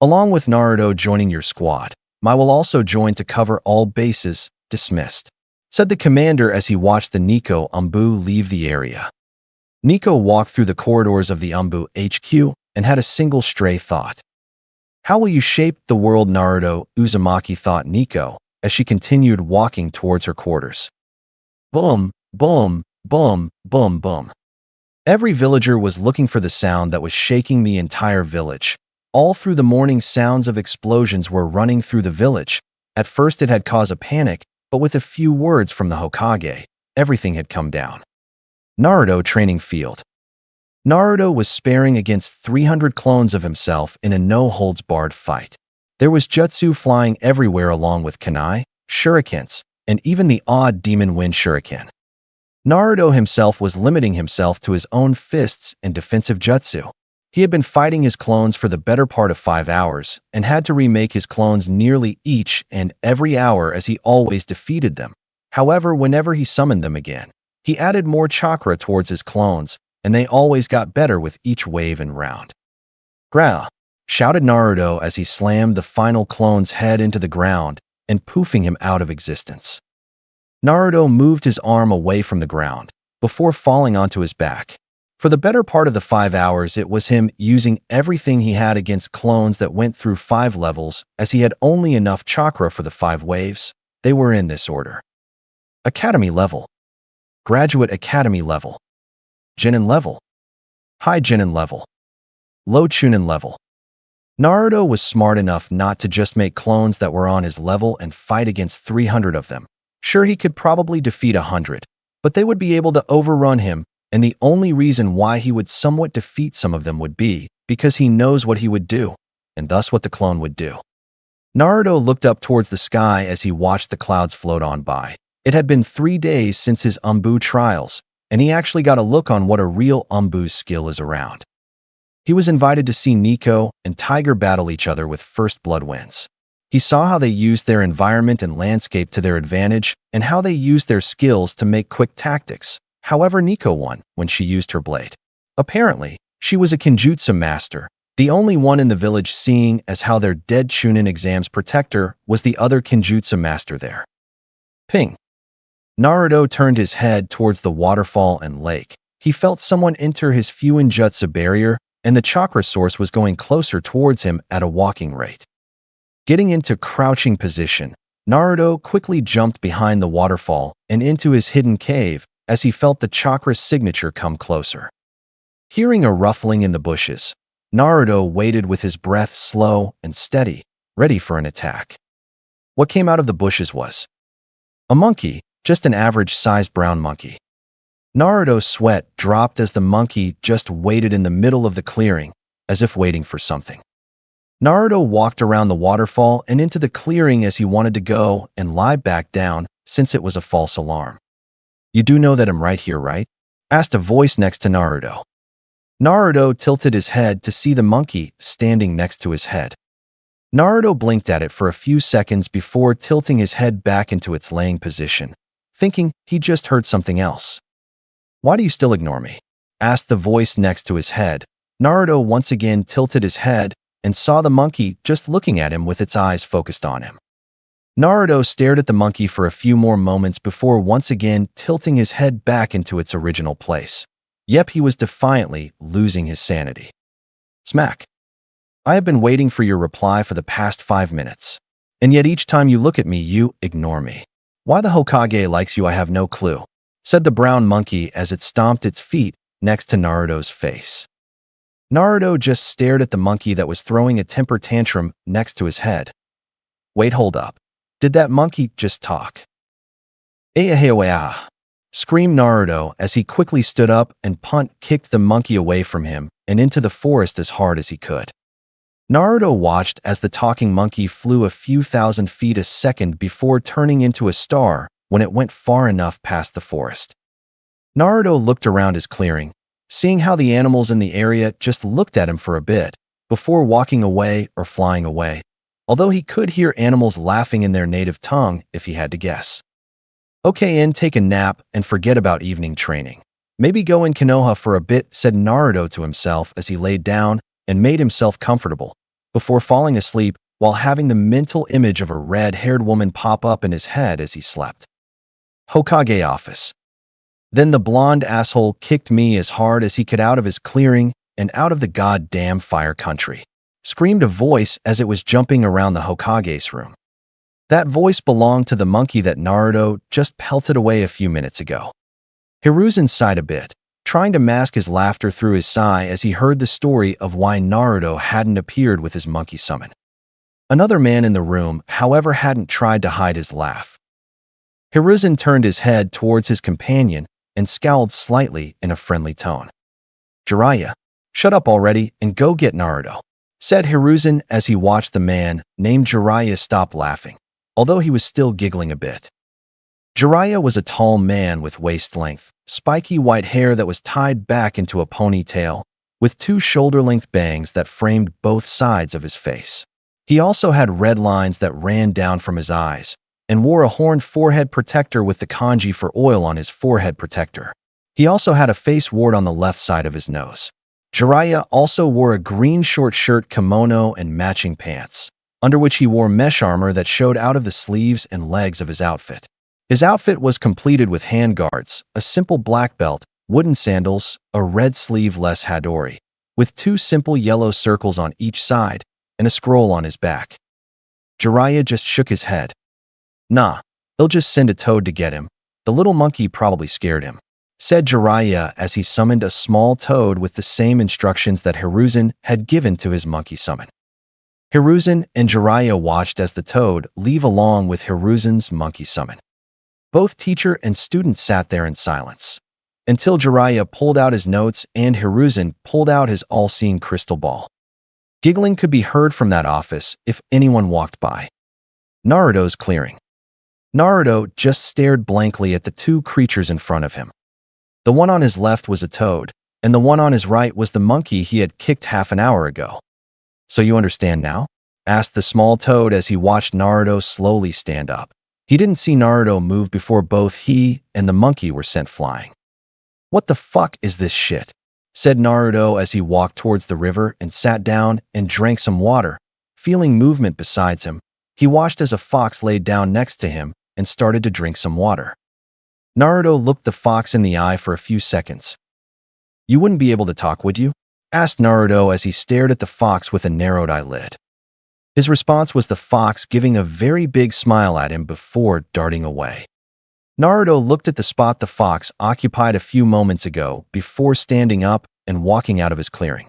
Along with Naruto joining your squad, I will also join to cover all bases. Dismissed, said the commander as he watched the Nico Umbu leave the area. Nico walked through the corridors of the Umbu HQ and had a single stray thought. How will you shape the world, Naruto Uzumaki, thought Nico as she continued walking towards her quarters. Boom, boom, boom, boom, boom. Every villager was looking for the sound that was shaking the entire village. All through the morning, sounds of explosions were running through the village. At first it had caused a panic, but with a few words from the Hokage, everything had come down. Naruto training field. Naruto was sparring against 300 clones of himself in a no-holds-barred fight. There was jutsu flying everywhere along with kunai, shurikens, and even the odd demon wind shuriken. Naruto himself was limiting himself to his own fists and defensive jutsu. He had been fighting his clones for the better part of 5 hours and had to remake his clones nearly each and every hour as he always defeated them. However, whenever he summoned them again, he added more chakra towards his clones, and they always got better with each wave and round. Gra! Shouted Naruto as he slammed the final clone's head into the ground and poofing him out of existence. Naruto moved his arm away from the ground before falling onto his back. For the better part of the 5 hours, it was him using everything he had against clones that went through 5 levels, as he had only enough chakra for the 5 waves. They were in this order: Academy level, Graduate Academy level, Genin level, High Genin level, Low Chunin level. Naruto was smart enough not to just make clones that were on his level and fight against 300 of them. Sure, he could probably defeat 100, but they would be able to overrun him, and the only reason why he would somewhat defeat some of them would be because he knows what he would do, and thus what the clone would do. Naruto looked up towards the sky as he watched the clouds float on by. It had been 3 days since his Umbu trials, and he actually got a look on what a real Umbu's skill is around. He was invited to see Nico and Tiger battle each other with first blood wins. He saw how they used their environment and landscape to their advantage and how they used their skills to make quick tactics. However, Nico won when she used her blade. Apparently, she was a Kenjutsu master, the only one in the village, seeing as how their dead Chunin exams protector was the other Kenjutsu master there. Ping! Naruto turned his head towards the waterfall and lake. He felt someone enter his Fuinjutsu barrier, and the chakra source was going closer towards him at a walking rate. Getting into crouching position, Naruto quickly jumped behind the waterfall and into his hidden cave as he felt the chakra's signature come closer. Hearing a ruffling in the bushes, Naruto waited with his breath slow and steady, ready for an attack. What came out of the bushes was a monkey, just an average-sized brown monkey. Naruto's sweat dropped as the monkey just waited in the middle of the clearing, as if waiting for something. Naruto walked around the waterfall and into the clearing as he wanted to go and lie back down, since it was a false alarm. "You do know that I'm right here, right?" asked a voice next to Naruto. Naruto tilted his head to see the monkey standing next to his head. Naruto blinked at it for a few seconds before tilting his head back into its laying position, thinking he just heard something else. "Why do you still ignore me?" asked the voice next to his head. Naruto once again tilted his head and saw the monkey just looking at him with its eyes focused on him. Naruto stared at the monkey for a few more moments before once again tilting his head back into its original place. Yep, he was defiantly losing his sanity. Smack. "I have been waiting for your reply for the past 5 minutes. And yet each time you look at me, you ignore me. Why the Hokage likes you, I have no clue," said the brown monkey as it stomped its feet next to Naruto's face. Naruto just stared at the monkey that was throwing a temper tantrum next to his head. Wait, hold up. Did that monkey just talk? "Ayahawa!" screamed Naruto as he quickly stood up and kicked the monkey away from him and into the forest as hard as he could. Naruto watched as the talking monkey flew a few thousand feet a second before turning into a star when it went far enough past the forest. Naruto looked around his clearing, seeing how the animals in the area just looked at him for a bit before walking away or flying away, although he could hear animals laughing in their native tongue if he had to guess. "Okay, and take a nap and forget about evening training. Maybe go in Konoha for a bit," said Naruto to himself as he laid down and made himself comfortable, before falling asleep while having the mental image of a red-haired woman pop up in his head as he slept. Hokage office. Then the blonde asshole kicked me as hard as he could out of his clearing and out of the goddamn fire country, screamed a voice as it was jumping around the Hokage's room. That voice belonged to the monkey that Naruto just pelted away a few minutes ago. Hiruzen sighed a bit, trying to mask his laughter through his sigh as he heard the story of why Naruto hadn't appeared with his monkey summon. Another man in the room, however, hadn't tried to hide his laugh. Hiruzen turned his head towards his companion and scowled slightly in a friendly tone. "Jiraiya, shut up already and go get Naruto," said Hiruzen as he watched the man named Jiraiya stop laughing, although he was still giggling a bit. Jiraiya was a tall man with waist-length, spiky white hair that was tied back into a ponytail, with 2 shoulder-length bangs that framed both sides of his face. He also had red lines that ran down from his eyes, and wore a horned forehead protector with the kanji for oil on his forehead protector. He also had a face wart on the left side of his nose. Jiraiya also wore a green short shirt, kimono, and matching pants, under which he wore mesh armor that showed out of the sleeves and legs of his outfit. His outfit was completed with handguards, a simple black belt, wooden sandals, a red sleeveless hadori, with two simple yellow circles on each side, and a scroll on his back. Jiraiya just shook his head. Nah, they'll just send a toad to get him. The little monkey probably scared him, said Jiraiya as he summoned a small toad with the same instructions that Hiruzen had given to his monkey summon. Hiruzen and Jiraiya watched as the toad leave along with Hiruzen's monkey summon. Both teacher and student sat there in silence, until Jiraiya pulled out his notes and Hiruzen pulled out his all-seeing crystal ball. Giggling could be heard from that office if anyone walked by. Naruto's clearing. Naruto just stared blankly at the two creatures in front of him. The one on his left was a toad, and the one on his right was the monkey he had kicked half an hour ago. "So you understand now?" asked the small toad as he watched Naruto slowly stand up. He didn't see Naruto move before both he and the monkey were sent flying. "What the fuck is this shit?" said Naruto as he walked towards the river and sat down and drank some water. Feeling movement besides him, he watched as a fox laid down next to him and started to drink some water. Naruto looked the fox in the eye for a few seconds. "You wouldn't be able to talk, would you?" asked Naruto as he stared at the fox with a narrowed eyelid. His response was the fox giving a very big smile at him before darting away. Naruto looked at the spot the fox occupied a few moments ago before standing up and walking out of his clearing.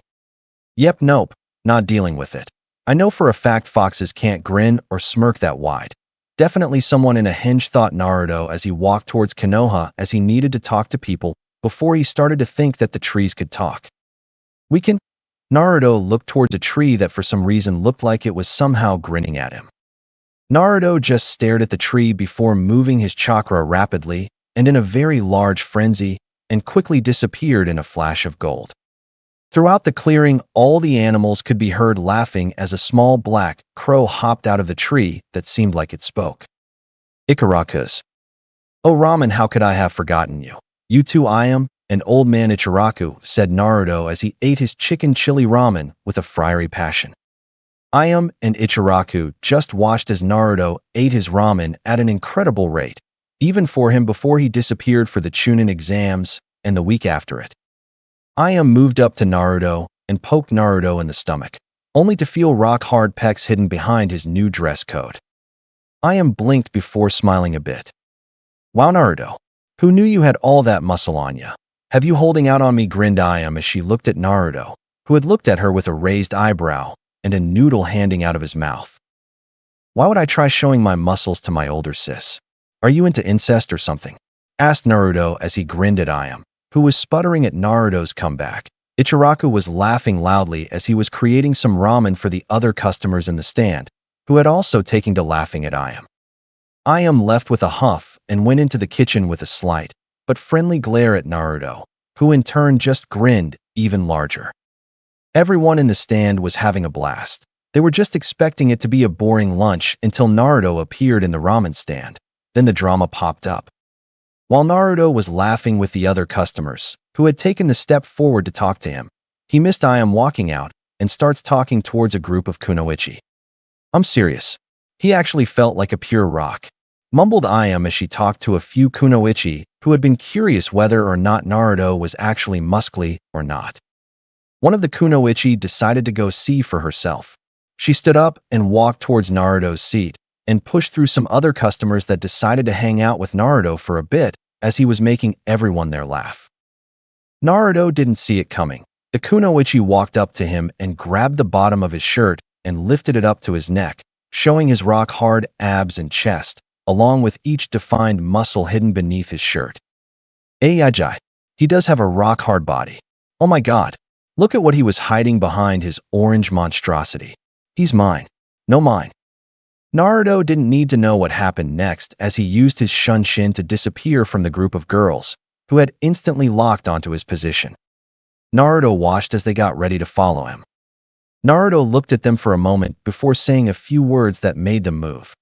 "Yep, nope, not dealing with it. I know for a fact foxes can't grin or smirk that wide. Definitely someone in a henge," thought Naruto as he walked towards Konoha as he needed to talk to people before he started to think that the trees could talk. "We can?" Naruto looked towards a tree that for some reason looked like it was somehow grinning at him. Naruto just stared at the tree before moving his chakra rapidly and in a very large frenzy and quickly disappeared in a flash of gold. Throughout the clearing, all the animals could be heard laughing as a small black crow hopped out of the tree that seemed like it spoke. "Ikaraku's. Oh Ramen, how could I have forgotten you? You too, I am an old man Ichiraku," said Naruto as he ate his chicken chili ramen with a fiery passion. Ayam and Ichiraku just watched as Naruto ate his ramen at an incredible rate, even for him before he disappeared for the Chunin exams and the week after it. Ayam moved up to Naruto and poked Naruto in the stomach, only to feel rock-hard pecs hidden behind his new dress code. Ayam blinked before smiling a bit. "Wow, Naruto, who knew you had all that muscle on ya? Have you holding out on me?" grinned Ayam as she looked at Naruto, who had looked at her with a raised eyebrow and a noodle handing out of his mouth. "Why would I try showing my muscles to my older sis? Are you into incest or something?" asked Naruto as he grinned at Ayam, who was sputtering at Naruto's comeback. Ichiraku was laughing loudly as he was creating some ramen for the other customers in the stand, who had also taken to laughing at Ayam. Ayam left with a huff and went into the kitchen with a slight but friendly glare at Naruto, who in turn just grinned even larger. Everyone in the stand was having a blast. They were just expecting it to be a boring lunch until Naruto appeared in the ramen stand. Then the drama popped up. While Naruto was laughing with the other customers, who had taken the step forward to talk to him, he missed Ayam walking out and starts talking towards a group of kunoichi. "I'm serious. He actually felt like a pure rock," mumbled Ayam as she talked to a few kunoichi who had been curious whether or not Naruto was actually muscly or not. One of the kunoichi decided to go see for herself. She stood up and walked towards Naruto's seat and pushed through some other customers that decided to hang out with Naruto for a bit as he was making everyone there laugh. Naruto didn't see it coming. The kunoichi walked up to him and grabbed the bottom of his shirt and lifted it up to his neck, showing his rock-hard abs and chest, along with each defined muscle hidden beneath his shirt. Ajay, he does have a rock-hard body. Oh my god, look at what he was hiding behind his orange monstrosity. He's mine. No mine. Naruto didn't need to know what happened next as he used his shunshin to disappear from the group of girls, who had instantly locked onto his position. Naruto watched as they got ready to follow him. Naruto looked at them for a moment before saying a few words that made them move.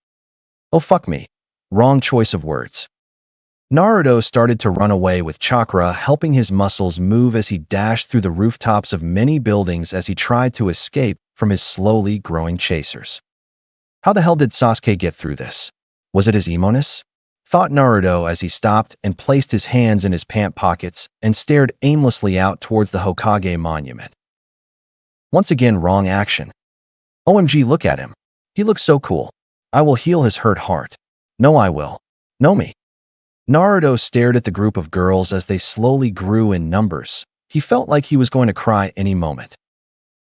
Oh fuck me. Wrong choice of words. Naruto started to run away with chakra, helping his muscles move as he dashed through the rooftops of many buildings as he tried to escape from his slowly growing chasers. How the hell did Sasuke get through this? Was it his emo-ness? Thought Naruto as he stopped and placed his hands in his pant pockets and stared aimlessly out towards the Hokage monument. Once again, wrong action. OMG, look at him. He looks so cool. I will heal his hurt heart. No, I will. No, me. Naruto stared at the group of girls as they slowly grew in numbers. He felt like he was going to cry any moment.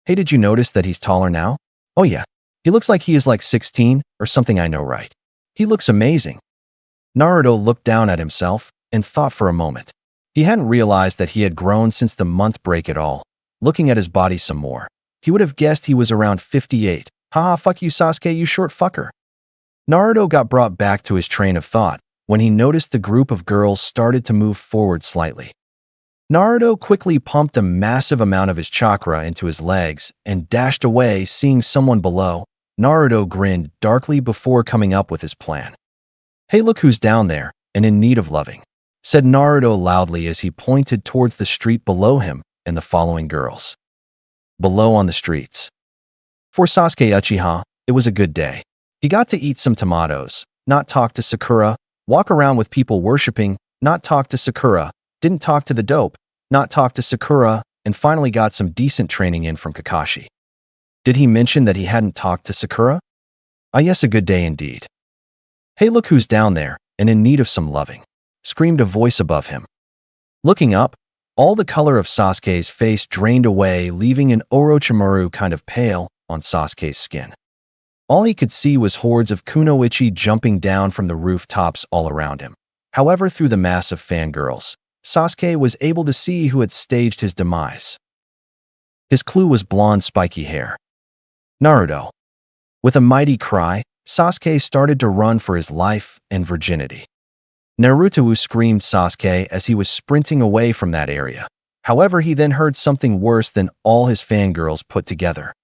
Hey, did you notice that he's taller now? Oh yeah. He looks like he is like 16 or something, I know, right? He looks amazing. Naruto looked down at himself and thought for a moment. He hadn't realized that he had grown since the month break at all. Looking at his body some more, he would have guessed he was around 58. Haha, fuck you, Sasuke, you short fucker. Naruto got brought back to his train of thought when he noticed the group of girls started to move forward slightly. Naruto quickly pumped a massive amount of his chakra into his legs and dashed away, seeing someone below. Naruto grinned darkly before coming up with his plan. Hey, look who's down there and in need of loving, said Naruto loudly as he pointed towards the street below him and the following girls. Below on the streets. For Sasuke Uchiha, it was a good day. He got to eat some tomatoes, not talk to Sakura, walk around with people worshipping, not talk to Sakura, didn't talk to the dope, not talk to Sakura, and finally got some decent training in from Kakashi. Did he mention that he hadn't talked to Sakura? Ah yes, a good day indeed. Hey, look who's down there and in need of some loving, screamed a voice above him. Looking up, all the color of Sasuke's face drained away, leaving an Orochimaru kind of pale on Sasuke's skin. All he could see was hordes of kunoichi jumping down from the rooftops all around him. However, through the mass of fangirls, Sasuke was able to see who had staged his demise. His clue was blonde, spiky hair. Naruto. With a mighty cry, Sasuke started to run for his life and virginity. Naruto screamed Sasuke as he was sprinting away from that area. However, he then heard something worse than all his fangirls put together.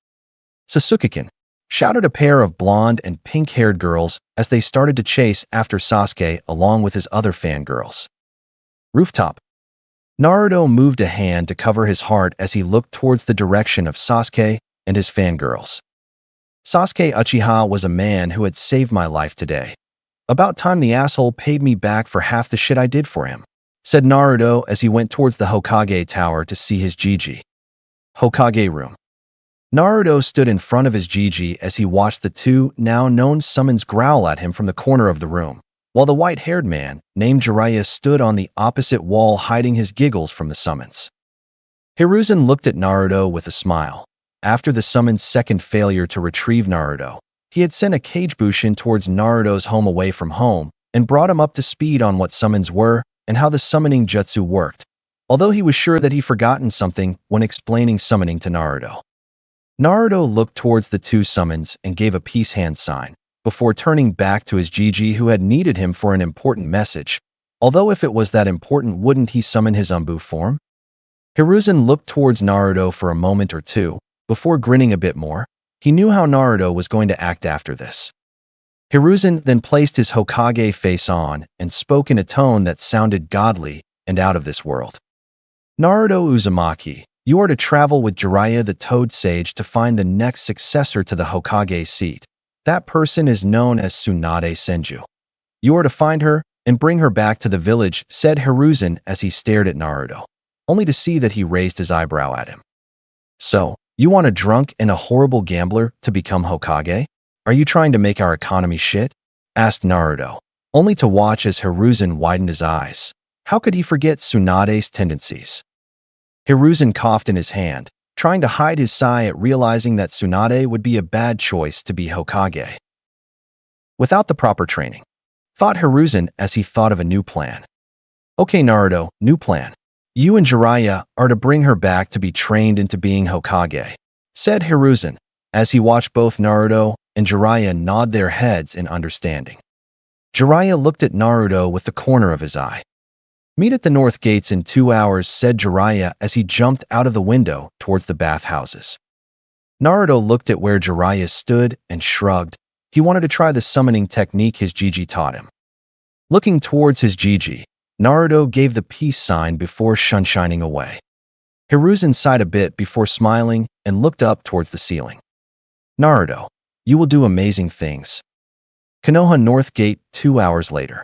Sasuke-kun, shouted a pair of blonde and pink-haired girls as they started to chase after Sasuke along with his other fangirls. Rooftop. Naruto moved a hand to cover his heart as he looked towards the direction of Sasuke and his fangirls. Sasuke Uchiha was a man who had saved my life today. About time the asshole paid me back for half the shit I did for him, said Naruto as he went towards the Hokage tower to see his Gigi. Hokage room. Naruto stood in front of his Gigi as he watched the two now-known summons growl at him from the corner of the room, while the white-haired man, named Jiraiya, stood on the opposite wall hiding his giggles from the summons. Hiruzen looked at Naruto with a smile. After the summon's second failure to retrieve Naruto, he had sent a Kagebushin towards Naruto's home away from home and brought him up to speed on what summons were and how the summoning jutsu worked, although he was sure that he'd forgotten something when explaining summoning to Naruto. Naruto looked towards the two summons and gave a peace hand sign, before turning back to his Gigi who had needed him for an important message, although if it was that important, wouldn't he summon his Umbu form? Hiruzen looked towards Naruto for a moment or two, before grinning a bit more. He knew how Naruto was going to act after this. Hiruzen then placed his Hokage face on and spoke in a tone that sounded godly and out of this world. Naruto Uzumaki, you are to travel with Jiraiya the Toad Sage to find the next successor to the Hokage seat. That person is known as Tsunade Senju. You are to find her and bring her back to the village, said Hiruzen as he stared at Naruto, only to see that he raised his eyebrow at him. So, you want a drunk and a horrible gambler to become Hokage? Are you trying to make our economy shit? Asked Naruto, only to watch as Hiruzen widened his eyes. How could he forget Tsunade's tendencies? Hiruzen coughed in his hand, trying to hide his sigh at realizing that Tsunade would be a bad choice to be Hokage. Without the proper training, thought Hiruzen as he thought of a new plan. Okay, Naruto, new plan. You and Jiraiya are to bring her back to be trained into being Hokage, said Hiruzen, as he watched both Naruto and Jiraiya nod their heads in understanding. Jiraiya looked at Naruto with the corner of his eye. Meet at the north gates in 2 hours, said Jiraiya as he jumped out of the window towards the bathhouses. Naruto looked at where Jiraiya stood and shrugged. He wanted to try the summoning technique his Gigi taught him. Looking towards his Gigi, Naruto gave the peace sign before shining away. Hiruzen sighed a bit before smiling and looked up towards the ceiling. Naruto, you will do amazing things. Konoha North Gate 2 hours later.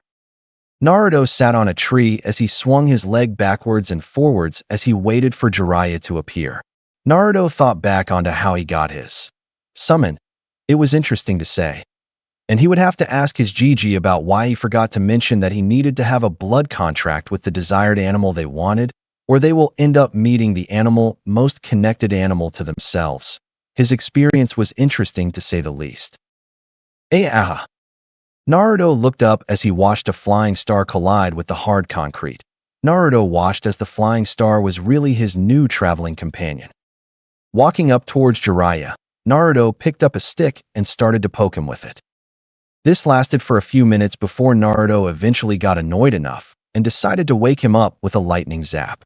Naruto sat on a tree as he swung his leg backwards and forwards as he waited for Jiraiya to appear. Naruto thought back onto how he got his summon. It was interesting to say. And he would have to ask his Gigi about why he forgot to mention that he needed to have a blood contract with the desired animal they wanted, or they will end up meeting the animal most connected animal to themselves. His experience was interesting to say the least. Aha! Naruto looked up as he watched a flying star collide with the hard concrete. Naruto watched as the flying star was really his new traveling companion. Walking up towards Jiraiya, Naruto picked up a stick and started to poke him with it. This lasted for a few minutes before Naruto eventually got annoyed enough and decided to wake him up with a lightning zap.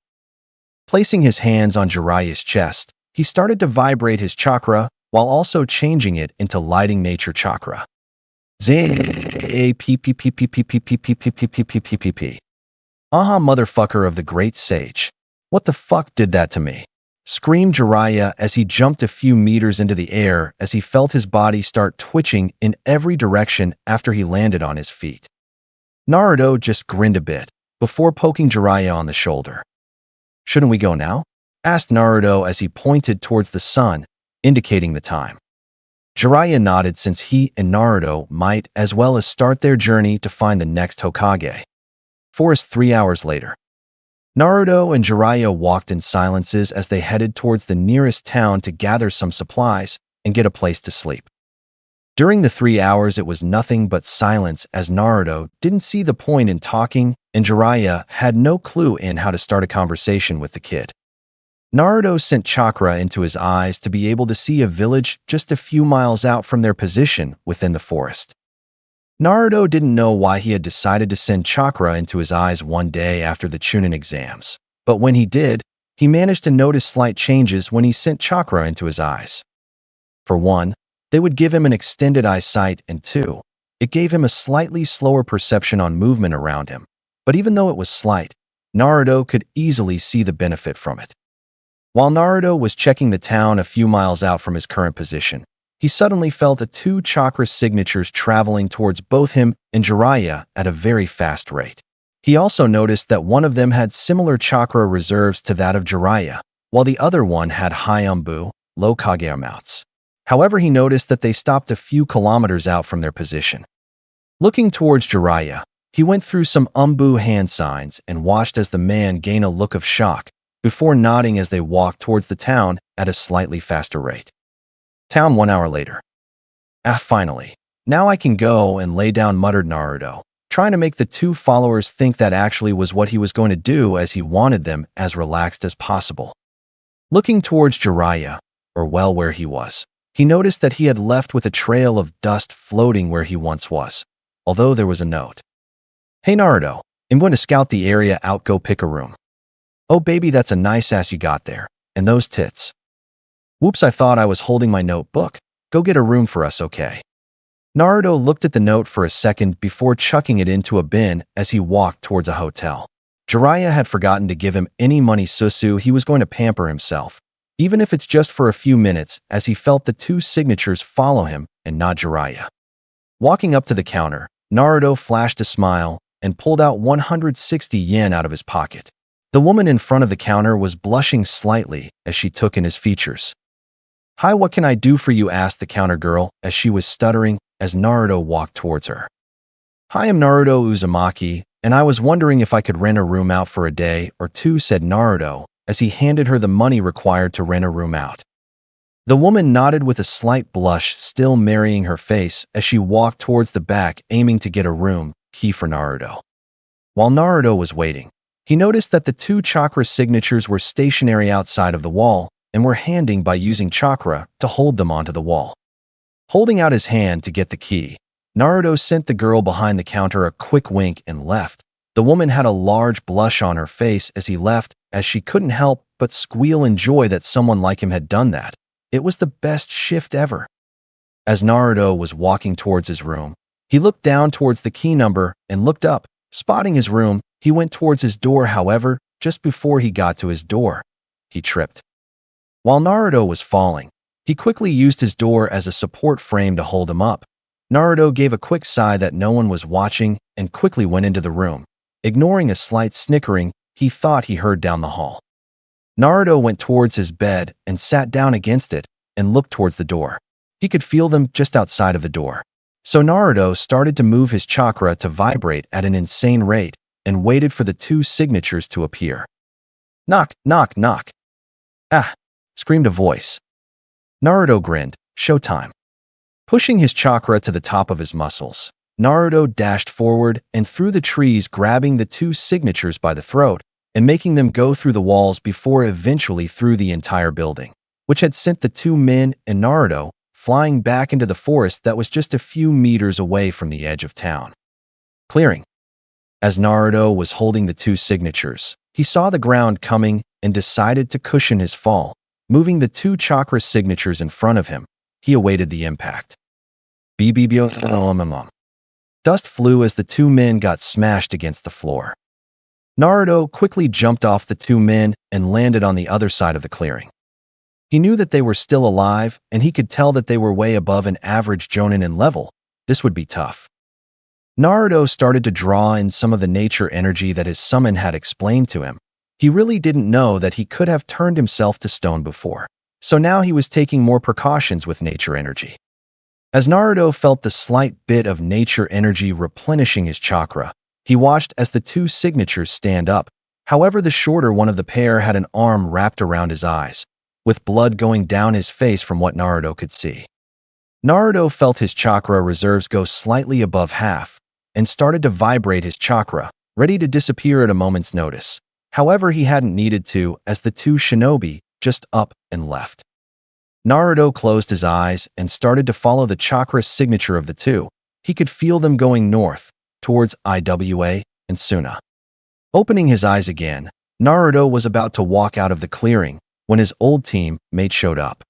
Placing his hands on Jiraiya's chest, he started to vibrate his chakra while also changing it into lighting nature chakra. Aha, motherfucker of the great sage. What the fuck did that to me? Screamed Jiraiya as he jumped a few meters into the air as he felt his body start twitching in every direction after he landed on his feet. Naruto just grinned a bit before poking Jiraiya on the shoulder. Shouldn't we go now? Asked Naruto as he pointed towards the sun, indicating the time. Jiraiya nodded since he and Naruto might as well as start their journey to find the next Hokage. Forest 3 hours later. Naruto and Jiraiya walked in silences as they headed towards the nearest town to gather some supplies and get a place to sleep. During the 3 hours it was nothing but silence as Naruto didn't see the point in talking and Jiraiya had no clue in how to start a conversation with the kid. Naruto sent chakra into his eyes to be able to see a village just a few miles out from their position within the forest. Naruto didn't know why he had decided to send chakra into his eyes one day after the Chunin exams, but when he did, he managed to notice slight changes when he sent chakra into his eyes. For one, they would give him an extended eyesight, and two, it gave him a slightly slower perception on movement around him, but even though it was slight, Naruto could easily see the benefit from it. While Naruto was checking the town a few miles out from his current position, he suddenly felt the 2 chakra signatures traveling towards both him and Jiraiya at a very fast rate. He also noticed that one of them had similar chakra reserves to that of Jiraiya, while the other one had high Umbu, low Kage amounts. However, he noticed that they stopped a few kilometers out from their position. Looking towards Jiraiya, he went through some Umbu hand signs and watched as the man gained a look of shock before nodding as they walked towards the town at a slightly faster rate. Town 1 hour later. Finally. Now I can go and lay down, muttered Naruto, trying to make the 2 followers think that actually was what he was going to do as he wanted them as relaxed as possible. Looking towards Jiraiya, or well where he was, he noticed that he had left with a trail of dust floating where he once was, although there was a note. Hey Naruto, I'm going to scout the area out, go pick a room. Oh baby, that's a nice ass you got there, and those tits. Whoops, I thought I was holding my notebook. Go get a room for us, okay? Naruto looked at the note for a second before chucking it into a bin as he walked towards a hotel. Jiraiya had forgotten to give him any money. Susu, he was going to pamper himself, even if it's just for a few minutes, as he felt the 2 signatures follow him and not Jiraiya. Walking up to the counter, Naruto flashed a smile and pulled out 160 yen out of his pocket. The woman in front of the counter was blushing slightly as she took in his features. Hi, what can I do for you? Asked the counter girl as she was stuttering as Naruto walked towards her. Hi, I'm Naruto Uzumaki, and I was wondering if I could rent a room out for a day or 2, said Naruto as he handed her the money required to rent a room out. The woman nodded with a slight blush, still marrying her face as she walked towards the back, aiming to get a room key for Naruto. While Naruto was waiting, he noticed that the 2 chakra signatures were stationary outside of the wall and were handing by using chakra to hold them onto the wall. Holding out his hand to get the key, Naruto sent the girl behind the counter a quick wink and left. The woman had a large blush on her face as he left, as she couldn't help but squeal in joy that someone like him had done that. It was the best shift ever. As Naruto was walking towards his room, he looked down towards the key number and looked up Spotting his room, he went towards his door. However, just before he got to his door, he tripped. While Naruto was falling, he quickly used his door as a support frame to hold him up. Naruto gave a quick sigh that no one was watching and quickly went into the room. Ignoring a slight snickering he thought he heard down the hall. Naruto went towards his bed and sat down against it and looked towards the door. He could feel them just outside of the door. So Naruto started to move his chakra to vibrate at an insane rate and waited for the two signatures to appear. Knock, knock, knock. Ah! Screamed a voice. Naruto grinned. Showtime. Pushing his chakra to the top of his muscles, Naruto dashed forward and through the trees, grabbing the two signatures by the throat and making them go through the walls before eventually through the entire building, which had sent the two men and Naruto flying back into the forest that was just a few meters away from the edge of town. Clearing. As Naruto was holding the two signatures, he saw the ground coming and decided to cushion his fall. Moving the two chakra signatures in front of him, he awaited the impact. Dust flew as the two men got smashed against the floor. Naruto quickly jumped off the two men and landed on the other side of the clearing. He knew that they were still alive, and he could tell that they were way above an average Jonin in level. This would be tough. Naruto started to draw in some of the nature energy that his summon had explained to him. He really didn't know that he could have turned himself to stone before, so now he was taking more precautions with nature energy. As Naruto felt the slight bit of nature energy replenishing his chakra, he watched as the two signatures stand up. However, the shorter one of the pair had an arm wrapped around his eyes, with blood going down his face from what Naruto could see. Naruto felt his chakra reserves go slightly above half and started to vibrate his chakra, ready to disappear at a moment's notice. However, he hadn't needed to, as the two shinobi just up and left. Naruto closed his eyes and started to follow the chakra signature of the two. He could feel them going north, towards Iwa and Suna. Opening his eyes again, Naruto was about to walk out of the clearing when his old teammate showed up.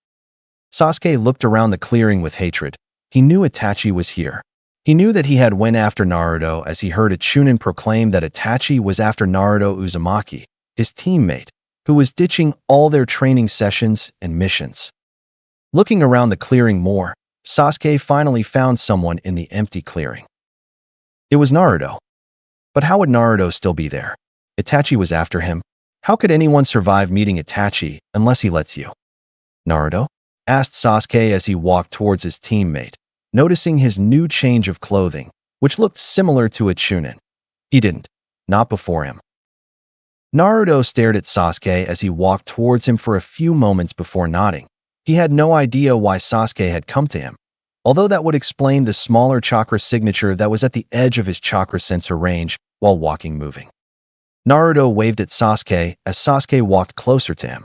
Sasuke looked around the clearing with hatred. He knew Itachi was here. He knew that he had went after Naruto as he heard a Chunin proclaim that Itachi was after Naruto Uzumaki, his teammate, who was ditching all their training sessions and missions. Looking around the clearing more, Sasuke finally found someone in the empty clearing. It was Naruto. But how would Naruto still be there? Itachi was after him. How could anyone survive meeting Itachi unless he lets you? Naruto? Asked Sasuke as he walked towards his teammate, noticing his new change of clothing, which looked similar to a Chunin. He didn't. Not before him. Naruto stared at Sasuke as he walked towards him for a few moments before nodding. He had no idea why Sasuke had come to him, although that would explain the smaller chakra signature that was at the edge of his chakra sensor range while moving. Naruto waved at Sasuke as Sasuke walked closer to him.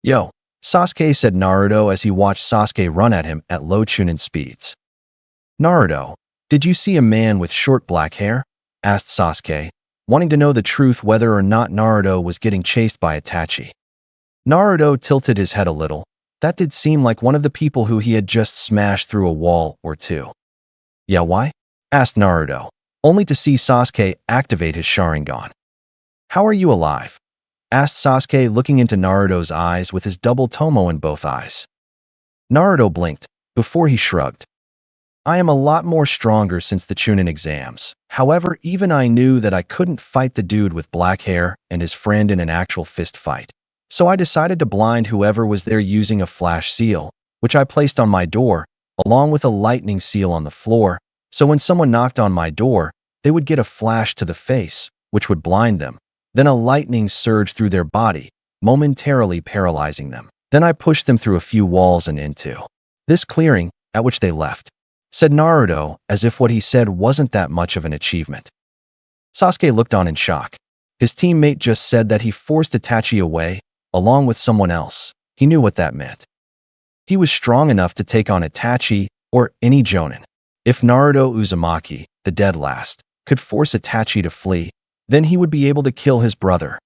Yo, Sasuke said Naruto as he watched Sasuke run at him at low Chunin speeds. Naruto, did you see a man with short black hair? Asked Sasuke, wanting to know the truth whether or not Naruto was getting chased by Itachi. Naruto tilted his head a little. That did seem like one of the people who he had just smashed through a wall or two. Yeah, why? Asked Naruto, only to see Sasuke activate his Sharingan. How are you alive? Asked Sasuke, looking into Naruto's eyes with his double tomo in both eyes. Naruto blinked before he shrugged. I am a lot more stronger since the Chunin exams. However, even I knew that I couldn't fight the dude with black hair and his friend in an actual fist fight. So I decided to blind whoever was there using a flash seal, which I placed on my door, along with a lightning seal on the floor, so when someone knocked on my door, they would get a flash to the face, which would blind them. Then a lightning surge through their body, momentarily paralyzing them. Then I pushed them through a few walls and into this clearing, at which they left, said Naruto, as if what he said wasn't that much of an achievement. Sasuke looked on in shock. His teammate just said that he forced Itachi away, along with someone else. He knew what that meant. He was strong enough to take on Itachi or any Jonin. If Naruto Uzumaki, the dead last, could force Itachi to flee, then he would be able to kill his brother.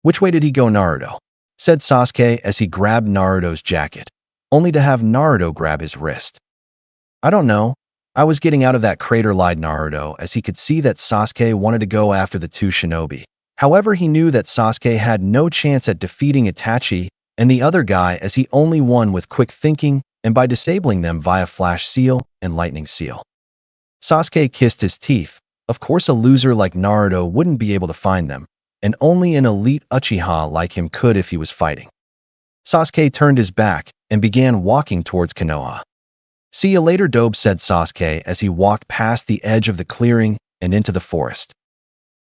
Which way did he go, Naruto? Said Sasuke as he grabbed Naruto's jacket, only to have Naruto grab his wrist. I don't know. I was getting out of that crater, lied Naruto, as he could see that Sasuke wanted to go after the two shinobi. However, he knew that Sasuke had no chance at defeating Itachi and the other guy, as he only won with quick thinking and by disabling them via Flash Seal and Lightning Seal. Sasuke kissed his teeth. Of course, a loser like Naruto wouldn't be able to find them, and only an elite Uchiha like him could if he was fighting. Sasuke turned his back and began walking towards Konoha. "See you later, Dobe," said Sasuke as he walked past the edge of the clearing and into the forest.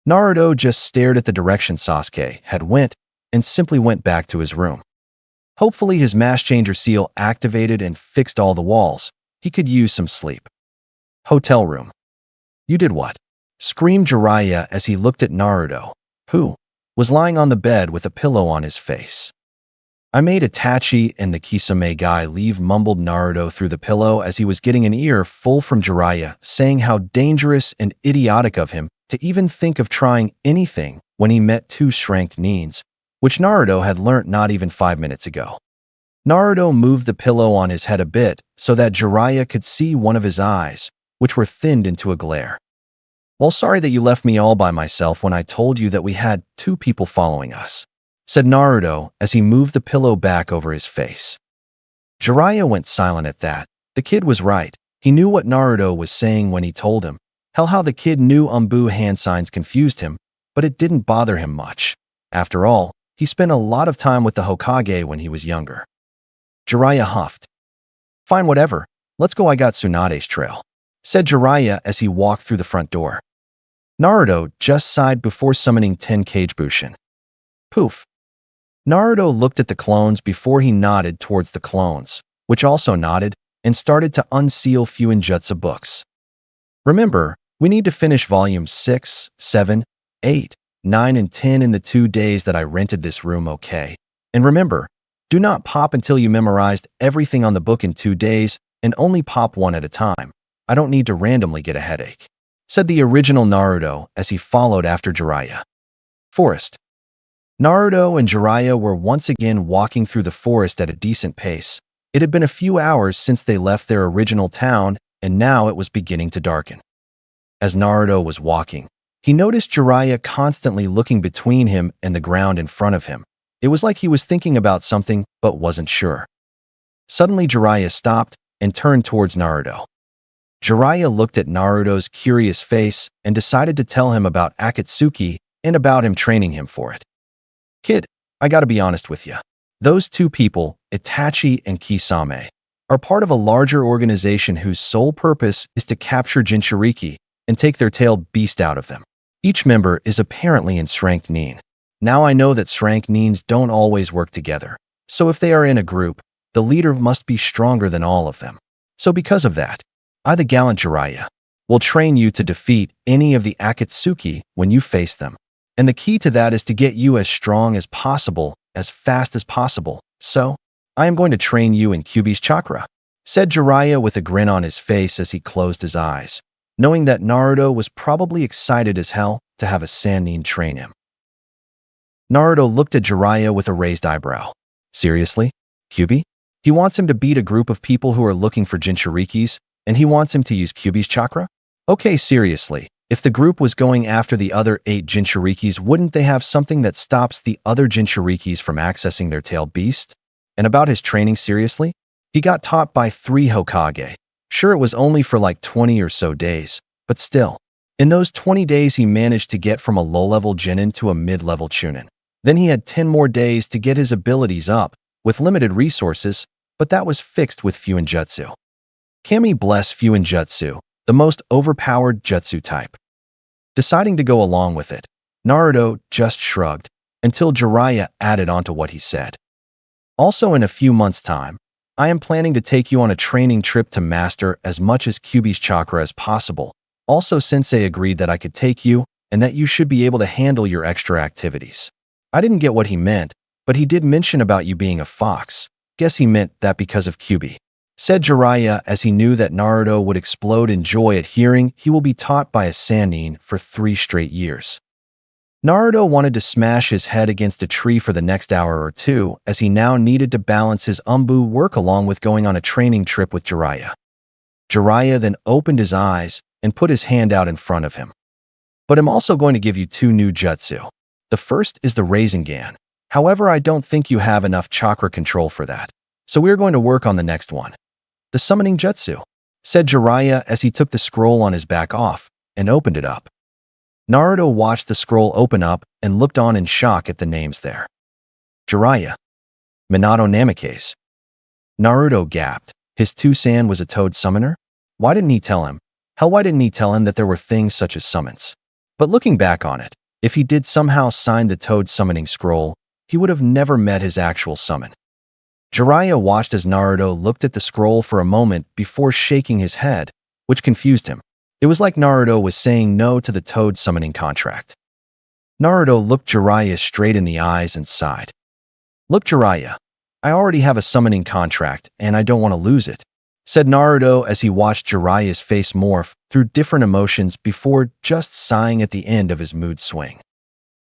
Naruto just stared at the direction Sasuke had went and simply went back to his room. Hopefully his mass changer seal activated and fixed all the walls. He could use some sleep. Hotel room. "You did what?" screamed Jiraiya as he looked at Naruto, who was lying on the bed with a pillow on his face. "I made Itachi and the Kisame guy leave," mumbled Naruto through the pillow as he was getting an earful from Jiraiya, saying how dangerous and idiotic of him to even think of trying anything when he met two shranked Nins, which Naruto had learnt not even 5 minutes ago. Naruto moved the pillow on his head a bit so that Jiraiya could see one of his eyes, which were thinned into a glare. "Well, sorry that you left me all by myself when I told you that we had two people following us," said Naruto as he moved the pillow back over his face. Jiraiya went silent at that. The kid was right. He knew what Naruto was saying when he told him. How the kid knew Umbu hand signs confused him, but it didn't bother him much. After all, he spent a lot of time with the Hokage when he was younger. Jiraiya huffed. "Fine, whatever. Let's go. I got Tsunade's trail," said Jiraiya as he walked through the front door. Naruto just sighed before summoning Tenkage-Bushin. Poof. Naruto looked at the clones before he nodded towards the clones, which also nodded and started to unseal Fuinjutsu books. "Remember, we need to finish volumes 6, 7, 8, 9, and 10 in the 2 days that I rented this room, okay? And remember, do not pop until you memorized everything on the book in 2 days, and only pop one at a time. I don't need to randomly get a headache," said the original Naruto as he followed after Jiraiya. Forest. Naruto and Jiraiya were once again walking through the forest at a decent pace. It had been a few hours since they left their original town, and now it was beginning to darken. As Naruto was walking, he noticed Jiraiya constantly looking between him and the ground in front of him. It was like he was thinking about something but wasn't sure. Suddenly, Jiraiya stopped and turned towards Naruto. Jiraiya looked at Naruto's curious face and decided to tell him about Akatsuki and about him training him for it. "Kid, I gotta be honest with you. Those two people, Itachi and Kisame, are part of a larger organization whose sole purpose is to capture Jinchuriki and take their tailed beast out of them. Each member is apparently in Shrank Nin. Now I know that Shrank Nins don't always work together, so if they are in a group, the leader must be stronger than all of them. So because of that, I, the gallant Jiraiya, will train you to defeat any of the Akatsuki when you face them. And the key to that is to get you as strong as possible, as fast as possible. So, I am going to train you in Kyuubi's chakra," said Jiraiya with a grin on his face as he closed his eyes, knowing that Naruto was probably excited as hell to have a Sannin train him. Naruto looked at Jiraiya with a raised eyebrow. "Seriously? Kyuubi? He wants him to beat a group of people who are looking for Jinchurikis, and he wants him to use Kyuubi's chakra? Okay, seriously. If the group was going after the other 8 Jinchurikis, wouldn't they have something that stops the other Jinchurikis from accessing their tailed beast? And about his training, seriously? He got taught by 3 Hokage. Sure, it was only for like 20 or so days, but still. In those 20 days, he managed to get from a low-level Chunin to a mid-level Chunin. Then he had 10 more days to get his abilities up, with limited resources, but that was fixed with Fuinjutsu. Kami bless Fuinjutsu, the most overpowered jutsu type. Deciding to go along with it, Naruto just shrugged, until Jiraiya added onto what he said. "Also, in a few months' time, I am planning to take you on a training trip to master as much as Kyuubi's chakra as possible. Also, Sensei agreed that I could take you, and that you should be able to handle your extra activities." I didn't get what he meant, but he did mention about you being a fox. Guess he meant that because of Kyuubi, said Jiraiya as he knew that Naruto would explode in joy at hearing he will be taught by a Sannin for 3 straight years. Naruto wanted to smash his head against a tree for the next hour or two, as he now needed to balance his Umbu work along with going on a training trip with Jiraiya. Jiraiya then opened his eyes and put his hand out in front of him. But I'm also going to give you 2 new jutsu. The first is the Rasengan. However, I don't think you have enough chakra control for that. So we're going to work on the next one. The summoning jutsu, said Jiraiya as he took the scroll on his back off and opened it up. Naruto watched the scroll open up and looked on in shock at the names there. Jiraiya. Minato Namikaze. Naruto gasped. His Tusan was a toad summoner? Why didn't he tell him? Hell, why didn't he tell him that there were things such as summons? But looking back on it, if he did somehow sign the toad summoning scroll, he would have never met his actual summon. Jiraiya watched as Naruto looked at the scroll for a moment before shaking his head, which confused him. It was like Naruto was saying no to the toad summoning contract. Naruto looked Jiraiya straight in the eyes and sighed. Look, Jiraiya, I already have a summoning contract and I don't want to lose it, said Naruto as he watched Jiraiya's face morph through different emotions before just sighing at the end of his mood swing.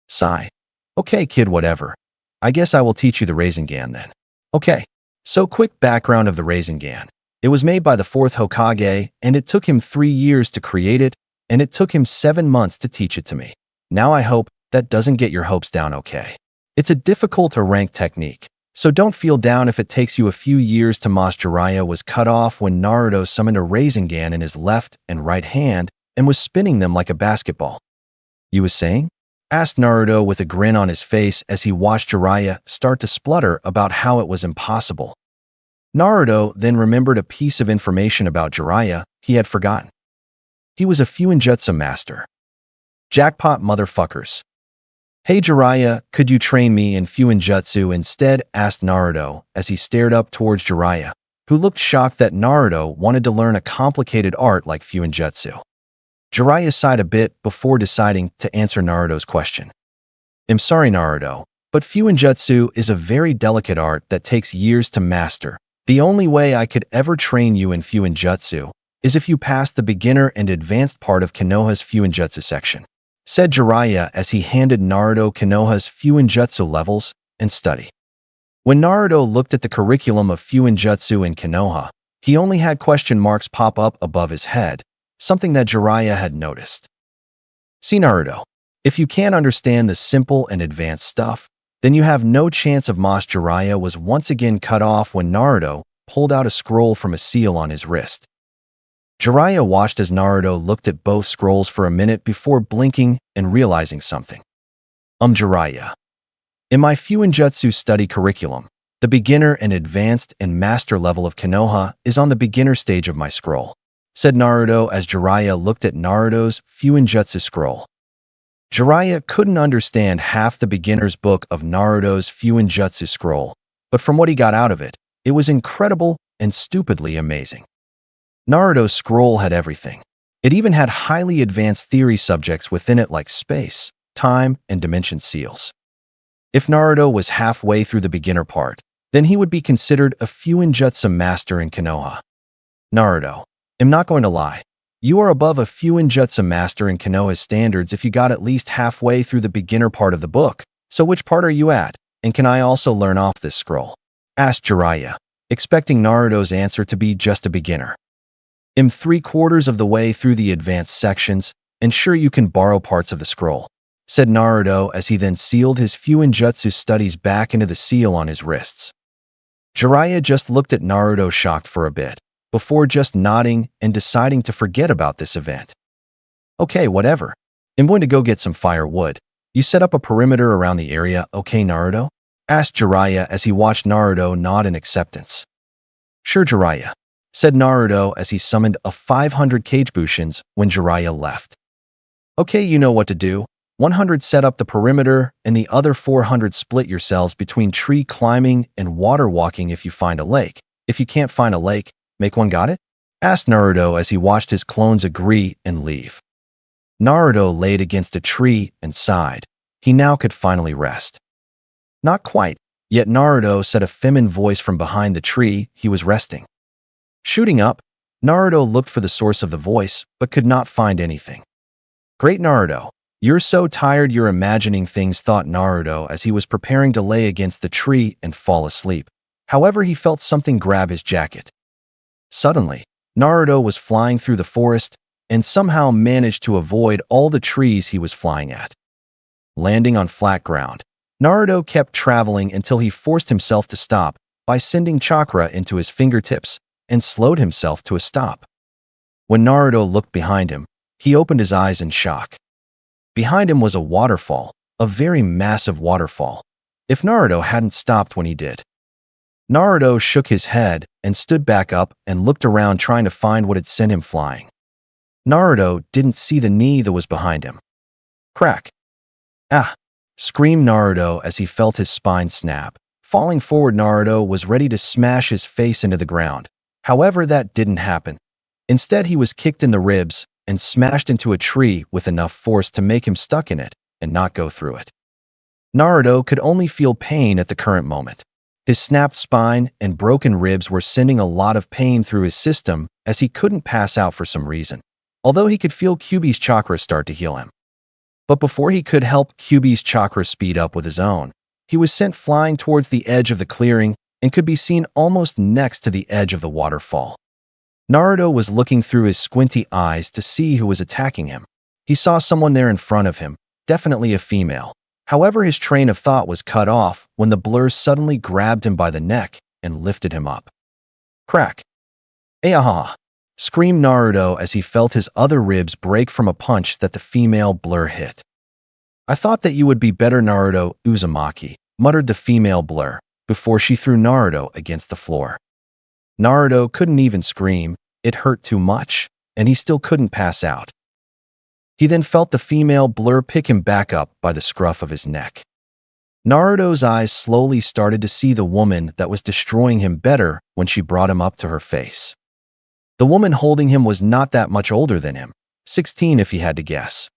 Sigh. Okay, kid, whatever. I guess I will teach you the Rasengan then. Okay. So quick background of the Rasengan. It was made by the 4th Hokage, and it took him 3 years to create it, and it took him 7 months to teach it to me. Now I hope that doesn't get your hopes down, okay? It's a difficult to rank technique, so don't feel down if it takes you a few years to master. Jiraiya was cut off when Naruto summoned a Rasengan in his left and right hand and was spinning them like a basketball. You was saying? Asked Naruto with a grin on his face as he watched Jiraiya start to splutter about how it was impossible. Naruto then remembered a piece of information about Jiraiya he had forgotten. He was a Fuinjutsu master. Jackpot, motherfuckers. Hey Jiraiya, could you train me in Fuinjutsu instead? Asked Naruto as he stared up towards Jiraiya, who looked shocked that Naruto wanted to learn a complicated art like Fuinjutsu. Jiraiya sighed a bit before deciding to answer Naruto's question. I'm sorry, Naruto, but Fuinjutsu is a very delicate art that takes years to master. The only way I could ever train you in Fuinjutsu is if you pass the beginner and advanced part of Konoha's Fuinjutsu section, said Jiraiya as he handed Naruto Konoha's Fuinjutsu levels and study. When Naruto looked at the curriculum of Fuinjutsu in Konoha, he only had question marks pop up above his head, something that Jiraiya had noticed. See, Naruto, if you can't understand the simple and advanced stuff, then you have no chance of Mas. Jiraiya was once again cut off when Naruto pulled out a scroll from a seal on his wrist. Jiraiya watched as Naruto looked at both scrolls for a minute before blinking and realizing something. Jiraiya. In my Fuinjutsu study curriculum, the beginner and advanced and master level of Konoha is on the beginner stage of my scroll, said Naruto as Jiraiya looked at Naruto's Fuinjutsu scroll. Jiraiya couldn't understand half the beginner's book of Naruto's Fuinjutsu scroll, but from what he got out of it, it was incredible and stupidly amazing. Naruto's scroll had everything. It even had highly advanced theory subjects within it like space, time, and dimension seals. If Naruto was halfway through the beginner part, then he would be considered a Fuinjutsu master in Konoha. Naruto, I'm not going to lie. You are above a Fuinjutsu master in Konoha's standards if you got at least halfway through the beginner part of the book. So which part are you at, and can I also learn off this scroll? Asked Jiraiya, expecting Naruto's answer to be just a beginner. I'm 3/4 of the way through the advanced sections, and sure you can borrow parts of the scroll, said Naruto as he then sealed his Fuinjutsu studies back into the seal on his wrists. Jiraiya just looked at Naruto shocked for a bit, before just nodding and deciding to forget about this event. Okay, whatever. I'm going to go get some firewood. You set up a perimeter around the area, okay, Naruto? Asked Jiraiya as he watched Naruto nod in acceptance. Sure, Jiraiya, said Naruto as he summoned a 500 Kagebushins when Jiraiya left. Okay, you know what to do. 100 set up the perimeter, and the other 400 split yourselves between tree climbing and water walking if you find a lake. If you can't find a lake, make one, got it? Asked Naruto as he watched his clones agree and leave. Naruto laid against a tree and sighed. He now could finally rest. Not quite, yet Naruto said a feminine voice from behind the tree he was resting. Shooting up, Naruto looked for the source of the voice, but could not find anything. Great Naruto, you're so tired you're imagining things, thought Naruto as he was preparing to lay against the tree and fall asleep. However, he felt something grab his jacket. Suddenly, Naruto was flying through the forest and somehow managed to avoid all the trees he was flying at. Landing on flat ground, Naruto kept traveling until he forced himself to stop by sending chakra into his fingertips and slowed himself to a stop. When Naruto looked behind him, he opened his eyes in shock. Behind him was a waterfall, a very massive waterfall, if Naruto hadn't stopped when he did. Naruto shook his head and stood back up and looked around trying to find what had sent him flying. Naruto didn't see the knee that was behind him. Crack! Ah! Screamed Naruto as he felt his spine snap. Falling forward, Naruto was ready to smash his face into the ground. However, that didn't happen. Instead, he was kicked in the ribs and smashed into a tree with enough force to make him stuck in it and not go through it. Naruto could only feel pain at the current moment. His snapped spine and broken ribs were sending a lot of pain through his system as he couldn't pass out for some reason, although he could feel Kyuubi's chakra start to heal him. But before he could help Kyuubi's chakra speed up with his own, he was sent flying towards the edge of the clearing and could be seen almost next to the edge of the waterfall. Naruto was looking through his squinty eyes to see who was attacking him. He saw someone there in front of him, definitely a female. However, his train of thought was cut off when the blur suddenly grabbed him by the neck and lifted him up. Crack! Ayaha! Screamed Naruto as he felt his other ribs break from a punch that the female blur hit. I thought that you would be better, Naruto Uzumaki, muttered the female blur, before she threw Naruto against the floor. Naruto couldn't even scream, it hurt too much, and he still couldn't pass out. He then felt the female blur pick him back up by the scruff of his neck. Naruto's eyes slowly started to see the woman that was destroying him better when she brought him up to her face. The woman holding him was not that much older than him, 16 if he had to guess.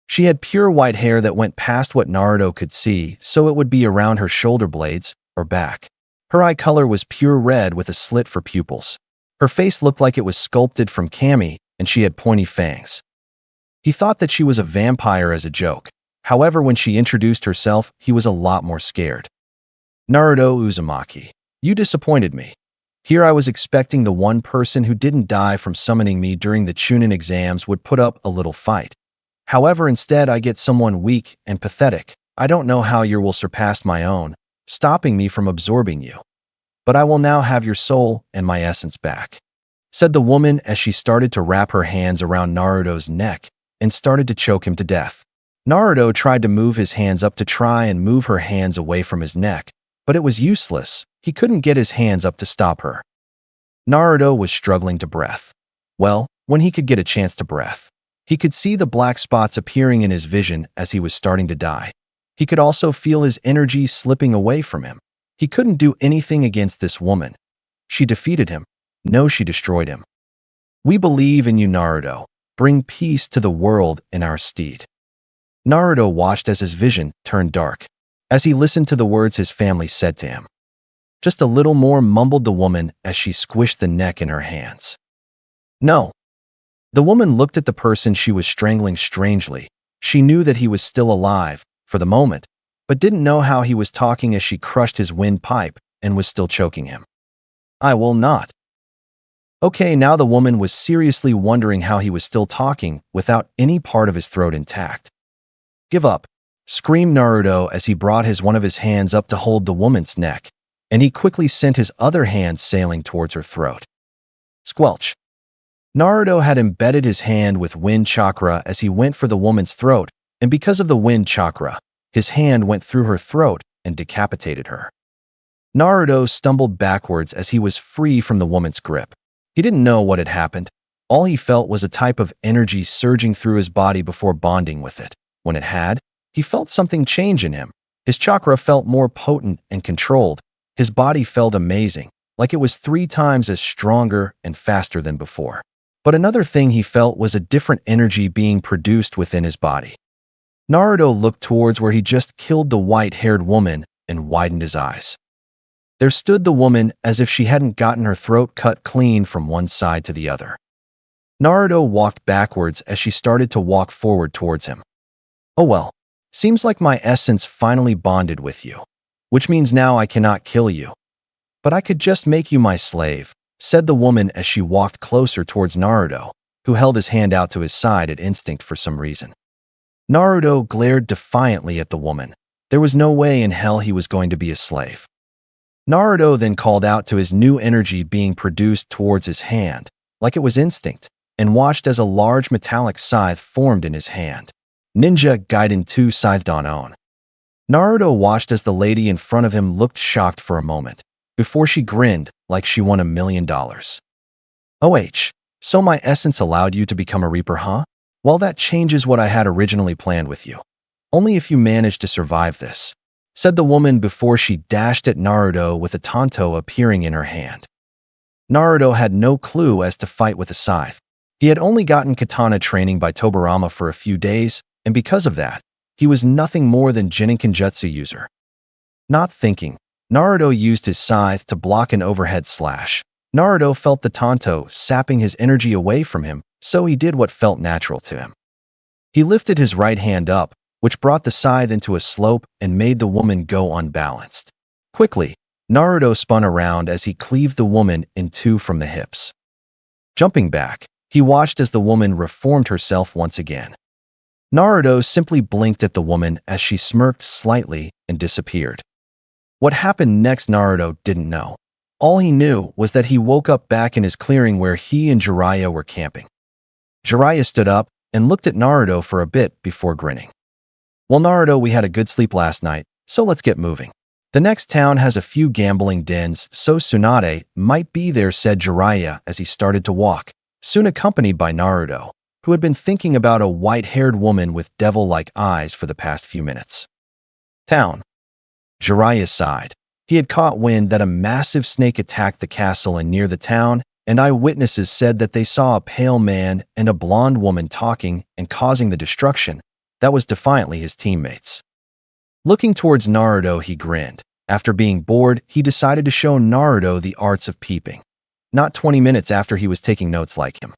She had pure white hair that went past what Naruto could see, so it would be around her shoulder blades or back. Her eye color was pure red with a slit for pupils. Her face looked like it was sculpted from kami, and she had pointy fangs. He thought that she was a vampire as a joke. However, when she introduced herself, he was a lot more scared. Naruto Uzumaki, you disappointed me. Here I was expecting the one person who didn't die from summoning me during the Chunin exams would put up a little fight. However, instead I get someone weak and pathetic. I don't know how your will surpass my own, stopping me from absorbing you. But I will now have your soul and my essence back, said the woman as she started to wrap her hands around Naruto's neck and started to choke him to death. Naruto tried to move his hands up to try and move her hands away from his neck, but it was useless. He couldn't get his hands up to stop her. Naruto was struggling to breath. Well, when he could get a chance to breath, he could see the black spots appearing in his vision as he was starting to die. He could also feel his energy slipping away from him. He couldn't do anything against this woman. She defeated him. No, she destroyed him. We believe in you, Naruto. Bring peace to the world in our stead. Naruto watched as his vision turned dark, as he listened to the words his family said to him. Just a little more, mumbled the woman as she squished the neck in her hands. No. The woman looked at the person she was strangling strangely. She knew that he was still alive, for the moment, but didn't know how he was talking as she crushed his windpipe and was still choking him. I will not. Okay, now the woman was seriously wondering how he was still talking without any part of his throat intact. Give up, screamed Naruto as he brought one of his hands up to hold the woman's neck, and he quickly sent his other hand sailing towards her throat. Squelch. Naruto had embedded his hand with wind chakra as he went for the woman's throat, and because of the wind chakra, his hand went through her throat and decapitated her. Naruto stumbled backwards as he was free from the woman's grip. He didn't know what had happened. All he felt was a type of energy surging through his body before bonding with it. When it had, he felt something change in him. His chakra felt more potent and controlled. His body felt amazing, like it was 3 times as stronger and faster than before. But another thing he felt was a different energy being produced within his body. Naruto looked towards where he just killed the white-haired woman and widened his eyes. There stood the woman as if she hadn't gotten her throat cut clean from one side to the other. Naruto walked backwards as she started to walk forward towards him. Oh well, seems like my essence finally bonded with you, which means now I cannot kill you. But I could just make you my slave, said the woman as she walked closer towards Naruto, who held his hand out to his side at instinct for some reason. Naruto glared defiantly at the woman. There was no way in hell he was going to be a slave. Naruto then called out to his new energy being produced towards his hand, like it was instinct, and watched as a large metallic scythe formed in his hand. Ninja Gaiden 2 scythed on. Naruto watched as the lady in front of him looked shocked for a moment, before she grinned like she won $1 million. "Oh, so my essence allowed you to become a Reaper, huh? Well, that changes what I had originally planned with you. Only if you manage to survive this," said the woman before she dashed at Naruto with a tanto appearing in her hand. Naruto had no clue as to fight with a scythe. He had only gotten katana training by Tobirama for a few days, and because of that, he was nothing more than Genin Kenjutsu user. Not thinking, Naruto used his scythe to block an overhead slash. Naruto felt the tanto sapping his energy away from him, so he did what felt natural to him. He lifted his right hand up, which brought the scythe into a slope and made the woman go unbalanced. Quickly, Naruto spun around as he cleaved the woman in two from the hips. Jumping back, he watched as the woman reformed herself once again. Naruto simply blinked at the woman as she smirked slightly and disappeared. What happened next Naruto didn't know. All he knew was that he woke up back in his clearing where he and Jiraiya were camping. Jiraiya stood up and looked at Naruto for a bit before grinning. "Well, Naruto, we had a good sleep last night, so let's get moving. The next town has a few gambling dens, so Tsunade might be there," said Jiraiya as he started to walk, soon accompanied by Naruto, who had been thinking about a white-haired woman with devil-like eyes for the past few minutes. Town. Jiraiya sighed. He had caught wind that a massive snake attacked the castle and near the town, and eyewitnesses said that they saw a pale man and a blonde woman talking and causing the destruction. That was defiantly his teammates. Looking towards Naruto, he grinned. After being bored, he decided to show Naruto the arts of peeping. Not 20 minutes after he was taking notes like him.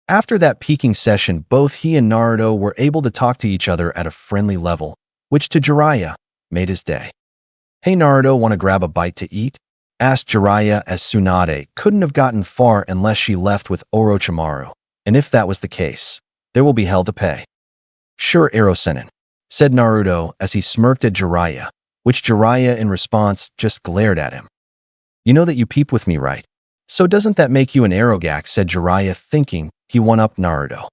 After that peeking session, both he and Naruto were able to talk to each other at a friendly level, which to Jiraiya made his day. "Hey Naruto, want to grab a bite to eat?" asked Jiraiya as Tsunade couldn't have gotten far unless she left with Orochimaru, and if that was the case, there will be hell to pay. "Sure, Erosenin," said Naruto as he smirked at Jiraiya, which Jiraiya in response just glared at him. "You know that you peep with me, right? So doesn't that make you an Arogak?" said Jiraiya, thinking he one-upped Naruto.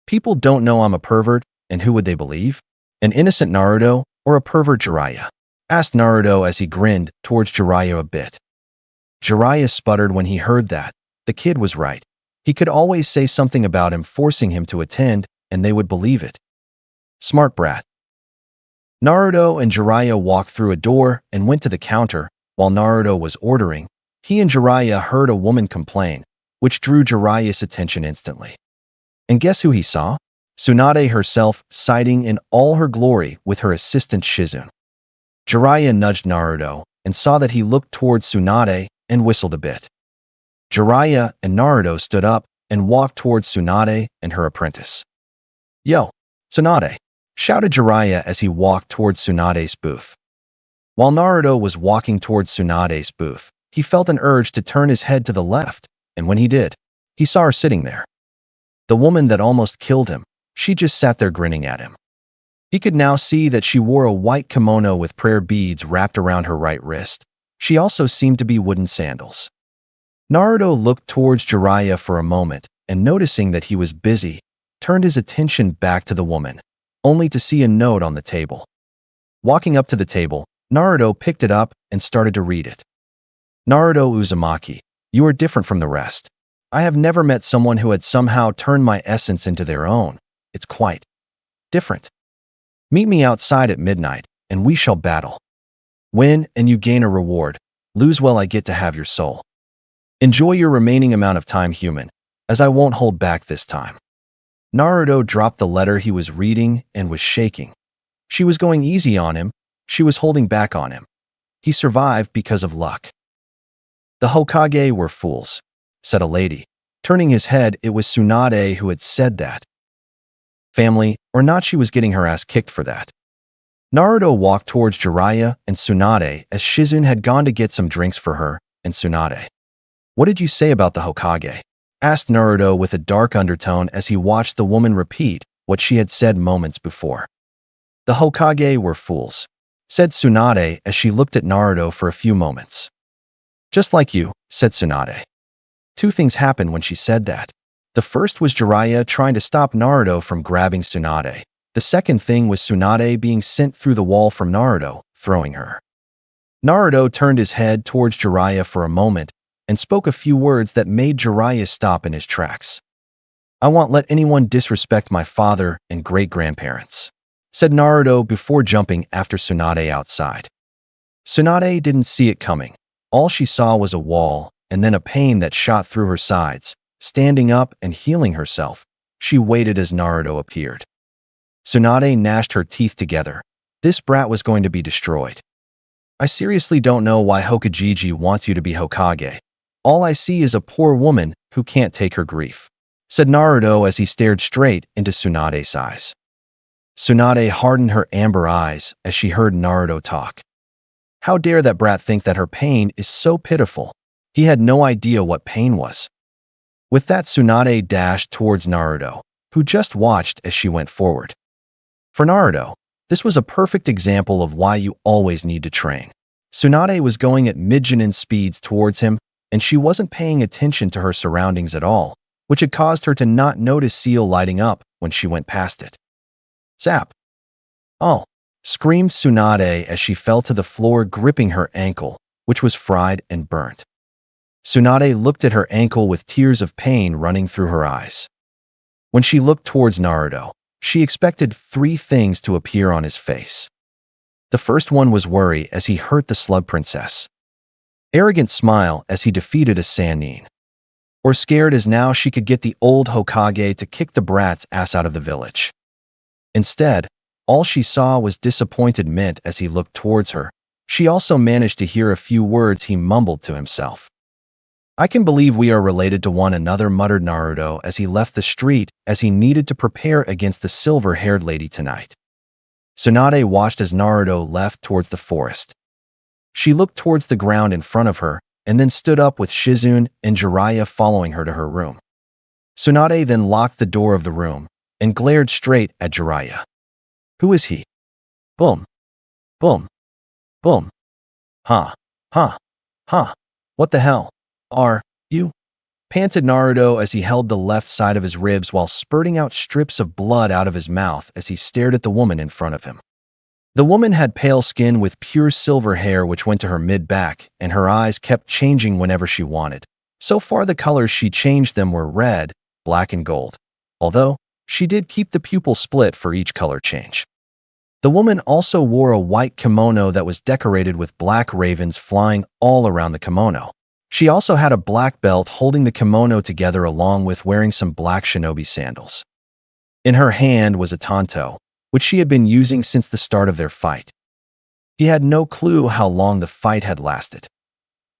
"People don't know I'm a pervert, and who would they believe? An innocent Naruto or a pervert Jiraiya?" asked Naruto as he grinned towards Jiraiya a bit. Jiraiya sputtered when he heard that. The kid was right. He could always say something about him, forcing him to attend, and they would believe it. Smart brat. Naruto and Jiraiya walked through a door and went to the counter. While Naruto was ordering, he and Jiraiya heard a woman complain, which drew Jiraiya's attention instantly. And guess who he saw? Tsunade herself, siding in all her glory with her assistant Shizune. Jiraiya nudged Naruto and saw that he looked towards Tsunade and whistled a bit. Jiraiya and Naruto stood up and walked towards Tsunade and her apprentice. "Yo, Tsunade!" shouted Jiraiya as he walked towards Tsunade's booth. While Naruto was walking towards Tsunade's booth, he felt an urge to turn his head to the left, and when he did, he saw her sitting there. The woman that almost killed him, she just sat there grinning at him. He could now see that she wore a white kimono with prayer beads wrapped around her right wrist. She also seemed to be wooden sandals. Naruto looked towards Jiraiya for a moment, and noticing that he was busy, turned his attention back to the woman, only to see a note on the table. Walking up to the table, Naruto picked it up and started to read it. "Naruto Uzumaki, you are different from the rest. I have never met someone who had somehow turned my essence into their own. It's quite different. Meet me outside at midnight, and we shall battle. Win, and you gain a reward. Lose, well, I get to have your soul. Enjoy your remaining amount of time, human, as I won't hold back this time." Naruto dropped the letter he was reading and was shaking. She was going easy on him. She was holding back on him. He survived because of luck. "The Hokage were fools," said a lady. Turning his head, it was Tsunade who had said that. Family or not, she was getting her ass kicked for that. Naruto walked towards Jiraiya and Tsunade as Shizune had gone to get some drinks for her and Tsunade. What did you say about the Hokage? Asked Naruto with a dark undertone as he watched the woman repeat what she had said moments before. The Hokage were fools, said Tsunade as she looked at Naruto for a few moments. Just like you, said Tsunade. Two things happened when she said that. The first was Jiraiya trying to stop Naruto from grabbing Tsunade. The second thing was Tsunade being sent through the wall from Naruto, throwing her. Naruto turned his head towards Jiraiya for a moment and spoke a few words that made Jiraiya stop in his tracks. I won't let anyone disrespect my father and great-grandparents, said Naruto before jumping after Tsunade outside. Tsunade didn't see it coming. All she saw was a wall and then a pain that shot through her sides. Standing up and healing herself, she waited as Naruto appeared. Tsunade gnashed her teeth together. This brat was going to be destroyed. I seriously don't know why Hokage wants you to be Hokage. All I see is a poor woman who can't take her grief, said Naruto as he stared straight into Tsunade's eyes. Tsunade hardened her amber eyes as she heard Naruto talk. How dare that brat think that her pain is so pitiful? He had no idea what pain was. With that, Tsunade dashed towards Naruto, who just watched as she went forward. For Naruto, this was a perfect example of why you always need to train. Tsunade was going at mid-genin speeds towards him, and she wasn't paying attention to her surroundings at all, which had caused her to not notice Seal lighting up when she went past it. Zap! Oh! Screamed Tsunade as she fell to the floor, gripping her ankle, which was fried and burnt. Tsunade looked at her ankle with tears of pain running through her eyes. When she looked towards Naruto, she expected three things to appear on his face. The first one was worry as he hurt the slug princess. Arrogant smile as he defeated a Sannin. Or scared as now she could get the old Hokage to kick the brat's ass out of the village. Instead, all she saw was disappointed mint as he looked towards her. She also managed to hear a few words he mumbled to himself. I can believe we are related to one another, muttered Naruto as he left the street as he needed to prepare against the silver-haired lady tonight. Tsunade watched as Naruto left towards the forest. She looked towards the ground in front of her and then stood up with Shizune and Jiraiya following her to her room. Tsunade then locked the door of the room and glared straight at Jiraiya. Who is he? Boom. Boom. Boom. Ha. Ha. Ha. What the hell? Are you? Panted Naruto as he held the left side of his ribs while spurting out strips of blood out of his mouth as he stared at the woman in front of him. The woman had pale skin with pure silver hair which went to her mid-back, and her eyes kept changing whenever she wanted. So far the colors she changed them were red, black, and gold, although she did keep the pupil split for each color change. The woman also wore a white kimono that was decorated with black ravens flying all around the kimono. She also had a black belt holding the kimono together along with wearing some black shinobi sandals. In her hand was a tanto, which she had been using since the start of their fight. He had no clue how long the fight had lasted.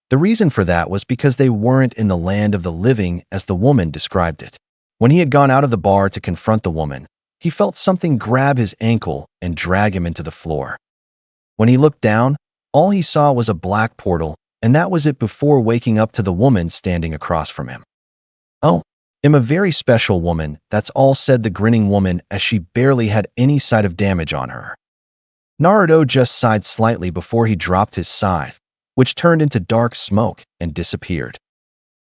The reason for that was because they weren't in the land of the living as the woman described it. When he had gone out of the bar to confront the woman, he felt something grab his ankle and drag him into the floor. When he looked down, all he saw was a black portal, and that was it before waking up to the woman standing across from him. Oh, I'm a very special woman, that's all, said the grinning woman as she barely had any sight of damage on her. Naruto just sighed slightly before he dropped his scythe, which turned into dark smoke and disappeared.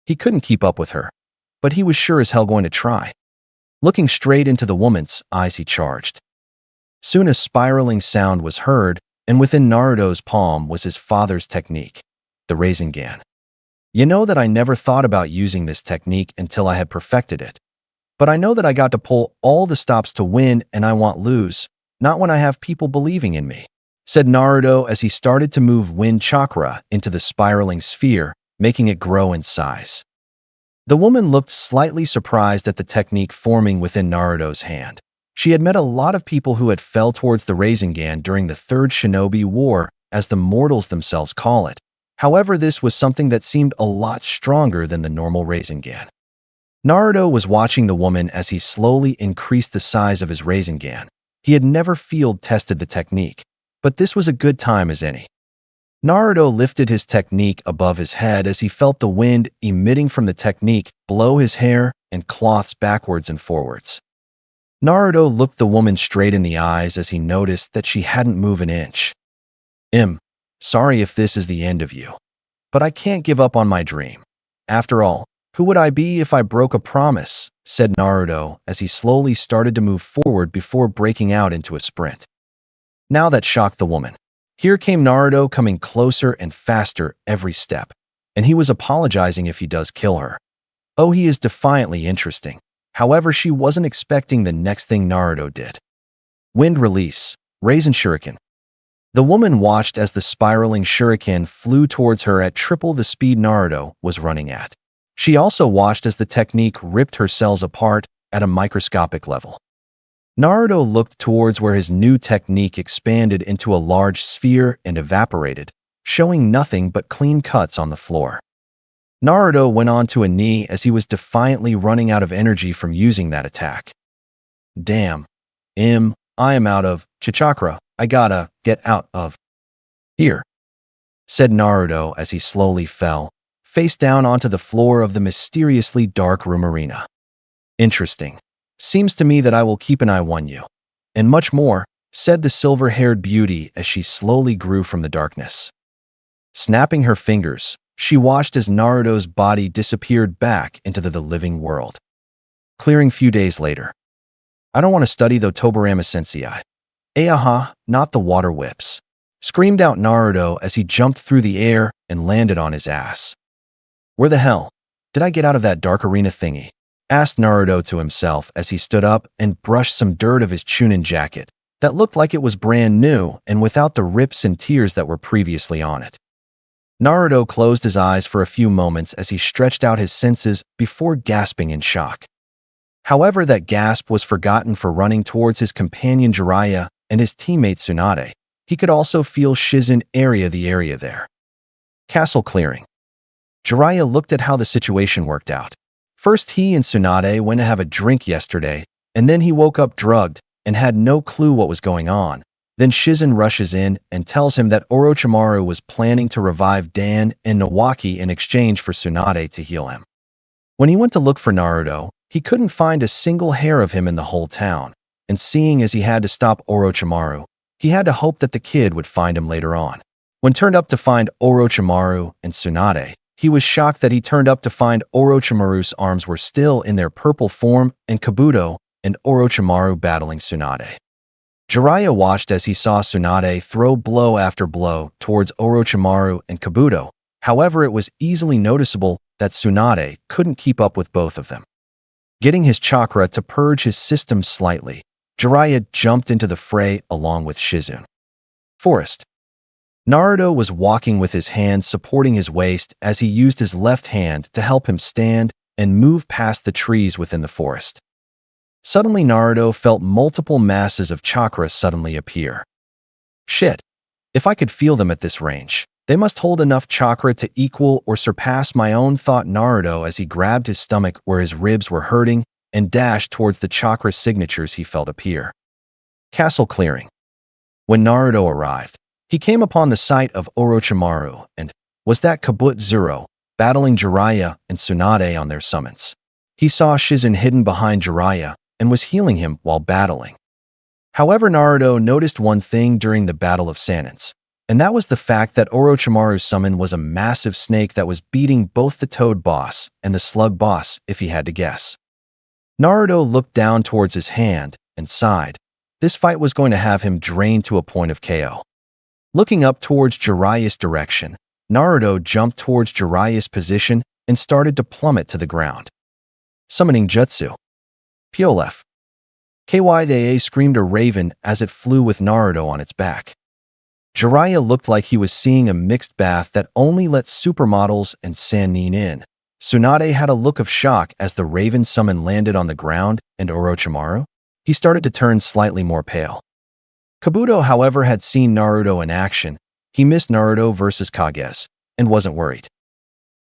He couldn't keep up with her, but he was sure as hell going to try. Looking straight into the woman's eyes, he charged. Soon a spiraling sound was heard, and within Naruto's palm was his father's technique, the Rasengan. You know that I never thought about using this technique until I had perfected it. But I know that I got to pull all the stops to win, and I won't lose, not when I have people believing in me, said Naruto as he started to move wind chakra into the spiraling sphere, making it grow in size. The woman looked slightly surprised at the technique forming within Naruto's hand. She had met a lot of people who had fell towards the Rasengan during the Third Shinobi War, as the mortals themselves call it. However, this was something that seemed a lot stronger than the normal Rasengan. Naruto was watching the woman as he slowly increased the size of his Rasengan. He had never field tested the technique, but this was a good time as any. Naruto lifted his technique above his head as he felt the wind emitting from the technique blow his hair and cloths backwards and forwards. Naruto looked the woman straight in the eyes as he noticed that she hadn't moved an inch. Sorry if this is the end of you, but I can't give up on my dream. After all, who would I be if I broke a promise? Said Naruto as he slowly started to move forward before breaking out into a sprint. Now that shocked the woman. Here came Naruto coming closer and faster every step, and he was apologizing if he does kill her. Oh, he is defiantly interesting. However, she wasn't expecting the next thing Naruto did. Wind release, Raisin Shuriken. The woman watched as the spiraling shuriken flew towards her at triple the speed Naruto was running at. She also watched as the technique ripped her cells apart at a microscopic level. Naruto looked towards where his new technique expanded into a large sphere and evaporated, showing nothing but clean cuts on the floor. Naruto went on to a knee as he was defiantly running out of energy from using that attack. Damn. I am out of chakra. I gotta get out of here, said Naruto as he slowly fell, face down onto the floor of the mysteriously dark room arena. Interesting. Seems to me that I will keep an eye on you. And much more, said the silver-haired beauty as she slowly grew from the darkness. Snapping her fingers, she watched as Naruto's body disappeared back into the living world. Clearing few days later. I don't want to study though Tobarama Sensei. Not the water whips. Screamed out Naruto as he jumped through the air and landed on his ass. Where the hell did I get out of that dark arena thingy? Asked Naruto to himself as he stood up and brushed some dirt of his Chunin jacket that looked like it was brand new and without the rips and tears that were previously on it. Naruto closed his eyes for a few moments as he stretched out his senses before gasping in shock. However, that gasp was forgotten for running towards his companion Jiraiya and his teammate Tsunade. He could also feel Shizen the area there. Castle clearing. Jiraiya looked at how the situation worked out. First, he and Tsunade went to have a drink yesterday, and then he woke up drugged and had no clue what was going on. Then Shizen rushes in and tells him that Orochimaru was planning to revive Dan and Nawaki in exchange for Tsunade to heal him. When he went to look for Naruto, he couldn't find a single hair of him in the whole town, and seeing as he had to stop Orochimaru, he had to hope that the kid would find him later on. When turned up to find Orochimaru and Tsunade, he was shocked that he turned up to find Orochimaru's arms were still in their purple form and Kabuto and Orochimaru battling Tsunade. Jiraiya watched as he saw Tsunade throw blow after blow towards Orochimaru and Kabuto. However, it was easily noticeable that Tsunade couldn't keep up with both of them. Getting his chakra to purge his system slightly, Jiraiya jumped into the fray along with Shizen. Forest. Naruto was walking with his hand supporting his waist as he used his left hand to help him stand and move past the trees within the forest. Suddenly, Naruto felt multiple masses of chakra suddenly appear. Shit. If I could feel them at this range, they must hold enough chakra to equal or surpass my own, thought Naruto as he grabbed his stomach where his ribs were hurting and dashed towards the chakra signatures he felt appear. Castle clearing. When Naruto arrived, he came upon the site of Orochimaru and was that Kabuto battling Jiraiya and Tsunade on their summons. He saw Shizen hidden behind Jiraiya and was healing him while battling. However, Naruto noticed one thing during the Battle of Sanins, and that was the fact that Orochimaru's summon was a massive snake that was beating both the Toad boss and the Slug boss, if he had to guess. Naruto looked down towards his hand and sighed. This fight was going to have him drained to a point of KO. Looking up towards Jiraiya's direction, Naruto jumped towards Jiraiya's position and started to plummet to the ground. Summoning Jutsu. Piolef. Kye screamed a raven as it flew with Naruto on its back. Jiraiya looked like he was seeing a mixed bath that only lets supermodels and Sannin in. Tsunade had a look of shock as the raven summon landed on the ground and Orochimaru. He started to turn slightly more pale. Kabuto, however, had seen Naruto in action. He missed Naruto versus Kage and wasn't worried.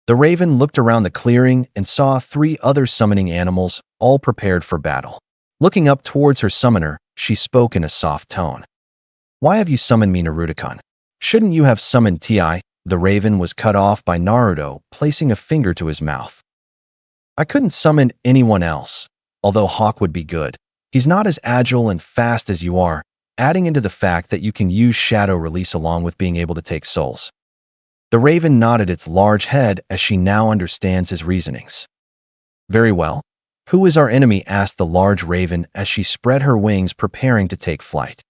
The raven looked around the clearing and saw 3 other summoning animals, all prepared for battle. Looking up towards her summoner, she spoke in a soft tone. Why have you summoned me, Naruto-kun? Shouldn't you have summoned Ti? The raven was cut off by Naruto, placing a finger to his mouth. I couldn't summon anyone else, although Hawk would be good. He's not as agile and fast as you are, adding into the fact that you can use shadow release along with being able to take souls. The raven nodded its large head as she now understands his reasonings. Very well. Who is our enemy? Asked the large raven as she spread her wings preparing to take flight.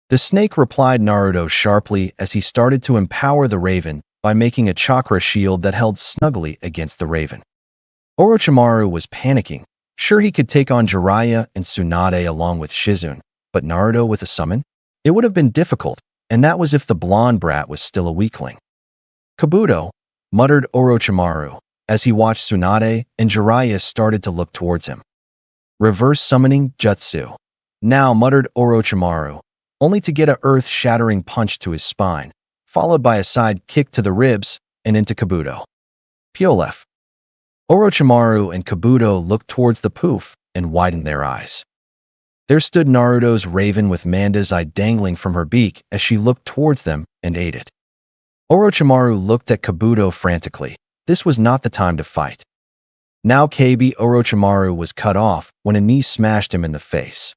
The snake replied Naruto sharply as he started to empower the raven by making a chakra shield that held snugly against the raven. Orochimaru was panicking. Sure, he could take on Jiraiya and Tsunade along with Shizune, but Naruto with a summon? It would have been difficult, and that was if the blonde brat was still a weakling. Kabuto, muttered Orochimaru, as he watched Tsunade and Jiraiya started to look towards him. Reverse summoning jutsu. Now, muttered Orochimaru, only to get a earth-shattering punch to his spine, followed by a side kick to the ribs and into Kabuto. Piolef. Orochimaru and Kabuto looked towards the poof and widened their eyes. There stood Naruto's raven with Manda's eye dangling from her beak as she looked towards them and ate it. Orochimaru looked at Kabuto frantically. This was not the time to fight. Now Kage Orochimaru was cut off when a knee smashed him in the face.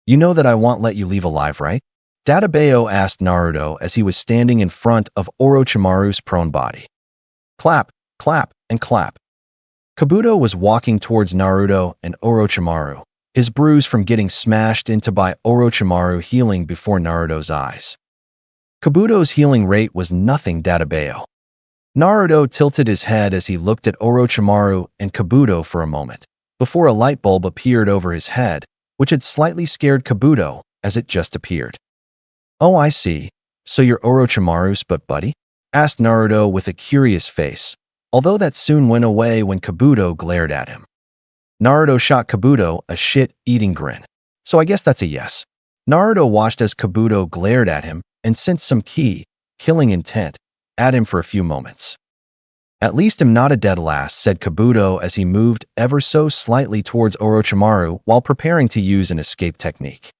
You know that I won't let you leave alive, right? Dadabayo asked Naruto as he was standing in front of Orochimaru's prone body. Clap, clap, and clap. Kabuto was walking towards Naruto and Orochimaru, his bruise from getting smashed into by Orochimaru healing before Naruto's eyes. Kabuto's healing rate was nothing, Dadabayo. Naruto tilted his head as he looked at Orochimaru and Kabuto for a moment, before a light bulb appeared over his head, which had slightly scared Kabuto as it just appeared. Oh, I see. So you're Orochimaru's buddy? Asked Naruto with a curious face, although that soon went away when Kabuto glared at him. Naruto shot Kabuto a shit-eating grin. So I guess that's a yes. Naruto watched as Kabuto glared at him and sensed some killing intent at him for a few moments. At least I'm not a dead lass, said Kabuto as he moved ever so slightly towards Orochimaru while preparing to use an escape technique.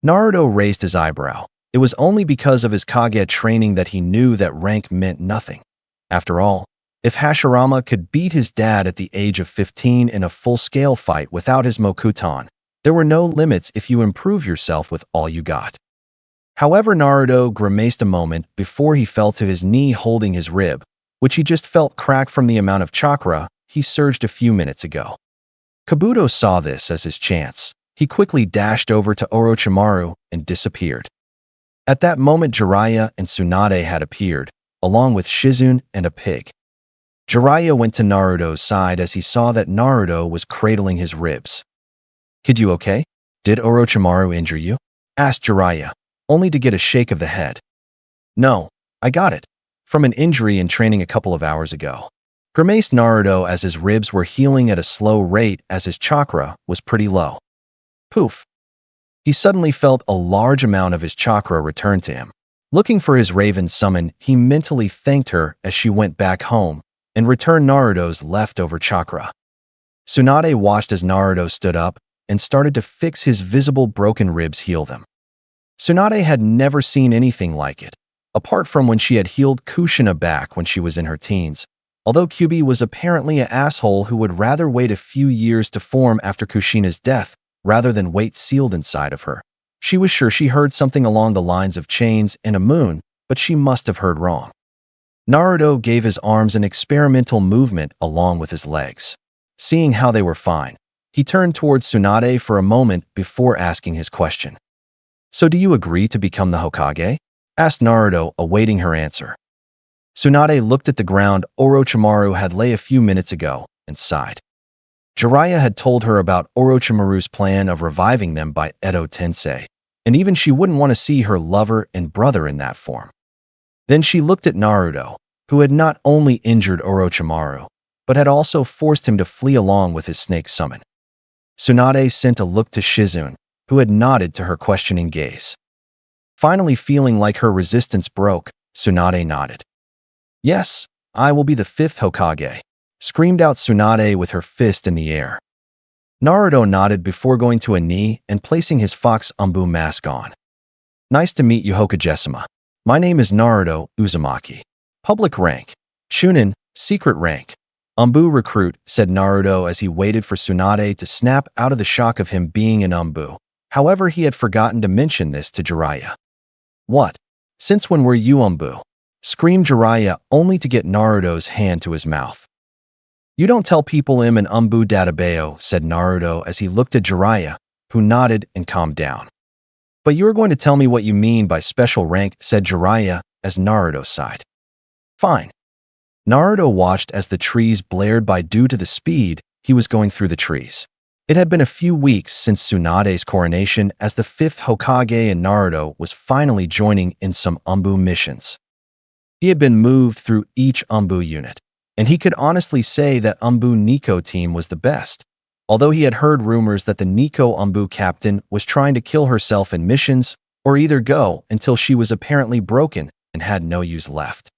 Naruto raised his eyebrow. It was only because of his Kage training that he knew that rank meant nothing. After all, if Hashirama could beat his dad at the age of 15 in a full-scale fight without his Mokuton, there were no limits if you improve yourself with all you got. However, Naruto grimaced a moment before he fell to his knee holding his rib, which he just felt crack from the amount of chakra he surged a few minutes ago. Kabuto saw this as his chance. He quickly dashed over to Orochimaru and disappeared. At that moment, Jiraiya and Tsunade had appeared, along with Shizune and a pig. Jiraiya went to Naruto's side as he saw that Naruto was cradling his ribs. Kid, you okay? Did Orochimaru injure you? Asked Jiraiya, only to get a shake of the head. No, I got it. From an injury in training a couple of hours ago. Grimaced Naruto as his ribs were healing at a slow rate as his chakra was pretty low. Poof. He suddenly felt a large amount of his chakra return to him. Looking for his raven summon, he mentally thanked her as she went back home and returned Naruto's leftover chakra. Tsunade watched as Naruto stood up and started to fix his visible broken ribs, heal them. Tsunade had never seen anything like it, apart from when she had healed Kushina back when she was in her teens, although Kyuubi was apparently an asshole who would rather wait a few years to form after Kushina's death rather than wait sealed inside of her. She was sure she heard something along the lines of chains and a moon, but she must have heard wrong. Naruto gave his arms an experimental movement along with his legs. Seeing how they were fine, he turned towards Tsunade for a moment before asking his question. So do you agree to become the Hokage? Asked Naruto, awaiting her answer. Tsunade looked at the ground Orochimaru had lay a few minutes ago and sighed. Jiraiya had told her about Orochimaru's plan of reviving them by Edo Tensei, and even she wouldn't want to see her lover and brother in that form. Then she looked at Naruto, who had not only injured Orochimaru, but had also forced him to flee along with his snake summon. Tsunade sent a look to Shizune, who had nodded to her questioning gaze. Finally feeling like her resistance broke, Tsunade nodded. Yes, I will be the 5th Hokage, screamed out Tsunade with her fist in the air. Naruto nodded before going to a knee and placing his Fox Umbu mask on. Nice to meet you, Hokage-sama. My name is Naruto Uzumaki. Public rank. Chunin, secret rank. Umbu recruit, said Naruto as he waited for Tsunade to snap out of the shock of him being an Umbu. However, he had forgotten to mention this to Jiraiya. What? Since when were you Umbu? Screamed Jiraiya only to get Naruto's hand to his mouth. You don't tell people I'm an Umbu Databeo, said Naruto as he looked at Jiraiya, who nodded and calmed down. But you are going to tell me what you mean by special rank, said Jiraiya as Naruto sighed. Fine. Naruto watched as the trees blared by due to the speed he was going through the trees. It had been a few weeks since Tsunade's coronation as the 5th Hokage, and Naruto was finally joining in some Umbu missions. He had been moved through each Umbu unit, and he could honestly say that Umbu Nico team was the best, although he had heard rumors that the Nico Umbu captain was trying to kill herself in missions or either go until she was apparently broken and had no use left.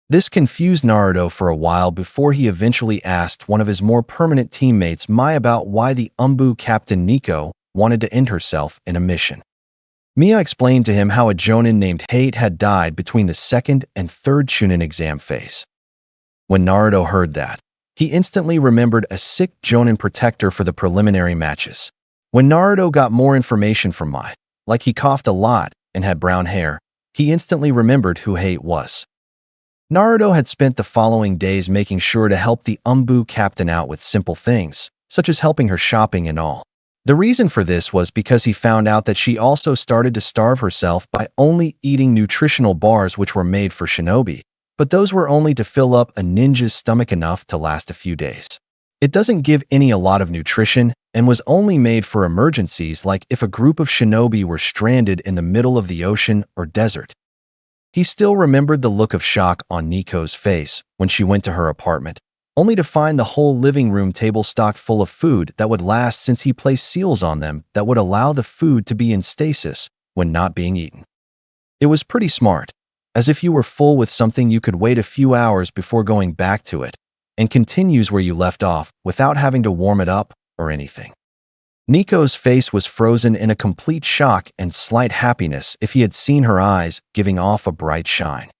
This confused Naruto for a while before he eventually asked one of his more permanent teammates Mai about why the Umbu captain Nico wanted to end herself in a mission. Mia explained to him how a Jonin named Hate had died between the 2nd and 3rd Chunin exam phase. When Naruto heard that, he instantly remembered a sick Jonin protector for the preliminary matches. When Naruto got more information from Mai, like he coughed a lot and had brown hair, he instantly remembered who Hate was. Naruto had spent the following days making sure to help the Umbu captain out with simple things, such as helping her shopping and all. The reason for this was because he found out that she also started to starve herself by only eating nutritional bars which were made for shinobi, but those were only to fill up a ninja's stomach enough to last a few days. It doesn't give a lot of nutrition and was only made for emergencies like if a group of shinobi were stranded in the middle of the ocean or desert. He still remembered the look of shock on Nico's face when she went to her apartment, only to find the whole living room table stocked full of food that would last since he placed seals on them that would allow the food to be in stasis when not being eaten. It was pretty smart, as if you were full with something you could wait a few hours before going back to it, and continues where you left off without having to warm it up or anything. Nico's face was frozen in a complete shock and slight happiness if he had seen her eyes giving off a bright shine.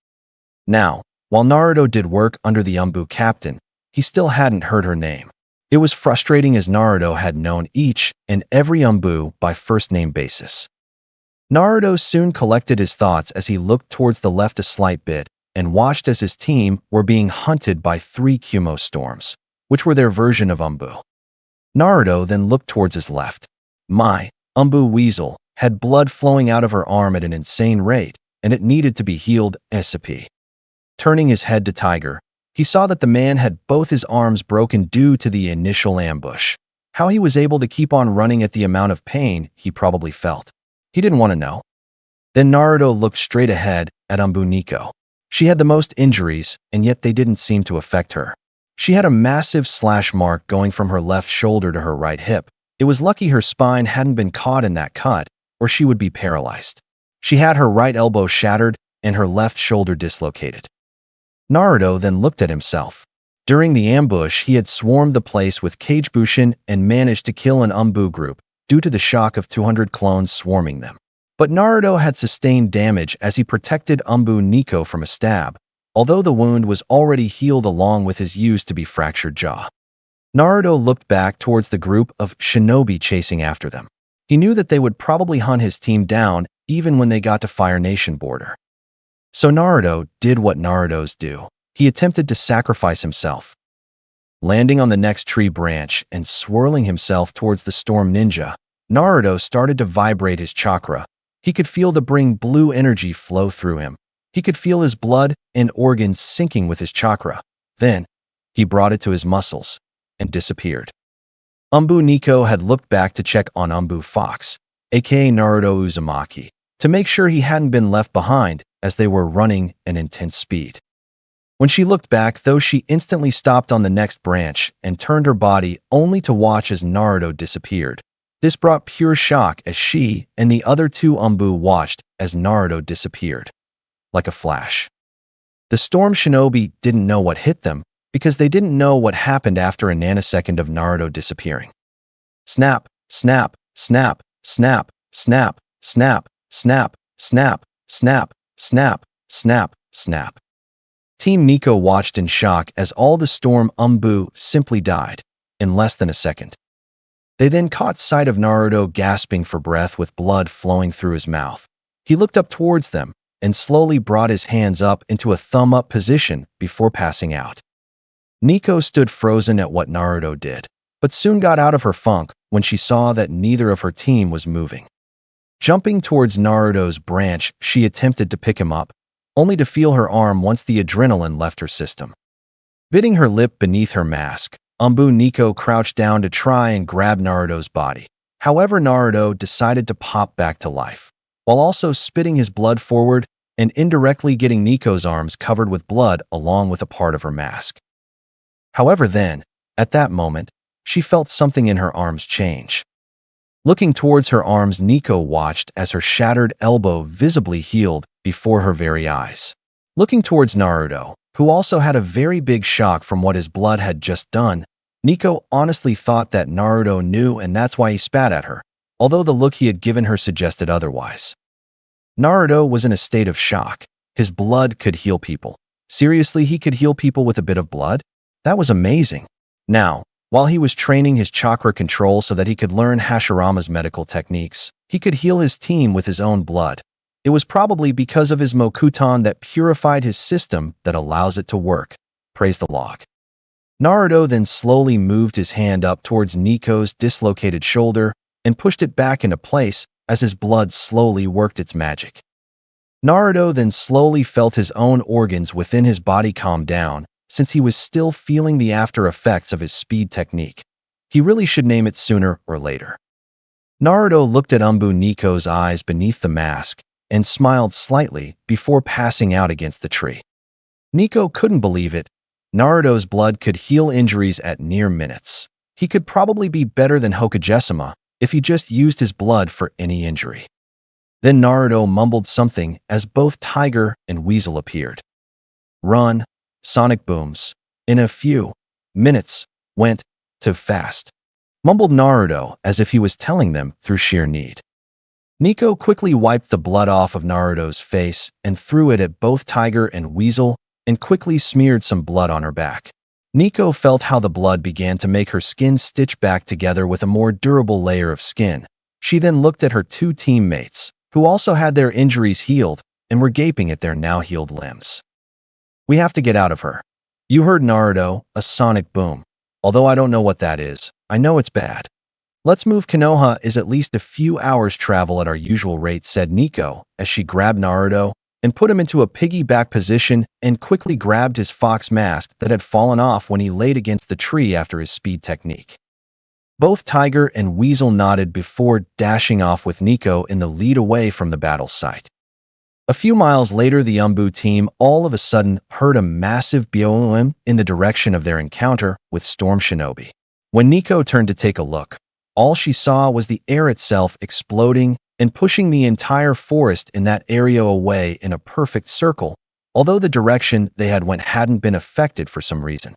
Now, while Naruto did work under the Umbu captain, he still hadn't heard her name. It was frustrating as Naruto had known each and every Umbu by first-name basis. Naruto soon collected his thoughts as he looked towards the left a slight bit and watched as his team were being hunted by 3 Kumo storms, which were their version of Umbu. Naruto then looked towards his left. Mai, Umbu Weasel, had blood flowing out of her arm at an insane rate, and it needed to be healed ASAP. Turning his head to Tiger, he saw that the man had both his arms broken due to the initial ambush. How he was able to keep on running at the amount of pain he probably felt. He didn't want to know. Then Naruto looked straight ahead at Umbu Nico. She had the most injuries, and yet they didn't seem to affect her. She had a massive slash mark going from her left shoulder to her right hip. It was lucky her spine hadn't been caught in that cut, or she would be paralyzed. She had her right elbow shattered and her left shoulder dislocated. Naruto then looked at himself. During the ambush, he had swarmed the place with Kagebushin and managed to kill an Umbu group due to the shock of 200 clones swarming them. But Naruto had sustained damage as he protected Umbu Nico from a stab, although the wound was already healed along with his used-to-be fractured jaw. Naruto looked back towards the group of shinobi chasing after them. He knew that they would probably hunt his team down even when they got to Fire Nation border. So Naruto did what Narutos do. He attempted to sacrifice himself. Landing on the next tree branch and swirling himself towards the storm ninja, Naruto started to vibrate his chakra. He could feel the bring blue energy flow through him. He could feel his blood and organs syncing with his chakra. Then, he brought it to his muscles and disappeared. Umbu Nico had looked back to check on Umbu Fox, aka Naruto Uzumaki, to make sure he hadn't been left behind as they were running at intense speed. When she looked back, though, she instantly stopped on the next branch and turned her body only to watch as Naruto disappeared. This brought pure shock as she and the other 2 Umbu watched as Naruto disappeared. Like a flash. The storm shinobi didn't know what hit them because they didn't know what happened after a nanosecond of Naruto disappearing. Snap, snap, snap, snap, snap, snap, snap, snap, snap, Snap, snap, snap. Team Nico watched in shock as all the storm simply died in less than a second. They then caught sight of Naruto gasping for breath with blood flowing through his mouth. He looked up towards them and slowly brought his hands up into a thumb-up position before passing out. Nico stood frozen at what Naruto did, but soon got out of her funk when she saw that neither of her team was moving. Jumping towards Naruto's branch, she attempted to pick him up, only to feel her arm once the adrenaline left her system. Biting her lip beneath her mask, Nico crouched down to try and grab Naruto's body. However, Naruto decided to pop back to life, while also spitting his blood forward and indirectly getting Nico's arms covered with blood along with a part of her mask. However, then, at that moment, she felt something in her arms change. Looking towards her arms, Nico watched as her shattered elbow visibly healed before her very eyes. Looking towards Naruto, who also had a very big shock from what his blood had just done, Nico honestly thought that Naruto knew and that's why he spat at her, although the look he had given her suggested otherwise. Naruto was in a state of shock. His blood could heal people. Seriously, he could heal people with a bit of blood? That was amazing. Now, while he was training his chakra control so that he could learn Hashirama's medical techniques, he could heal his team with his own blood. It was probably because of his Mokuton that purified his system that allows it to work. Praise the log. Naruto then slowly moved his hand up towards Nico's dislocated shoulder and pushed it back into place as his blood slowly worked its magic. Naruto then slowly felt his own organs within his body calm down, since he was still feeling the after effects of his speed technique. He really should name it sooner or later. Naruto looked at Nico's eyes beneath the mask and smiled slightly before passing out against the tree. Nico couldn't believe it. Naruto's blood could heal injuries at near minutes. He could probably be better than Hokage-sama if he just used his blood for any injury. Then Naruto mumbled something as both Tiger and Weasel appeared. Run, sonic booms. In a few minutes, went too fast, mumbled Naruto as if he was telling them through sheer need. Nico quickly wiped the blood off of Naruto's face and threw it at both Tiger and Weasel and quickly smeared some blood on her back. Nico felt how the blood began to make her skin stitch back together with a more durable layer of skin. She then looked at her two teammates, who also had their injuries healed and were gaping at their now healed limbs. We have to get out of her. You heard Naruto, a sonic boom. Although I don't know what that is, I know it's bad. Let's move. Konoha is at least a few hours travel at our usual rate, said Nico as she grabbed Naruto and put him into a piggyback position and quickly grabbed his fox mask that had fallen off when he laid against the tree after his speed technique. Both Tiger and Weasel nodded before dashing off with Nico in the lead away from the battle site. A few miles later, the team all of a sudden heard a massive boom in the direction of their encounter with Storm Shinobi. When Nico turned to take a look, all she saw was the air itself exploding and pushing the entire forest in that area away in a perfect circle, although the direction they had went hadn't been affected for some reason.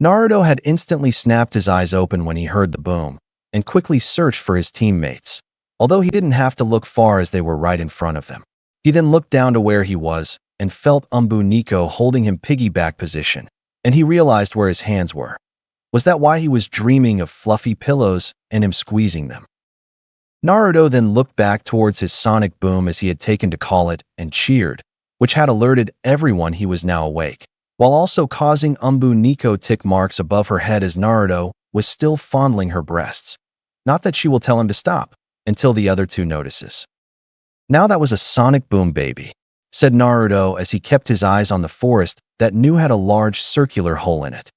Naruto had instantly snapped his eyes open when he heard the boom and quickly searched for his teammates, although he didn't have to look far as they were right in front of them. He then looked down to where he was and felt Nico holding him piggyback position, and he realized where his hands were. Was that why he was dreaming of fluffy pillows and him squeezing them? Naruto then looked back towards his sonic boom as he had taken to call it and cheered, which had alerted everyone he was now awake, while also causing Nico tick marks above her head as Naruto was still fondling her breasts. Not that she will tell him to stop, until the other two notices. Now that was a sonic boom, baby, said Naruto as he kept his eyes on the forest that knew had a large circular hole in it.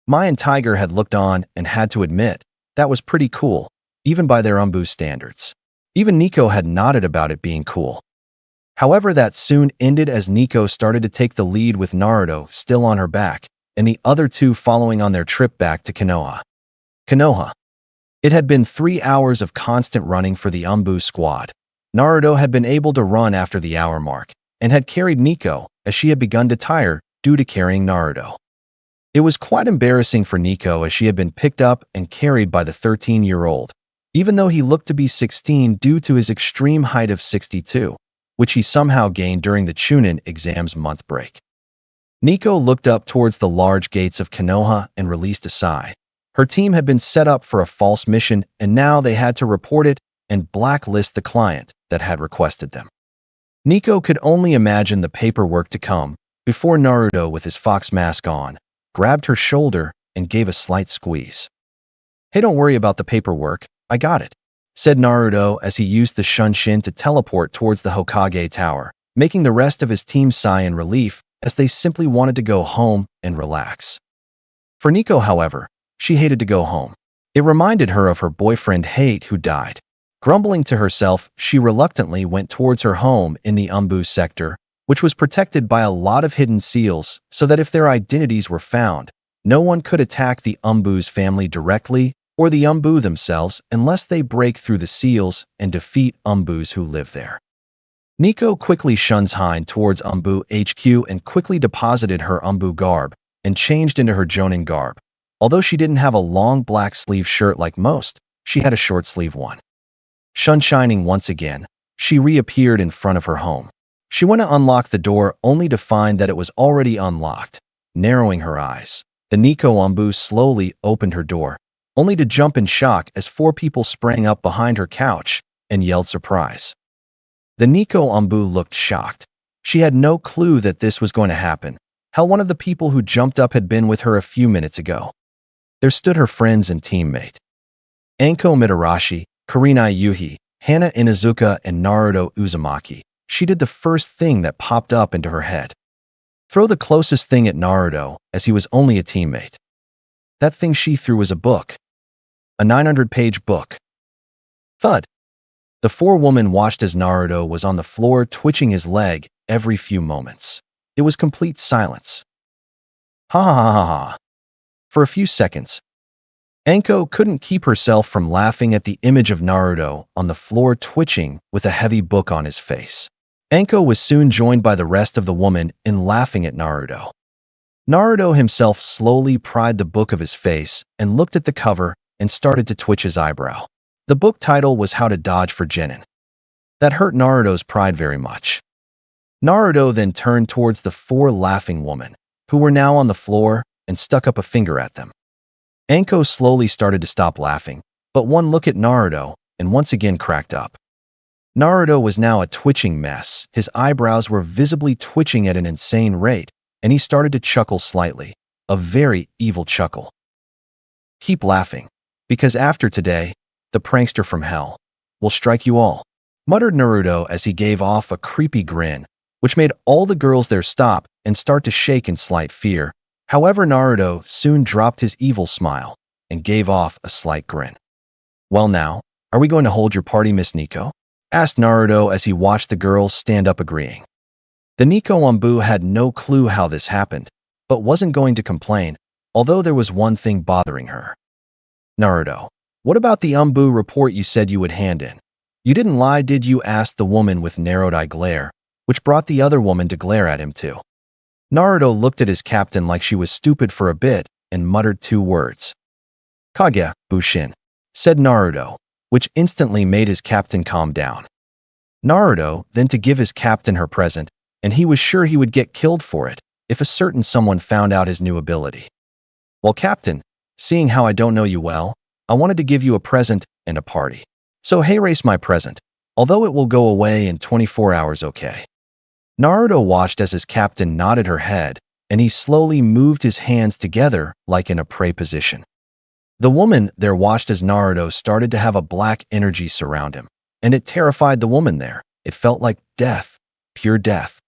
Mai and Tiger had looked on and had to admit that was pretty cool, even by their standards. Even Nico had nodded about it being cool. However, that soon ended as Nico started to take the lead with Naruto still on her back and the other two following on their trip back to Konoha. Konoha. It had been 3 hours of constant running for the squad. Naruto had been able to run after the hour mark and had carried Nico as she had begun to tire due to carrying Naruto. It was quite embarrassing for Nico as she had been picked up and carried by the 13-year-old, even though he looked to be 16 due to his extreme height of 62. which he somehow gained during the Chunin exam's month break. Nico looked up towards the large gates of Konoha and released a sigh. Her team had been set up for a false mission, and now they had to report it and blacklist the client that had requested them. Nico could only imagine the paperwork to come before Naruto, with his fox mask on, grabbed her shoulder and gave a slight squeeze. "Hey, don't worry about the paperwork, I got it," said Naruto as he used the Shunshin to teleport towards the Hokage Tower, making the rest of his team sigh in relief as they simply wanted to go home and relax. For Nico, however, she hated to go home. It reminded her of her boyfriend Hate, who died. Grumbling to herself, she reluctantly went towards her home in the Umbu sector, which was protected by a lot of hidden seals so that if their identities were found, no one could attack the Umbu's family directly or the Umbu themselves unless they break through the seals and defeat Umbus who live there. Nico quickly shuns hind towards Umbu HQ and quickly deposited her Umbu garb and changed into her Jonin garb. Although she didn't have a long black sleeve shirt like most, she had a short sleeve one. Shining once again, she reappeared in front of her home. She went to unlock the door only to find that it was already unlocked. Narrowing her eyes, the Nico Umbu slowly opened her door, only to jump in shock as 4 people sprang up behind her couch and yelled surprise. The Nico Umbu looked shocked. She had no clue that this was going to happen. How one of the people who jumped up had been with her a few minutes ago. There stood her friends and teammate. Anko Mitarashi, Kurenai Yuhi, Hana Inazuka, and Naruto Uzumaki. She did the first thing that popped up into her head. Throw the closest thing at Naruto, as he was only a teammate. That thing she threw was a book. A 900-page book. Thud. The 4 women watched as Naruto was on the floor twitching his leg every few moments. It was complete silence. Ha ha ha ha ha. For a few seconds, Anko couldn't keep herself from laughing at the image of Naruto on the floor twitching with a heavy book on his face. Anko was soon joined by the rest of the women in laughing at Naruto. Naruto himself slowly pried the book of his face and looked at the cover and started to twitch his eyebrow. The book title was How to Dodge for Genin. That hurt Naruto's pride very much. Naruto then turned towards the 4 laughing women, who were now on the floor, and stuck up a finger at them. Anko slowly started to stop laughing, but one look at Naruto and once again cracked up. Naruto was now a twitching mess. His eyebrows were visibly twitching at an insane rate, and he started to chuckle slightly, a very evil chuckle. "Keep laughing, because after today, the prankster from hell will strike you all," muttered Naruto as he gave off a creepy grin, which made all the girls there stop and start to shake in slight fear. However, Naruto soon dropped his evil smile and gave off a slight grin. "Well now, are we going to hold your party, Miss Nico?" asked Naruto as he watched the girls stand up agreeing. The Nico Umbu had no clue how this happened, but wasn't going to complain, although there was one thing bothering her. "Naruto, what about the Umbu report you said you would hand in? You didn't lie, did you?" asked the woman with narrowed eye glare, which brought the other woman to glare at him too. Naruto looked at his captain like she was stupid for a bit and muttered 2 words. "Kage, Bushin," said Naruto, which instantly made his captain calm down. Naruto then to give his captain her present, and he was sure he would get killed for it if a certain someone found out his new ability. "Well, Captain, seeing how I don't know you well, I wanted to give you a present and a party. So hey, race my present, although it will go away in 24 hours, okay?" Naruto watched as his captain nodded her head, and he slowly moved his hands together like in a pray position. The woman there watched as Naruto started to have a black energy surround him, and it terrified the woman there. It felt like death, pure death.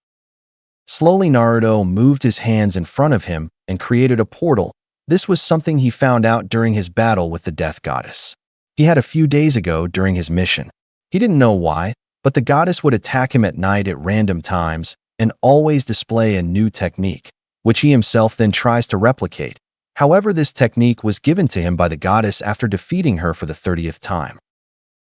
Slowly, Naruto moved his hands in front of him and created a portal. This was something he found out during his battle with the Death Goddess. He had a few days ago during his mission. He didn't know why, but the goddess would attack him at night at random times and always display a new technique, which he himself then tries to replicate. However, this technique was given to him by the goddess after defeating her for the 30th time.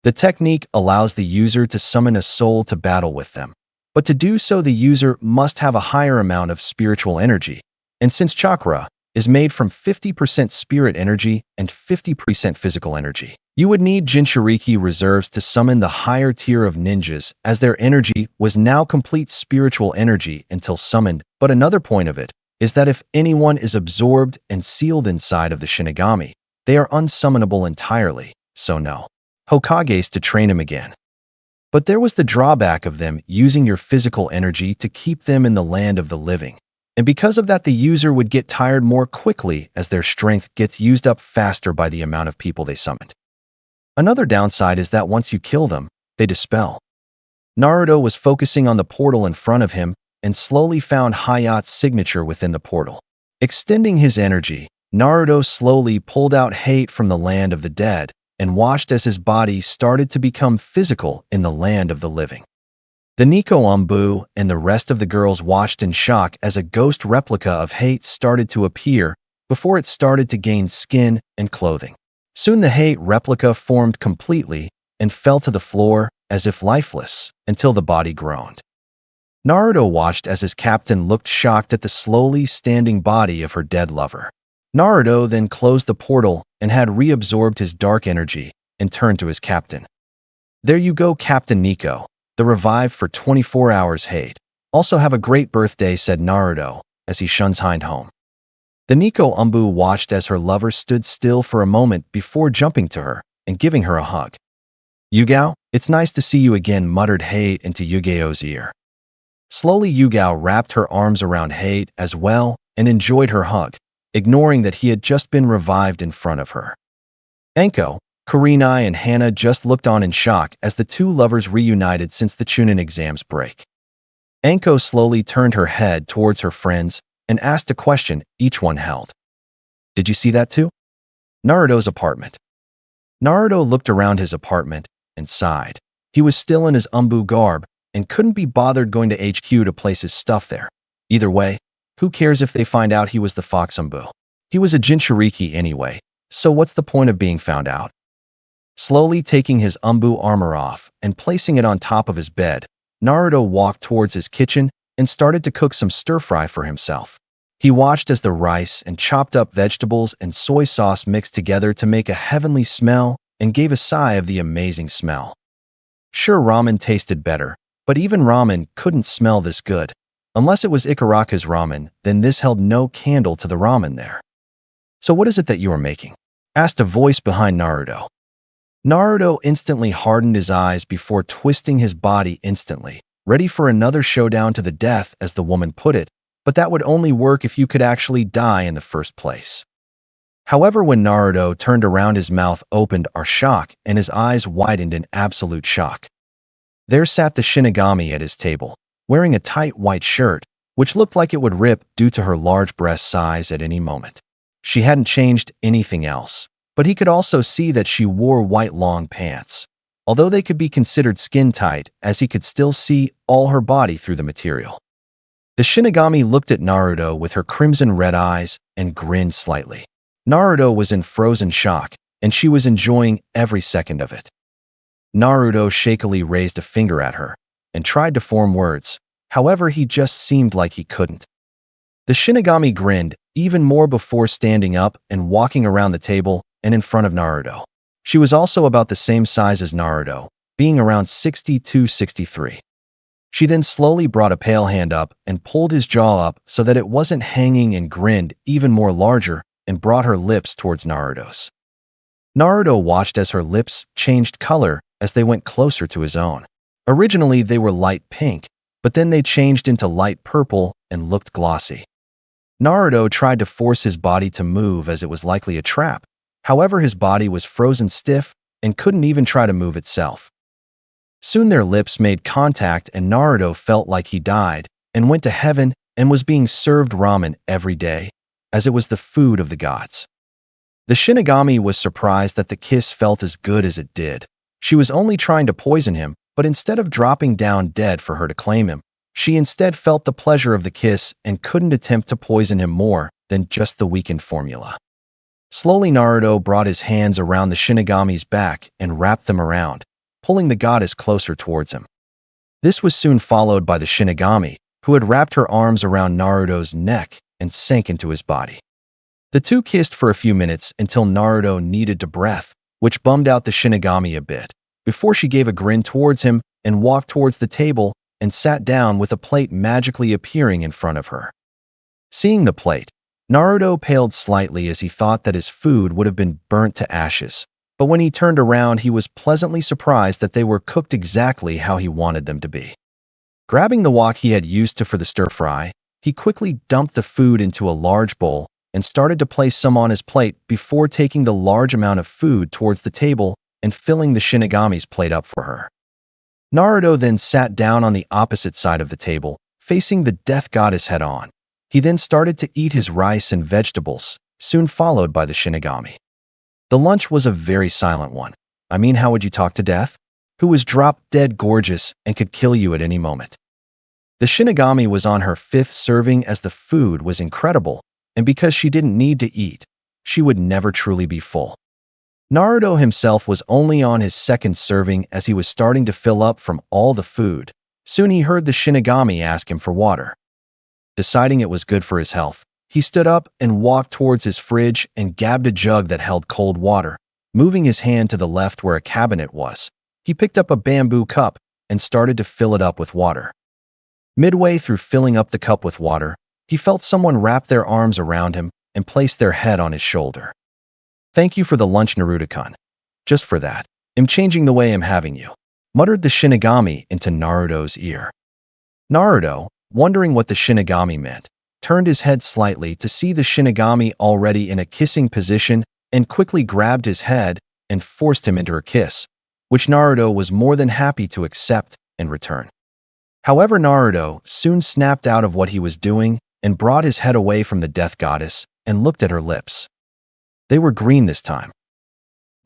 The technique allows the user to summon a soul to battle with them, but to do so the user must have a higher amount of spiritual energy, and since chakra is made from 50% spirit energy and 50% physical energy. You would need Jinchuriki reserves to summon the higher tier of ninjas, as their energy was now complete spiritual energy until summoned. But another point of it is that if anyone is absorbed and sealed inside of the Shinigami, they are unsummonable entirely, so no Hokages to train him again. But there was the drawback of them using your physical energy to keep them in the land of the living. And because of that, the user would get tired more quickly as their strength gets used up faster by the amount of people they summoned. Another downside is that once you kill them, they dispel. Naruto was focusing on the portal in front of him and slowly found Hayat's signature within the portal. Extending his energy, Naruto slowly pulled out hate from the land of the dead and watched as his body started to become physical in the land of the living. The Nico Umbu and the rest of the girls watched in shock as a ghost replica of hate started to appear before it started to gain skin and clothing. Soon the hate replica formed completely and fell to the floor as if lifeless until the body groaned. Naruto watched as his captain looked shocked at the slowly standing body of her dead lover. Naruto then closed the portal and had reabsorbed his dark energy and turned to his captain. "There you go, Captain Nico. The revive for 24 hours hate. Also have a great birthday," said Naruto as he shuns hind home. The Nico Umbu watched as her lover stood still for a moment before jumping to her and giving her a hug. "Yugao, it's nice to see you again," muttered Hate into Yugao's ear. Slowly Yugao wrapped her arms around Hate as well and enjoyed her hug, ignoring that he had just been revived in front of her. Anko, Kurenai, and Hana just looked on in shock as the two lovers reunited since the Chunin exams break. Anko slowly turned her head towards her friends and asked a question each one held. "Did you see that too?" Naruto's apartment. Naruto looked around his apartment and sighed. He was still in his Umbu garb and couldn't be bothered going to HQ to place his stuff there. Either way, who cares if they find out he was the Fox Umbu? He was a Jinchuriki anyway, so what's the point of being found out? Slowly taking his Umbu armor off and placing it on top of his bed, Naruto walked towards his kitchen and started to cook some stir-fry for himself. He watched as the rice and chopped up vegetables and soy sauce mixed together to make a heavenly smell and gave a sigh of the amazing smell. Sure, ramen tasted better, but even ramen couldn't smell this good. Unless it was Ikaraka's ramen, then this held no candle to the ramen there. "So what is it that you are making?" asked a voice behind Naruto. Naruto instantly hardened his eyes before twisting his body instantly, ready for another showdown to the death, as the woman put it, but that would only work if you could actually die in the first place. However, when Naruto turned around, his mouth opened in shock and his eyes widened in absolute shock. There sat the Shinigami at his table, wearing a tight white shirt, which looked like it would rip due to her large breast size at any moment. She hadn't changed anything else, but he could also see that she wore white long pants, although they could be considered skin-tight, as he could still see all her body through the material. The Shinigami looked at Naruto with her crimson red eyes and grinned slightly. Naruto was in frozen shock, and she was enjoying every second of it. Naruto shakily raised a finger at her and tried to form words, however he just seemed like he couldn't. The Shinigami grinned even more before standing up and walking around the table and in front of Naruto. She was also about the same size as Naruto, being around 62-63. She then slowly brought a pale hand up and pulled his jaw up so that it wasn't hanging, and grinned even more larger and brought her lips towards Naruto's. Naruto watched as her lips changed color as they went closer to his own. Originally, they were light pink, but then they changed into light purple and looked glossy. Naruto tried to force his body to move as it was likely a trap. However, his body was frozen stiff and couldn't even try to move itself. Soon their lips made contact and Naruto felt like he died and went to heaven and was being served ramen every day, as it was the food of the gods. The Shinigami was surprised that the kiss felt as good as it did. She was only trying to poison him, but instead of dropping down dead for her to claim him, she instead felt the pleasure of the kiss and couldn't attempt to poison him more than just the weakened formula. Slowly, Naruto brought his hands around the Shinigami's back and wrapped them around, pulling the goddess closer towards him. This was soon followed by the Shinigami, who had wrapped her arms around Naruto's neck and sank into his body. The two kissed for a few minutes until Naruto needed to breath, which bummed out the Shinigami a bit, before she gave a grin towards him and walked towards the table and sat down with a plate magically appearing in front of her. Seeing the plate, Naruto paled slightly as he thought that his food would have been burnt to ashes, but when he turned around he was pleasantly surprised that they were cooked exactly how he wanted them to be. Grabbing the wok he had used for the stir-fry, he quickly dumped the food into a large bowl and started to place some on his plate before taking the large amount of food towards the table and filling the Shinigami's plate up for her. Naruto then sat down on the opposite side of the table, facing the death goddess head-on. He then started to eat his rice and vegetables, soon followed by the Shinigami. The lunch was a very silent one. I mean, how would you talk to death? Who was drop-dead gorgeous and could kill you at any moment. The Shinigami was on her 5th serving as the food was incredible, and because she didn't need to eat, she would never truly be full. Naruto himself was only on his 2nd serving as he was starting to fill up from all the food. Soon he heard the Shinigami ask him for water. Deciding it was good for his health, he stood up and walked towards his fridge and grabbed a jug that held cold water. Moving his hand to the left where a cabinet was, he picked up a bamboo cup and started to fill it up with water. Midway through filling up the cup with water, he felt someone wrap their arms around him and place their head on his shoulder. "Thank you for the lunch, Naruto-kun. Just for that, I'm changing the way I'm having you," muttered the Shinigami into Naruto's ear. Naruto, wondering what the Shinigami meant, turned his head slightly to see the Shinigami already in a kissing position and quickly grabbed his head and forced him into her kiss, which Naruto was more than happy to accept and return. However, Naruto soon snapped out of what he was doing and brought his head away from the death goddess and looked at her lips. They were green this time.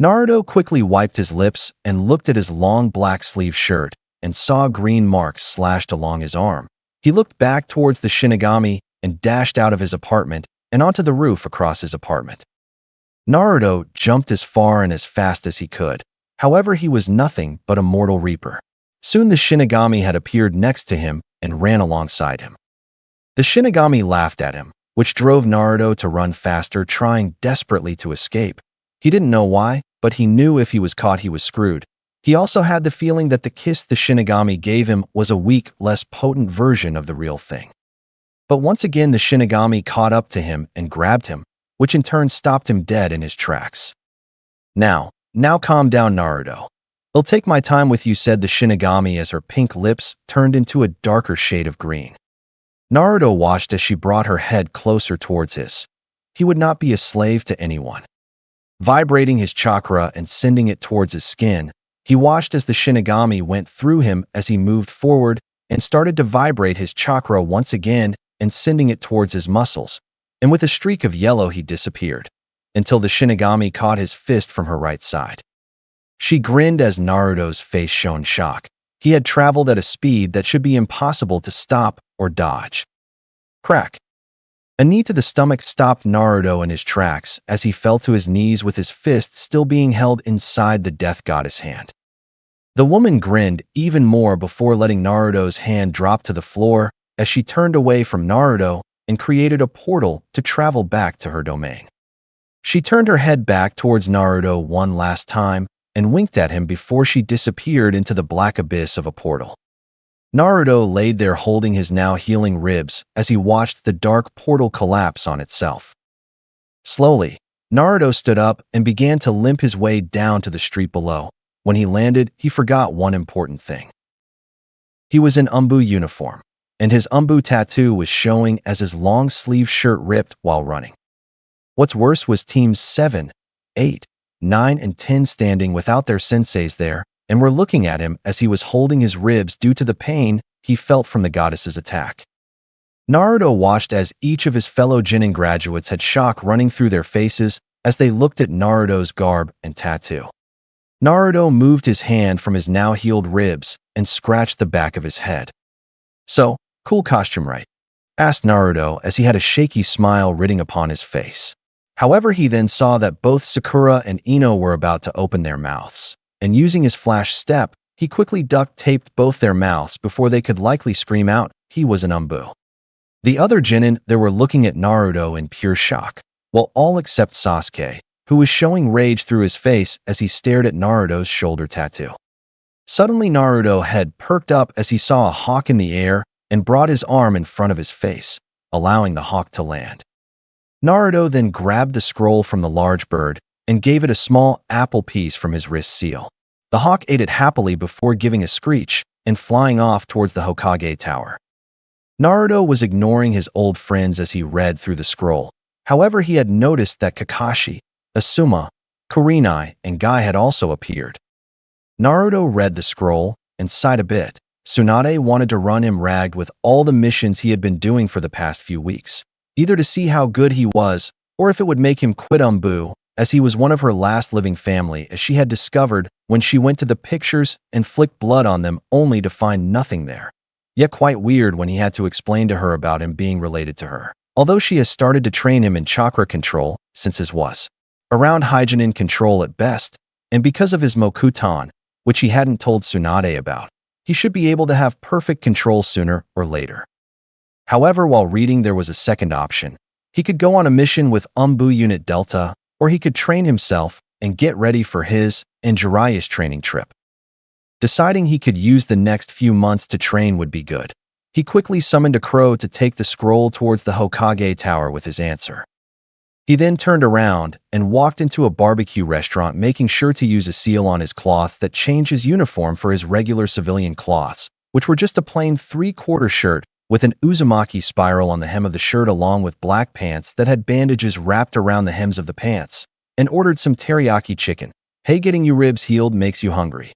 Naruto quickly wiped his lips and looked at his long black sleeve shirt and saw green marks slashed along his arm. He looked back towards the Shinigami and dashed out of his apartment and onto the roof across his apartment. Naruto jumped as far and as fast as he could. However, he was nothing but a mortal reaper. Soon the Shinigami had appeared next to him and ran alongside him. The Shinigami laughed at him, which drove Naruto to run faster, trying desperately to escape. He didn't know why, but he knew if he was caught he was screwed. He also had the feeling that the kiss the Shinigami gave him was a weak, less potent version of the real thing. But once again the Shinigami caught up to him and grabbed him, which in turn stopped him dead in his tracks. Now calm down, Naruto. I'll take my time with you," said the Shinigami as her pink lips turned into a darker shade of green. Naruto watched as she brought her head closer towards his. He would not be a slave to anyone. Vibrating his chakra and sending it towards his skin, he watched as the Shinigami went through him as he moved forward and started to vibrate his chakra once again and sending it towards his muscles, and with a streak of yellow he disappeared, until the Shinigami caught his fist from her right side. She grinned as Naruto's face shone shock. He had traveled at a speed that should be impossible to stop or dodge. Crack! A knee to the stomach stopped Naruto in his tracks as he fell to his knees with his fist still being held inside the death goddess hand. The woman grinned even more before letting Naruto's hand drop to the floor as she turned away from Naruto and created a portal to travel back to her domain. She turned her head back towards Naruto one last time and winked at him before she disappeared into the black abyss of a portal. Naruto laid there holding his now healing ribs as he watched the dark portal collapse on itself. Slowly, Naruto stood up and began to limp his way down to the street below. When he landed, he forgot one important thing. He was in Umbu uniform, and his Umbu tattoo was showing as his long-sleeve shirt ripped while running. What's worse was teams 7, 8, 9, and 10 standing without their senseis there, and were looking at him as he was holding his ribs due to the pain he felt from the goddess's attack. Naruto watched as each of his fellow Genin graduates had shock running through their faces as they looked at Naruto's garb and tattoo. Naruto moved his hand from his now healed ribs and scratched the back of his head. "So, cool costume, right?" asked Naruto as he had a shaky smile written upon his face. However, he then saw that both Sakura and Ino were about to open their mouths, and using his flash step, he quickly duct-taped both their mouths before they could likely scream out he was an Umbu. The other Genin there were looking at Naruto in pure shock. well, all except Sasuke, who was showing rage through his face as he stared at Naruto's shoulder tattoo. Suddenly, Naruto's head perked up as he saw a hawk in the air and brought his arm in front of his face, allowing the hawk to land. Naruto then grabbed the scroll from the large bird and gave it a small apple piece from his wrist seal. The hawk ate it happily before giving a screech and flying off towards the Hokage tower. Naruto was ignoring his old friends as he read through the scroll. However, he had noticed that Kakashi, Asuma, Kurenai, and Guy had also appeared. Naruto read the scroll and sighed a bit. Tsunade wanted to run him ragged with all the missions he had been doing for the past few weeks, either to see how good he was or if it would make him quit Umbu, as he was one of her last living family, as she had discovered when she went to the pictures and flicked blood on them only to find nothing there. Yet quite weird when he had to explain to her about him being related to her. Although she has started to train him in chakra control since his was around hygiene control at best, and because of his Mokutan, which he hadn't told Tsunade about, he should be able to have perfect control sooner or later. However, while reading, there was a second option. He could go on a mission with Umbu Unit Delta, or he could train himself and get ready for his and Jiraiya's training trip. Deciding he could use the next few months to train would be good, he quickly summoned a crow to take the scroll towards the Hokage tower with his answer. He then turned around and walked into a barbecue restaurant, making sure to use a seal on his cloth that changed his uniform for his regular civilian cloths, which were just a plain 3/4 shirt with an Uzumaki spiral on the hem of the shirt along with black pants that had bandages wrapped around the hems of the pants, and ordered some teriyaki chicken. Hey, getting you ribs healed makes you hungry.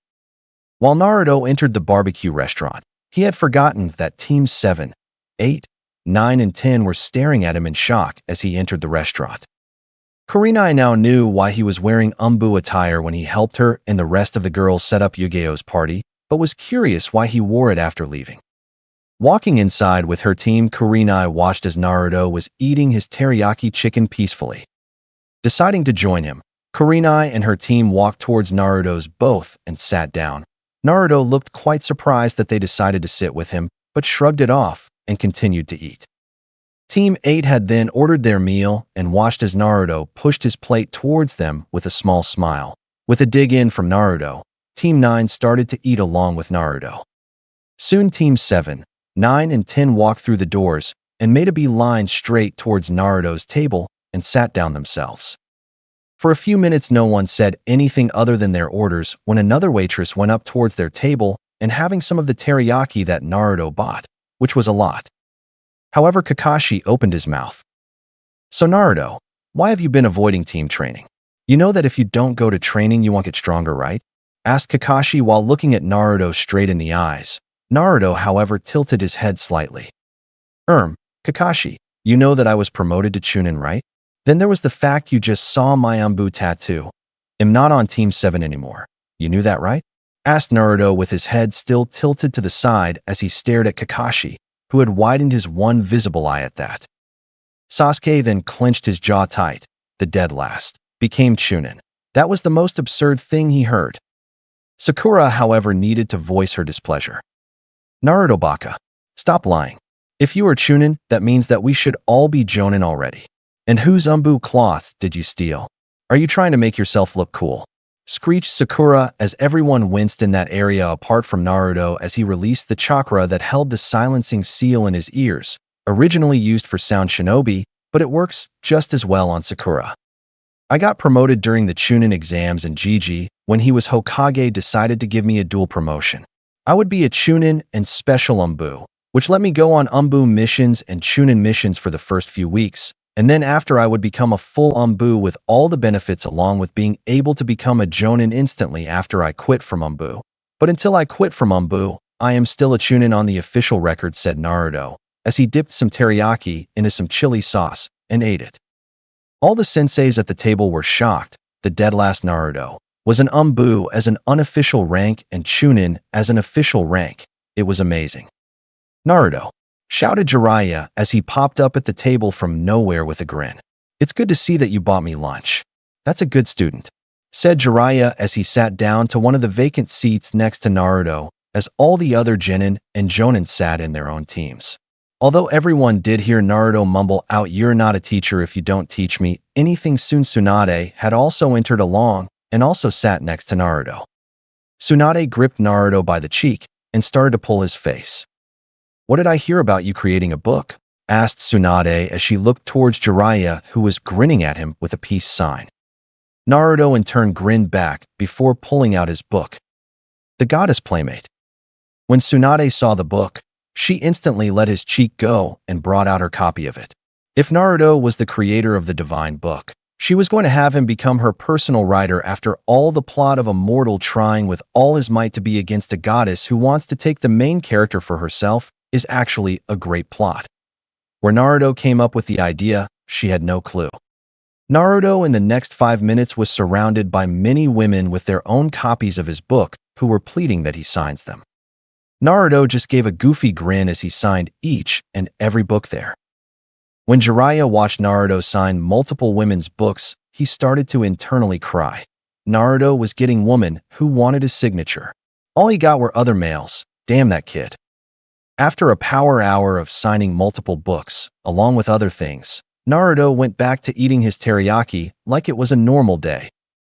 While Naruto entered the barbecue restaurant, he had forgotten that Teams 7, 8, 9, and 10 were staring at him in shock as he entered the restaurant. Kurenai now knew why he was wearing Umbu attire when he helped her and the rest of the girls set up Yu-Gi-Oh's party, but was curious why he wore it after leaving. Walking inside with her team, Kurenai watched as Naruto was eating his teriyaki chicken peacefully. Deciding to join him, Kurenai and her team walked towards Naruto's booth and sat down. Naruto looked quite surprised that they decided to sit with him, but shrugged it off and continued to eat. Team 8 had then ordered their meal and watched as Naruto pushed his plate towards them with a small smile. With a dig in from Naruto, Team 9 started to eat along with Naruto. Soon Team 7, 9, and 10 walked through the doors and made a beeline straight towards Naruto's table and sat down themselves. For a few minutes no one said anything other than their orders when another waitress went up towards their table and having some of the teriyaki that Naruto bought, which was a lot. However, Kakashi opened his mouth. So Naruto, why have you been avoiding team training? You know that if you don't go to training you won't get stronger, right? Asked Kakashi while looking at Naruto straight in the eyes. Naruto, however, tilted his head slightly. Kakashi, you know that I was promoted to Chunin, right? Then there was the fact you just saw my Umbu tattoo. I'm not on Team 7 anymore. You knew that, right? Asked Naruto with his head still tilted to the side as he stared at Kakashi, who had widened his one visible eye at that. Sasuke then clenched his jaw tight. The dead last became Chunin. That was the most absurd thing he heard. Sakura, however, needed to voice her displeasure. Naruto Baka, stop lying. If you are Chunin, that means that we should all be Jonin already. And whose Umbu cloths did you steal? Are you trying to make yourself look cool? Screeched Sakura as everyone winced in that area apart from Naruto as he released the chakra that held the silencing seal in his ears, originally used for sound shinobi, but it works just as well on Sakura. I got promoted during the Chunin exams and Gigi, when he was Hokage, decided to give me a dual promotion. I would be a Chunin and special Umbu, which let me go on Umbu missions and Chunin missions for the first few weeks, and then after I would become a full Umbu with all the benefits along with being able to become a Jonin instantly after I quit from Umbu. But until I quit from Umbu, I am still a Chunin on the official record, said Naruto, as he dipped some teriyaki into some chili sauce and ate it. All the senseis at the table were shocked. The dead last Naruto was an Umbu as an unofficial rank and Chunin as an official rank. It was amazing. Naruto, shouted Jiraiya as he popped up at the table from nowhere with a grin. It's good to see that you bought me lunch. That's a good student, said Jiraiya as he sat down to one of the vacant seats next to Naruto, as all the other Genin and Jonin sat in their own teams. Although everyone did hear Naruto mumble out, "You're not a teacher if you don't teach me anything," soon Tsunade had also entered along and also sat next to Naruto. Tsunade gripped Naruto by the cheek and started to pull his face. "What did I hear about you creating a book?" asked Tsunade as she looked towards Jiraiya, who was grinning at him with a peace sign. Naruto in turn grinned back before pulling out his book, The Goddess Playmate. When Tsunade saw the book, she instantly let his cheek go and brought out her copy of it. If Naruto was the creator of the divine book, she was going to have him become her personal writer. After all, the plot of a mortal trying with all his might to be against a goddess who wants to take the main character for herself is actually a great plot. Where Naruto came up with the idea, she had no clue. Naruto in the next 5 minutes was surrounded by many women with their own copies of his book who were pleading that he signs them. Naruto just gave a goofy grin as he signed each and every book there. When Jiraiya watched Naruto sign multiple women's books, he started to internally cry. Naruto was getting women who wanted his signature. All he got were other males. Damn that kid. After a power hour of signing multiple books, along with other things, Naruto went back to eating his teriyaki like it was a normal day.